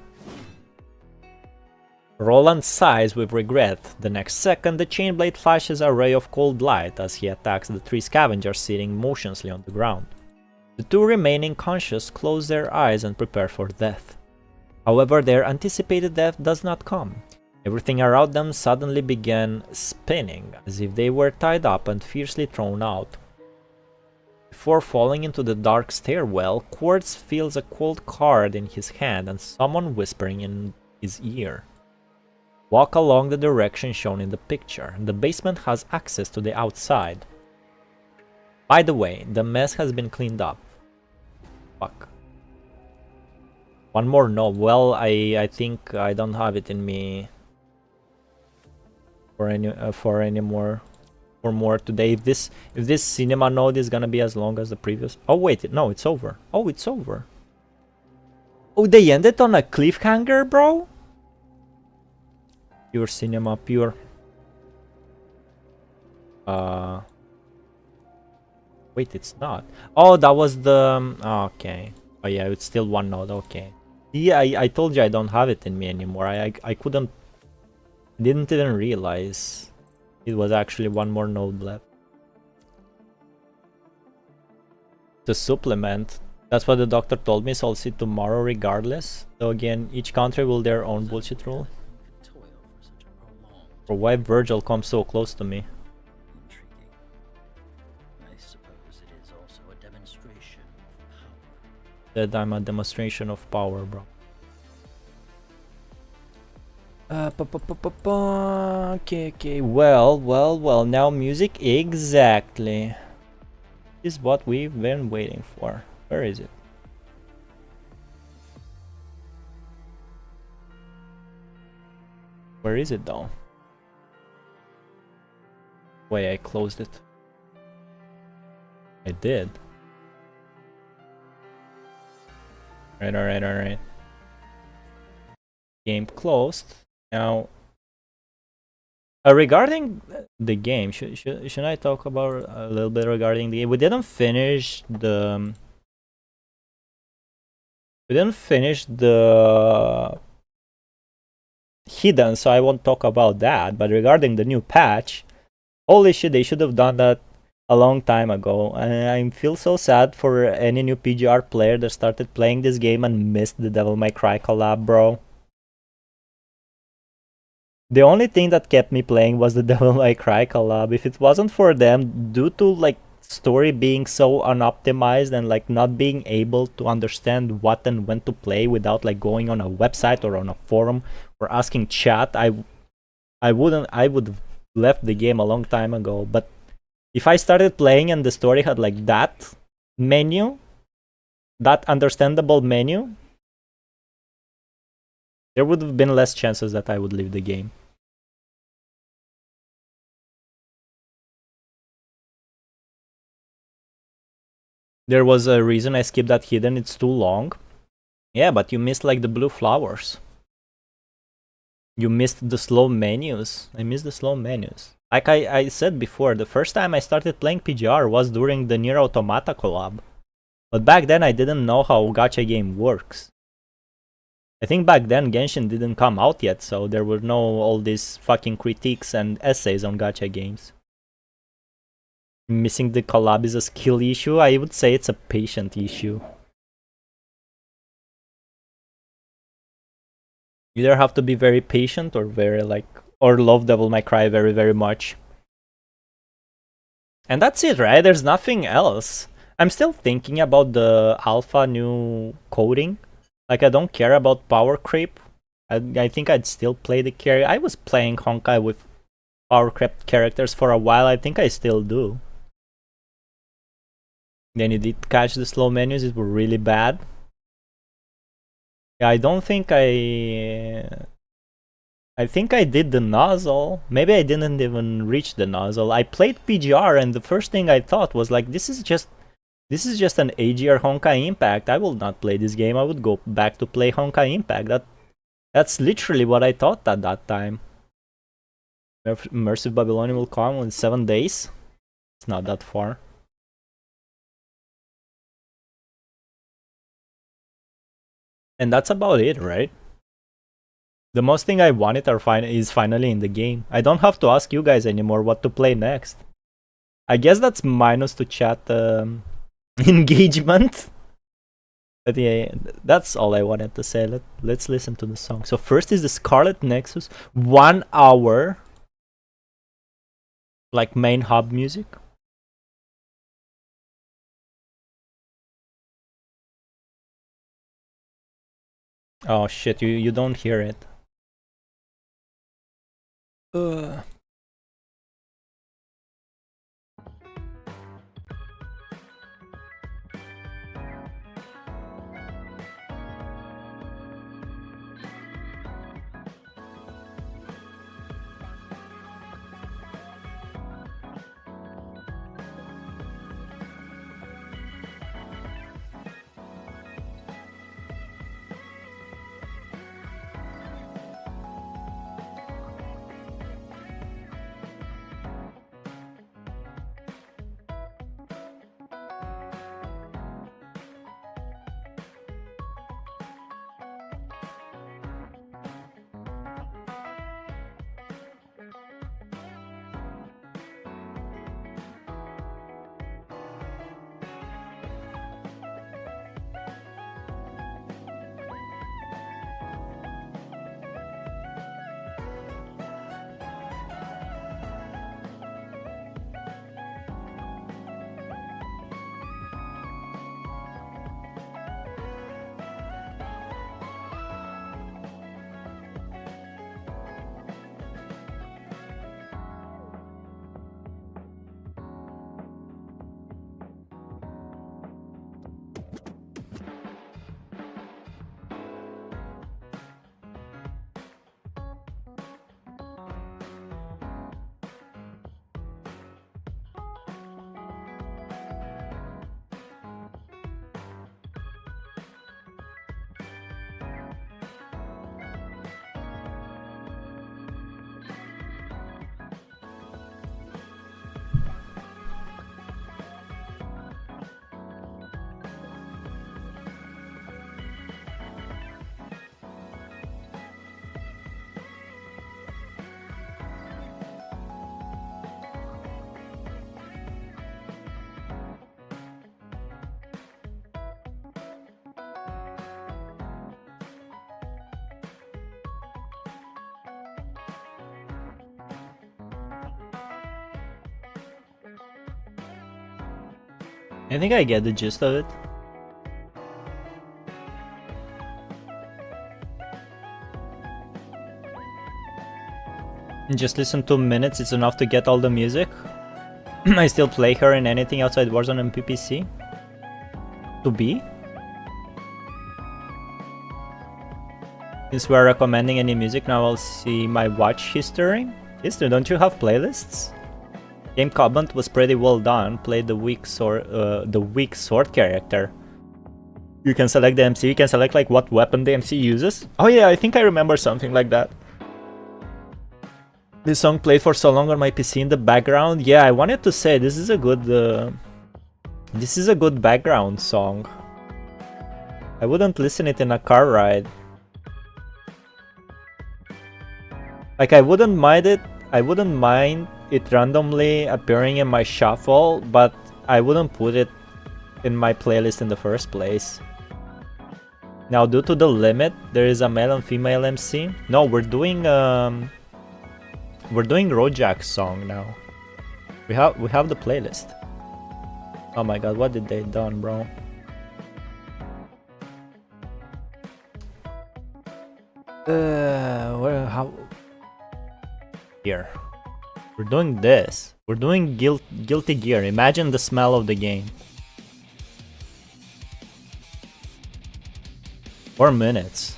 Roland sighs with regret. The next second, the Chainblade flashes a ray of cold light as he attacks the three scavengers sitting motionlessly on the ground. The two remaining conscious close their eyes and prepare for death. However, their anticipated death does not come. Everything around them suddenly began spinning, as if they were tied up and fiercely thrown out. Before falling into the dark stairwell, Quartz feels a cold card in his hand and someone whispering in his ear. Walk along the direction shown in the picture. The basement has access to the outside. By the way, the mess has been cleaned up. Fuck. One more note. Well, I think I don't have it in me for more today. If this cinema node is gonna be as long as the previous. Oh wait, no, it's over. Oh, it's over. Oh, they ended on a cliffhanger, bro. Pure cinema, pure. Wait, it's not. Oh, that was the. Okay. Oh yeah, it's still one node. Okay. Yeah, I told you I don't have it in me anymore. I couldn't. Didn't even realize it was actually one more node left. The supplement. That's what the doctor told me. So I'll see tomorrow regardless. So again, each country will their own bullshit rule. Or why Virgil comes so close to me? Intriguing. I suppose it is also a demonstration of power. That I'm a demonstration of power, bro. Okay. Well. Now music, exactly. This is what we've been waiting for. Where is it? Where is it though? Wait, I closed it. I did. Alright. Game closed. Now, regarding the game, should I talk about a little bit regarding the game? We didn't finish the hidden, so I won't talk about that. But regarding the new patch, holy shit, they should have done that a long time ago. I feel so sad for any new PGR player that started playing this game and missed the Devil May Cry collab, bro. The only thing that kept me playing was the Devil May Cry collab. If it wasn't for them, due to like story being so unoptimized and like not being able to understand what and when to play without like going on a website or on a forum or asking chat, I would have left the game a long time ago. But if I started playing and the story had like that menu, that understandable menu, there would have been less chances that I would leave the game. There was a reason I skipped that hidden, it's too long. Yeah, but you missed like the blue flowers. You missed the slow menus. I missed the slow menus. Like I said before, the first time I started playing PGR was during the Nier Automata collab. But back then I didn't know how gacha game works. I think back then Genshin didn't come out yet, so there were no all these fucking critiques and essays on gacha games. Missing the collab is a skill issue. I would say it's a patient issue. You either have to be very patient or very like, or love Devil May Cry very, very much. And that's it, right? There's nothing else. I'm still thinking about the alpha new coding. Like, I don't care about power creep. I think I'd still play the carry. I was playing Honkai with power creep characters for a while. I think I still do. Then you did catch the slow menus. It were really bad. Yeah, I don't think I think I did the nozzle. Maybe I didn't even reach the nozzle. I played PGR and the first thing I thought was like, this is just an AGR Honkai Impact. I will not play this game. I would go back to play Honkai Impact. That's literally what I thought at that time. Immersive Babylonian will come in 7 days. It's not that far. And that's about it, right? The most thing I wanted is finally in the game. I don't have to ask you guys anymore what to play next. I guess that's minus to chat engagement. But yeah, that's all I wanted to say. Let's listen to the song. So first is the Scarlet Nexus, 1 hour, like main hub music. Oh shit, you don't hear it. I think I get the gist of it. Just listen 2 minutes, it's enough to get all the music. I still play her in anything outside Warzone and PPC. To be? Since we're recommending any music, now I'll see my watch history. History, don't you have playlists? Game comment was pretty well done. Play the weak sword character. You can select the MC, you can select like what weapon the MC uses. Oh yeah, I think I remember something like that. This song played for so long on my PC in the background. Yeah, I wanted to say this is a good background song. I wouldn't listen it in a car ride. Like I wouldn't mind it randomly appearing in my shuffle, but I wouldn't put it in my playlist in the first place. Now, due to the limit, there is a male and female MC. No, we're doing Rojak's song now. We have the playlist. Oh my god, what did they done, bro? How? Here. We're doing this. We're doing Guilty Gear. Imagine the smell of the game. 4 minutes.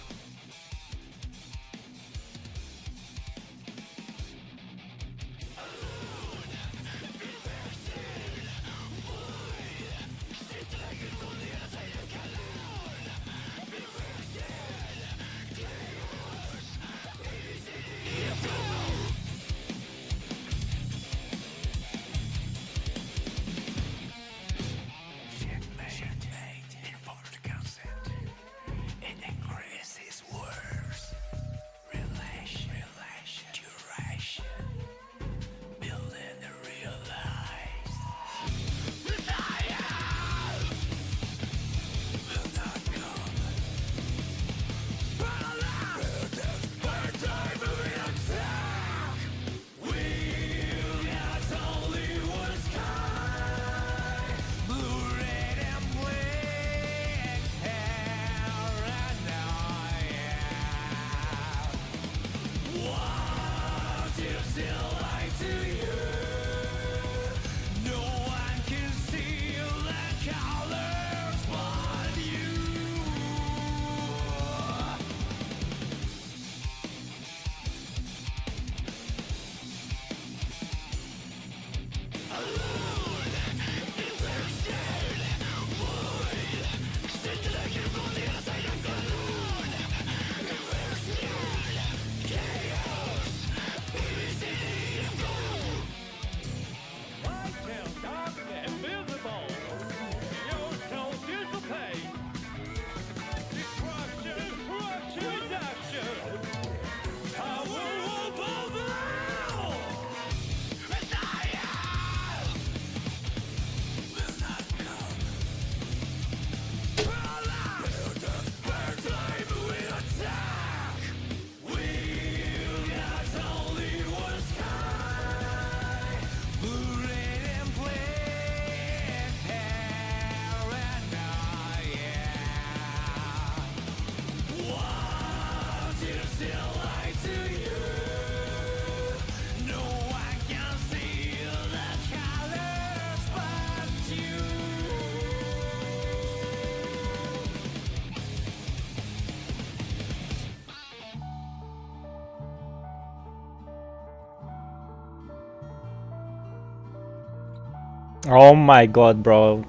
Oh my god, bro.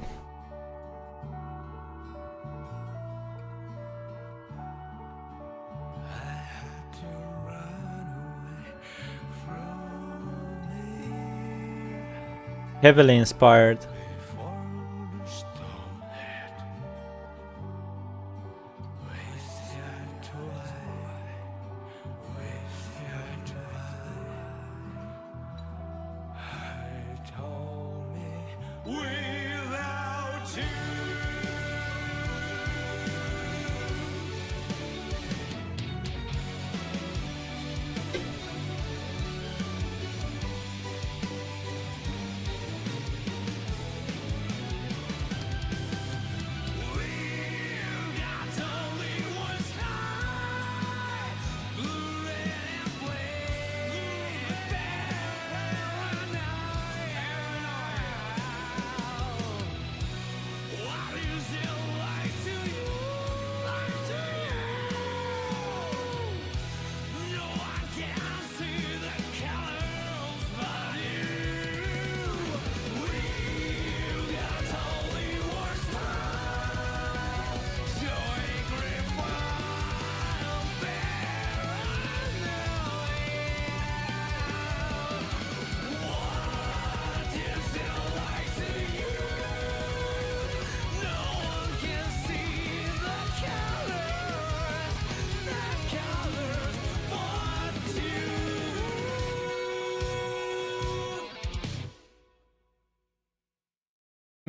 Heavily inspired.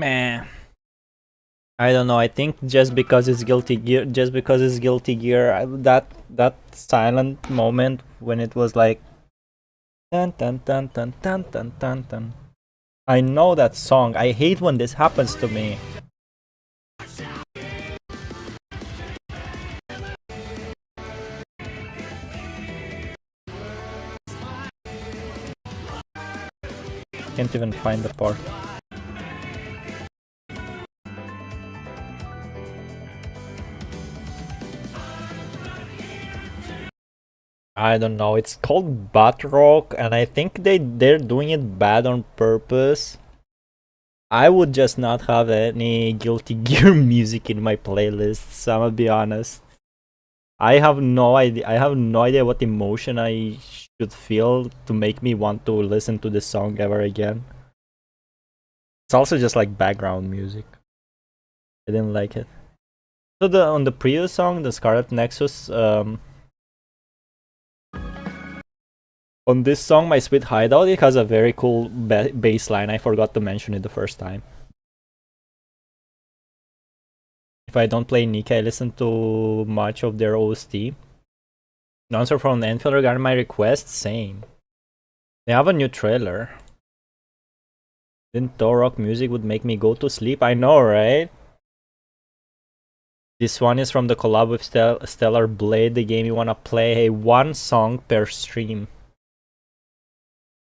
Man, I don't know. I think just because it's Guilty Gear, that silent moment when it was like, dun dun dun dun dun dun dun dun. I know that song. I hate when this happens to me. Can't even find the part. I don't know. It's called Bat Rock, and I think they're doing it bad on purpose. I would just not have any Guilty Gear music in my playlists. I'm gonna be honest. I have no idea. I have no idea what emotion I should feel to make me want to listen to this song ever again. It's also just like background music. I didn't like it. So on the previous song, the Scarlet Nexus, on this song, My Sweet Hideout, it has a very cool bass line. I forgot to mention it the first time. If I don't play Nika, I listen to much of their OST. An answer from Enfield regarding my request, same. They have a new trailer. Didn't rock music would make me go to sleep? I know, right? This one is from the collab with Stellar Blade, the game you wanna play. Hey, one song per stream.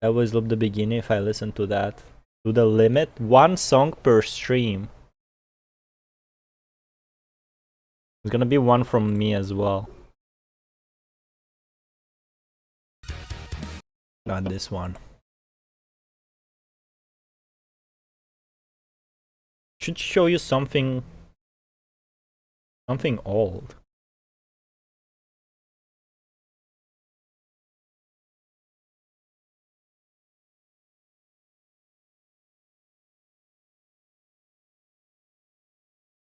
I always love the beginning if I listen to that. To the limit, one song per stream. There's gonna be one from me as well. Not this one. Should show you something old.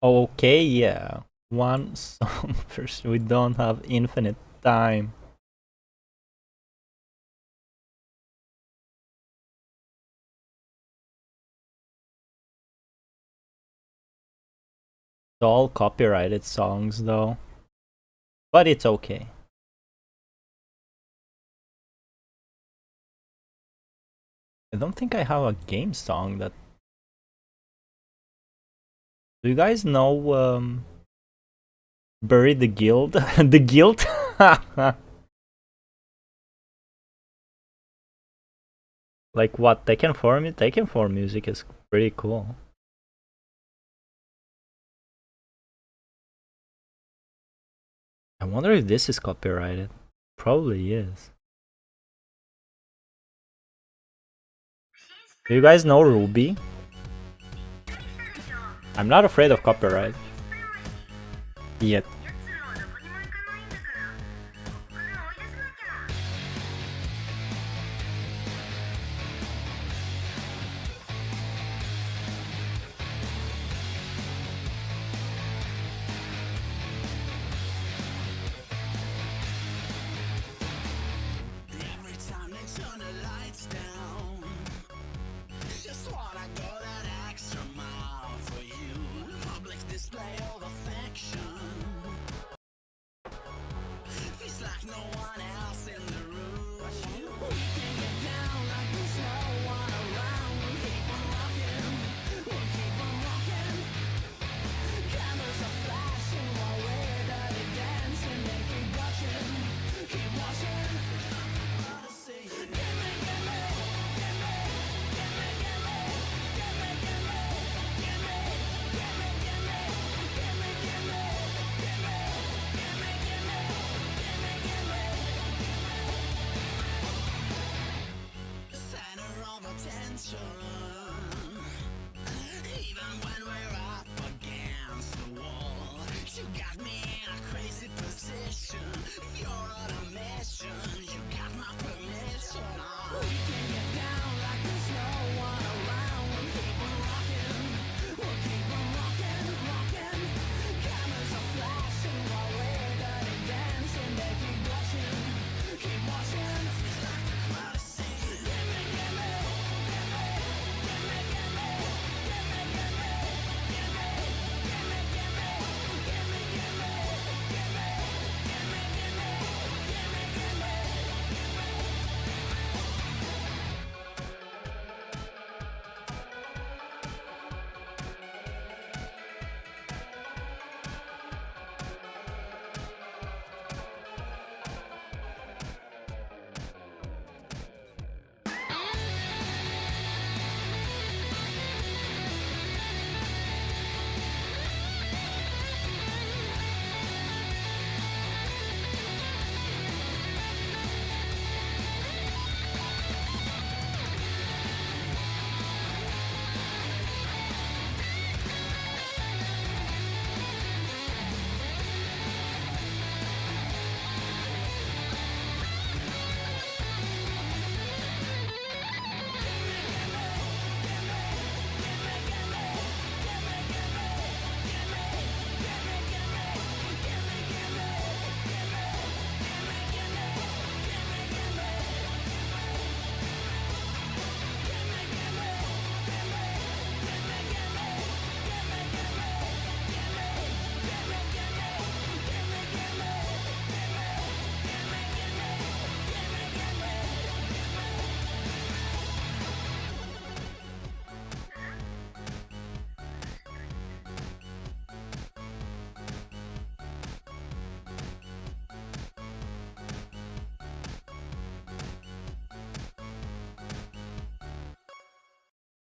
Okay, yeah. One song first. We don't have infinite time. It's all copyrighted songs though. But it's okay. I don't think I have a game song that... Do you guys know Bury the Guild? The Guild? Like what? Tekken 4? Tekken 4 music is pretty cool. I wonder if this is copyrighted. Probably is. Do you guys know Ruby? I'm not afraid of copyright. Yet.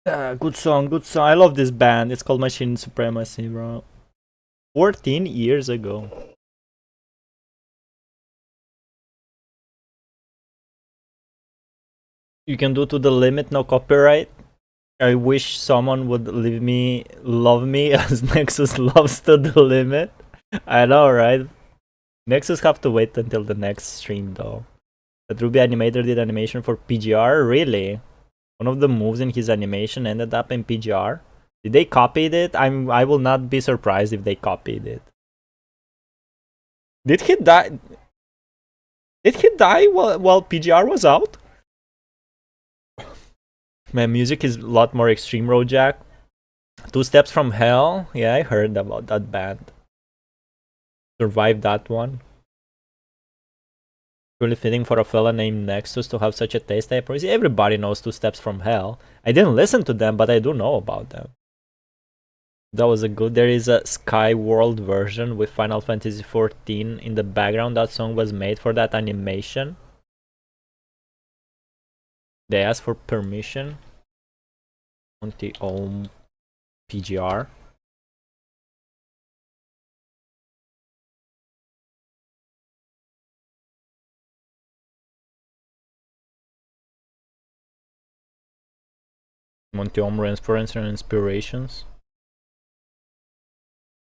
Good song, good song. I love this band. It's called Machine Supremacy, bro. 14 years ago. You can do to the limit, no copyright. I wish someone would love me as Nexus loves to the limit. I know, right? Nexus have to wait until the next stream though. That Ruby animator did animation for PGR? Really? One of the moves in his animation ended up in PGR? Did they copy it? I will not be surprised if they copied it. Did he die? Did he die while PGR was out? Man, music is a lot more extreme, Rojak. 2 Steps from Hell. Yeah, I heard about that band. Survived that one. Really fitting for a fella named Nexus to have such a taste. I praise. Everybody knows 2 Steps from Hell. I didn't listen to them, but I do know about them. That was a good. There is a Sky World version with Final Fantasy XIV in the background. That song was made for that animation. They asked for permission. Monty Ohm PGR. Monty Ohm reference and inspirations.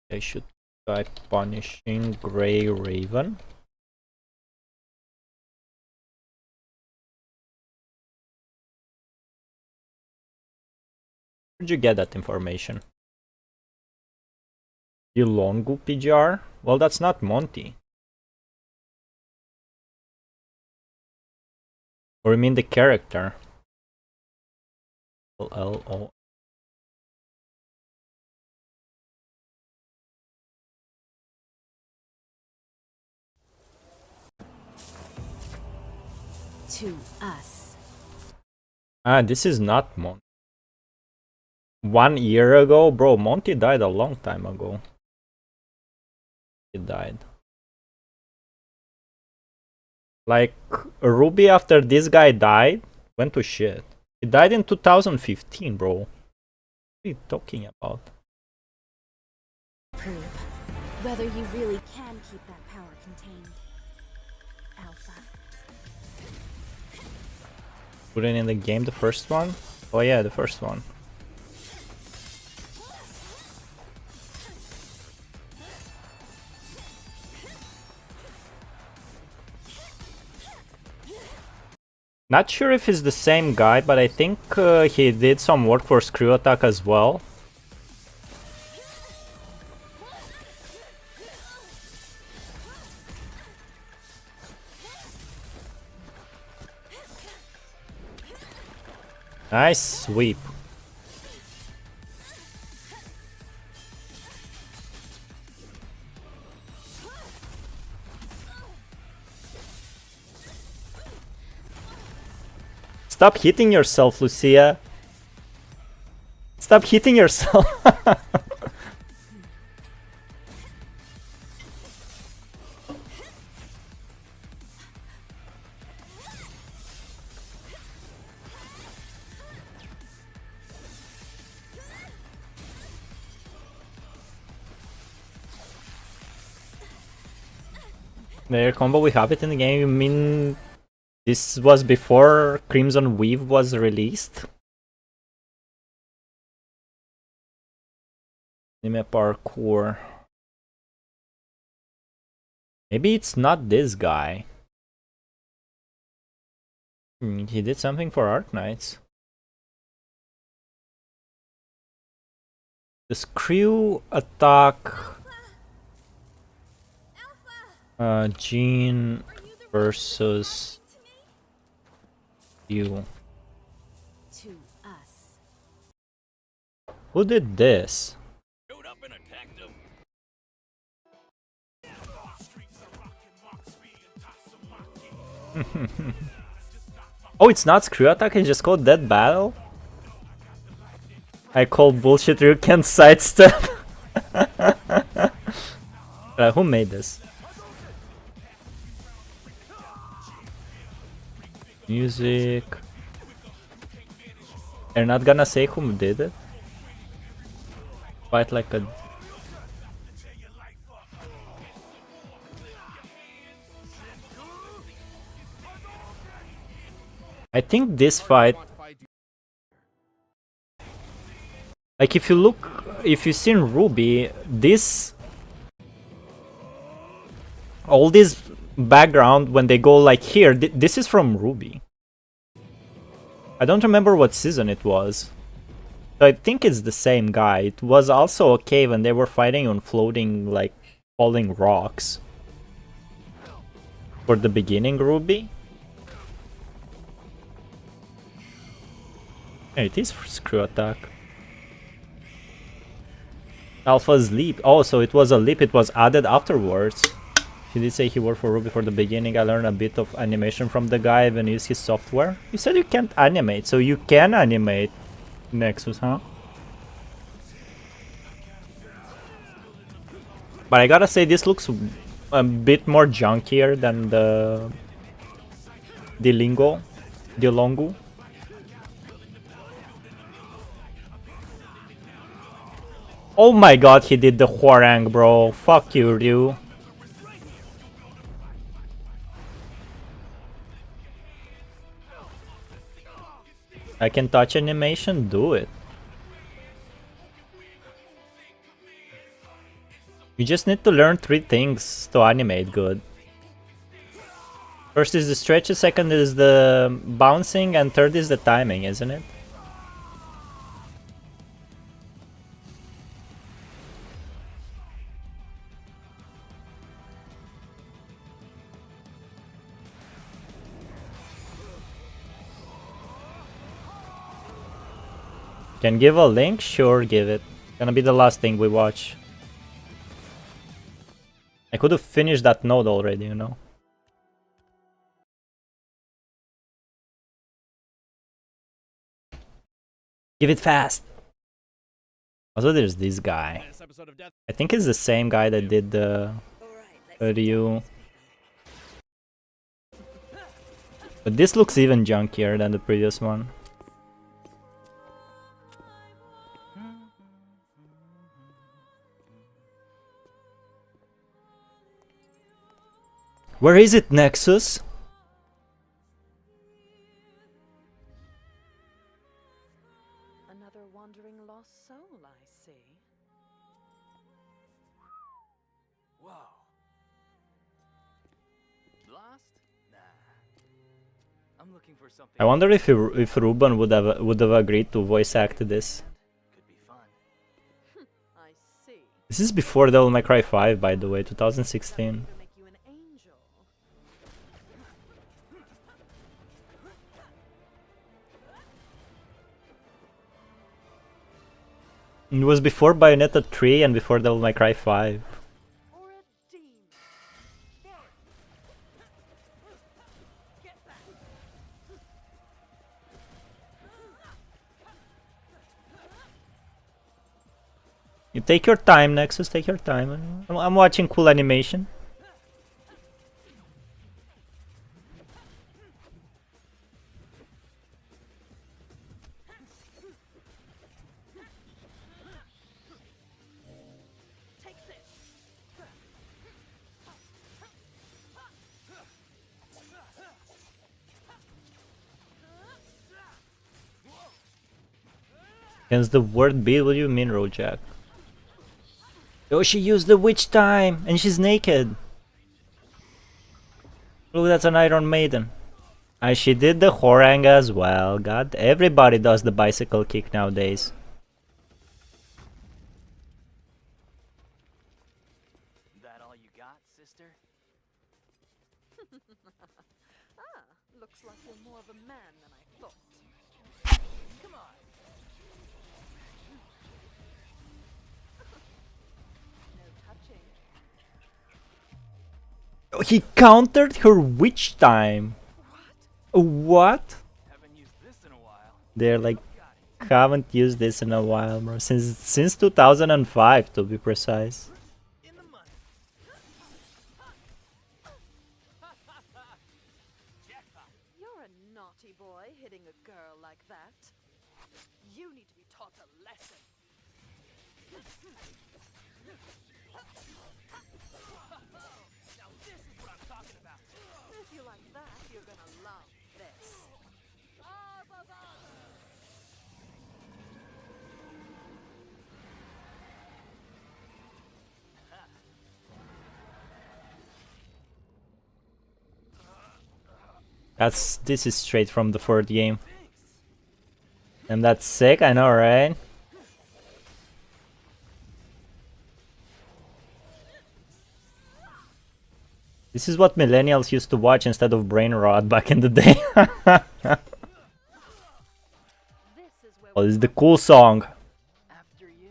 I should type Punishing Grey Raven. Where'd you get that information? Yolongu PGR? Well, that's not Monty. Or you mean the character? L-O. To us. Ah, this is not Monty. 1 year ago? Bro, Monty died a long time ago. He died. Like, Ruby after this guy died, went to shit. He died in 2015, bro. What are you talking about? Prove whether you really can keep that power contained. Alpha. Put it in the game, the first one? Oh yeah, the first one. Not sure if it's the same guy, but I think he did some work for Screw Attack as well. Nice sweep. Stop hitting yourself, Lucia. Stop hitting yourself. The air combo, we have it in the game. You mean this was before Crimson Weave was released? Anime parkour. Maybe it's not this guy. He did something for Arknights. The Screw Attack. Jean versus you. To us. Who did this? Oh, it's not Screw Attack, it's just called Dead Battle? I call bullshit, you can't sidestep. Who made this? Music. They're not gonna say who did it? Fight like a... I think this fight... Like if you look... If you've seen Ruby, this... All this background when they go like here, this is from Ruby. I don't remember what season it was. So I think it's the same guy. It was also a cave and they were fighting on floating, like, falling rocks. For the beginning, Ruby? Yeah, it is for screw attack. Alpha's leap. Oh, so it was a leap, it was added afterwards. He did say he worked for Ruby for the beginning. I learned a bit of animation from the guy, even use his software. You said you can't animate, so you can animate Nexus, huh? But I gotta say, this looks a bit more junkier than the Dilongu. Oh my god, he did the Hwarang, bro. Fuck you, Ryu. I can touch animation, do it. You just need to learn 3 things to animate good. First is the stretch, second is the bouncing, and third is the timing, isn't it? Can give a link? Sure, give it. Gonna be the last thing we watch. I could have finished that node already, you know. Give it fast! Also, there's this guy. I think it's the same guy that did the Ryu. But this looks even junkier than the previous one. Where is it, Nexus? Another wandering lost soul, I see. Whoa. Lost? Nah. I'm looking for something. I wonder if Ruben would have agreed to voice act this. Could be fun. I see. This is before Devil May Cry 5, by the way, 2016. Make you an angel. It was before Bayonetta 3 and before Devil May Cry 5. Or a demon. Get back. You take your time, Nexus, take your time. I'm watching cool animation. Against the word B, what do you mean, Rojak? Oh, she used the witch time, and she's naked. Oh, that's an Iron Maiden. And she did the Hwarang as well. God, everybody does the bicycle kick nowadays. That all you got, sister? Looks like you're more of a man than I thought. Come on. No touching. Oh, he countered her witch time. What? Haven't used this in a while. They're like, haven't used this in a while, bro. Since 2005, to be precise. In the money. You're a naughty boy hitting a girl like that. You need to be taught a lesson. Now this is what I'm talking about. If you like that, you're gonna love this. This is straight from the fourth game. And that's sick, I know, right? This is what millennials used to watch instead of Brain Rot back in the day. Oh, this is the cool song. After you.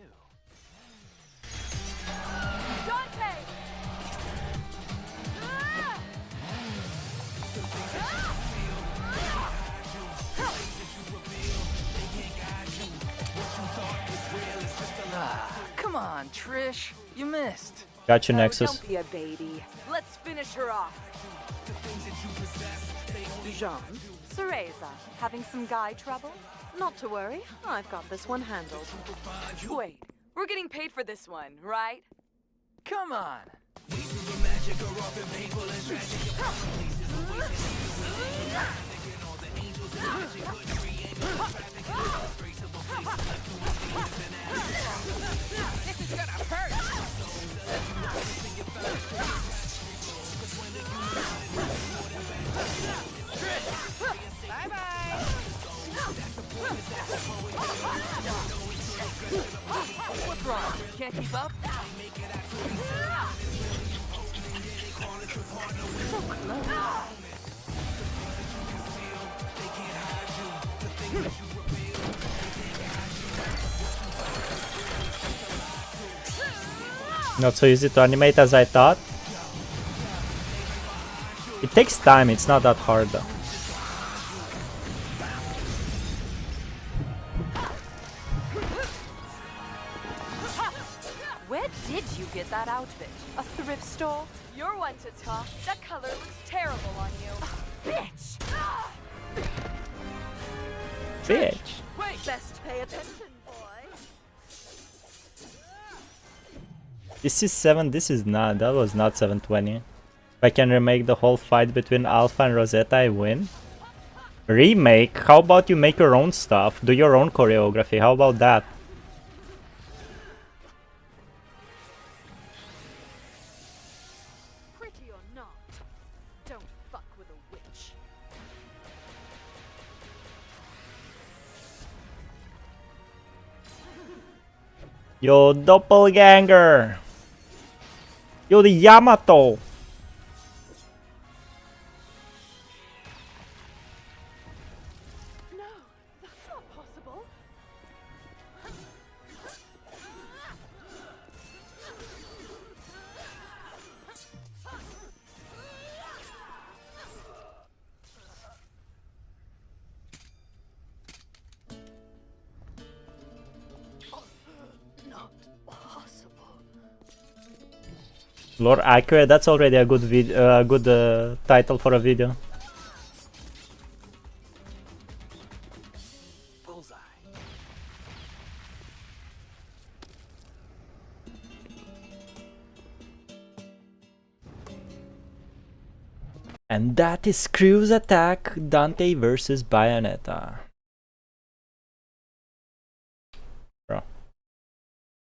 Come on, Trish. You missed. Got you, Nexus. Don't be a baby. Let's finish her off. Jean, Cereza, having some guy trouble? Not to worry, I've got this one handled. Wait, we're getting paid for this one, right? Come on. This is gonna hurt! Bye-bye! What's wrong? Can't keep up? So close. Not so easy to animate as I thought. It takes time, it's not that hard though. Where did you get that outfit? A thrift store? You're one to talk. That color looks terrible on you. Bitch! Bitch. Wait! Best pay attention, boy. This is 7, this is not, that was not 720. If I can remake the whole fight between Alpha and Rosetta, I win. Remake? How about you make your own stuff? Do your own choreography, how about that? Pretty or not, don't fuck with a witch. Yo, doppelganger! Yo, the Yamato! No, that's not possible. Not possible. Lore accurate, that's already a good title for a video. Bullseye. And that is Crew's Attack, Dante versus Bayonetta. Bro.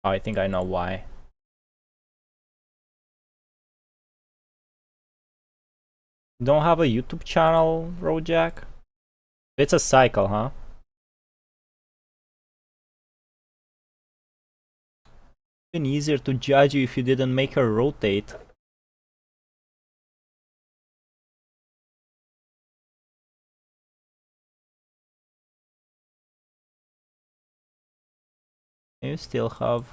Oh, I think I know why. Don't have a YouTube channel, Rojack? It's a cycle, huh? Even easier to judge you if you didn't make her rotate. You still have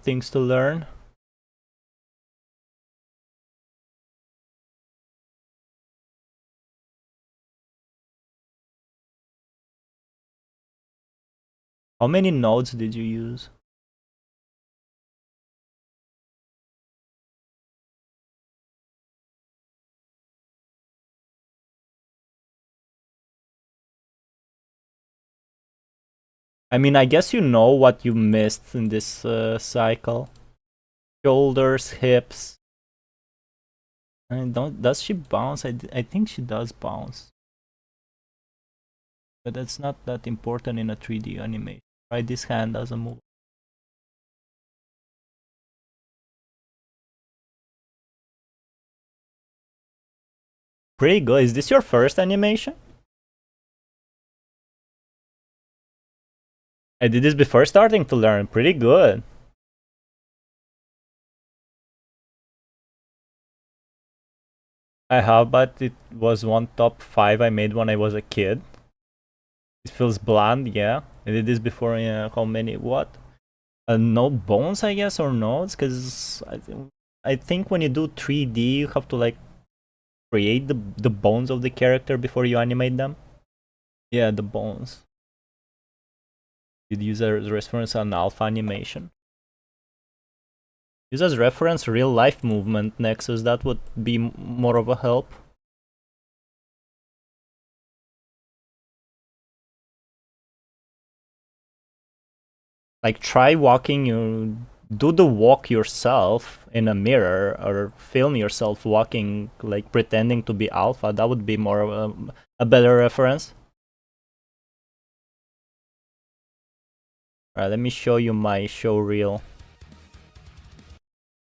things to learn. How many nodes did you use? I mean, I guess you know what you missed in this cycle. Shoulders, hips. Does she bounce? I think she does bounce. But that's not that important in a 3D animation. Right, this hand doesn't move. Pretty good. Is this your first animation? I did this before starting to learn. Pretty good. I have, but it was one top 5 I made when I was a kid. It feels bland, yeah. I did this before, yeah. How many? What? No bones, I guess, or nodes? Because I think when you do 3D, you have to like create the bones of the character before you animate them. Yeah, the bones. You'd use as reference an alpha animation. Use as reference real life movement, Nexus. That would be more of a help. Like try walking, you do the walk yourself in a mirror or film yourself walking, like pretending to be alpha. That would be more of a better reference. Alright, let me show you my show reel.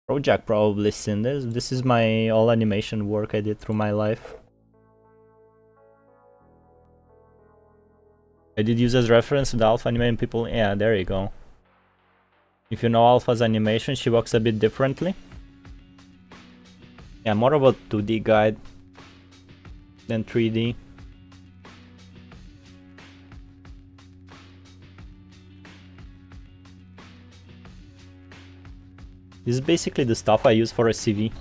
Project probably seen this. This is my all animation work I did through my life. I did use as reference the alpha animating people. Yeah, there you go. If you know Alpha's animation, she walks a bit differently. Yeah, more of a 2D guide than 3D. This is basically the stuff I use for a CV.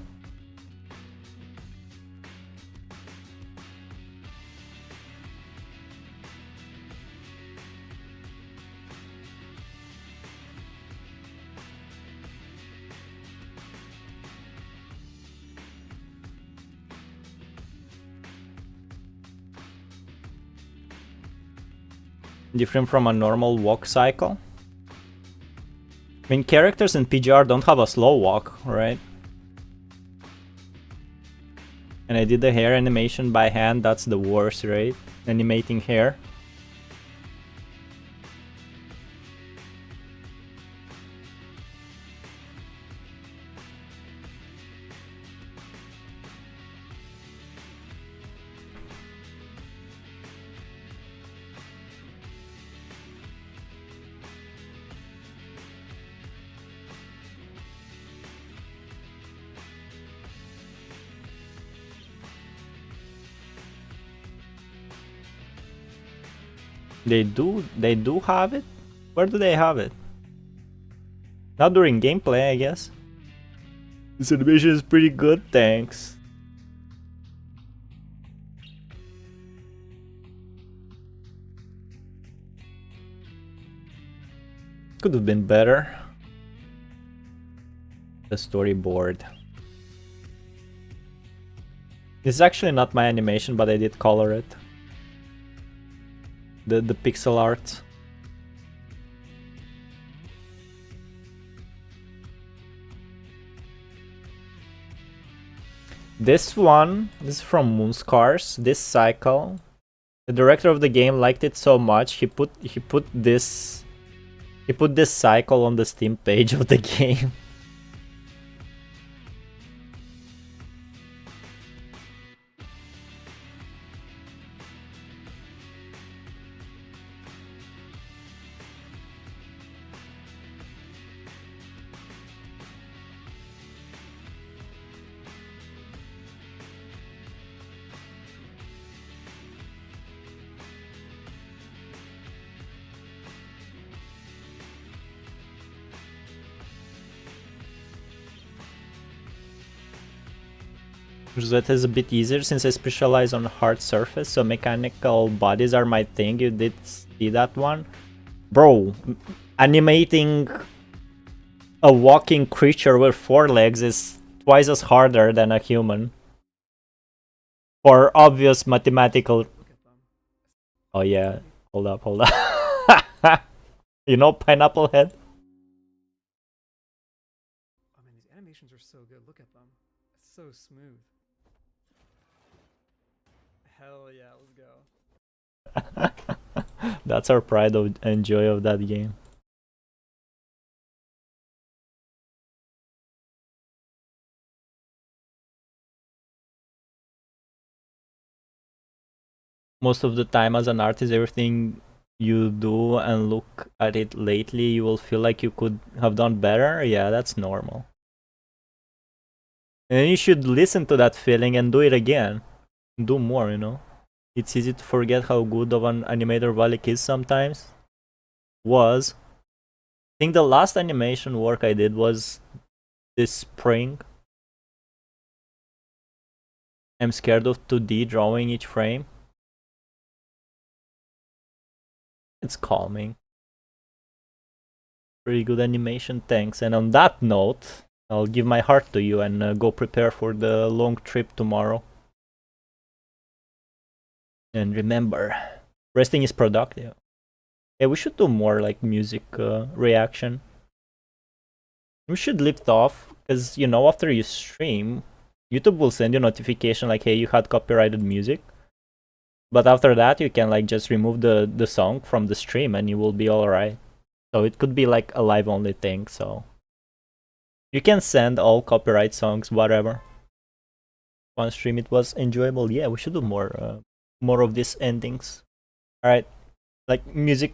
Different from a normal walk cycle. I mean, characters in PGR don't have a slow walk, right? And I did the hair animation by hand, that's the worst, right? Animating hair. They do have it? Where do they have it? Not during gameplay, I guess. This animation is pretty good, thanks. Could have been better. The storyboard. This is actually not my animation, but I did color it. The pixel art. This one, this is from Moonscars, this cycle. The director of the game liked it so much, he put this cycle on the Steam page of the game. That is a bit easier since I specialize on hard surface, so mechanical bodies are my thing. You did see that one? Bro, animating a walking creature with 4 legs is twice as harder than a human. For obvious mathematical... Oh yeah, hold up. You know Pineapple Head? I mean, these animations are so good. Look at them. It's so smooth. Hell yeah, let's go. That's our pride and joy of that game. Most of the time as an artist, everything you do and look at it lately, you will feel like you could have done better. Yeah, that's normal. And you should listen to that feeling and do it again. Do more, you know? It's easy to forget how good of an animator Valic is sometimes. I think the last animation work I did was this spring. I'm scared of 2D drawing each frame. It's calming. Pretty good animation, thanks. And on that note, I'll give my heart to you and go prepare for the long trip tomorrow. And remember, resting is productive. Yeah, we should do more like music reaction. We should lift off, because, you know, after you stream, YouTube will send you notification like, hey, you had copyrighted music. But after that, you can like just remove the song from the stream and you will be alright. So it could be like a live only thing, so you can send all copyright songs, whatever. On stream it was enjoyable. Yeah, we should do more of these endings. Alright, like music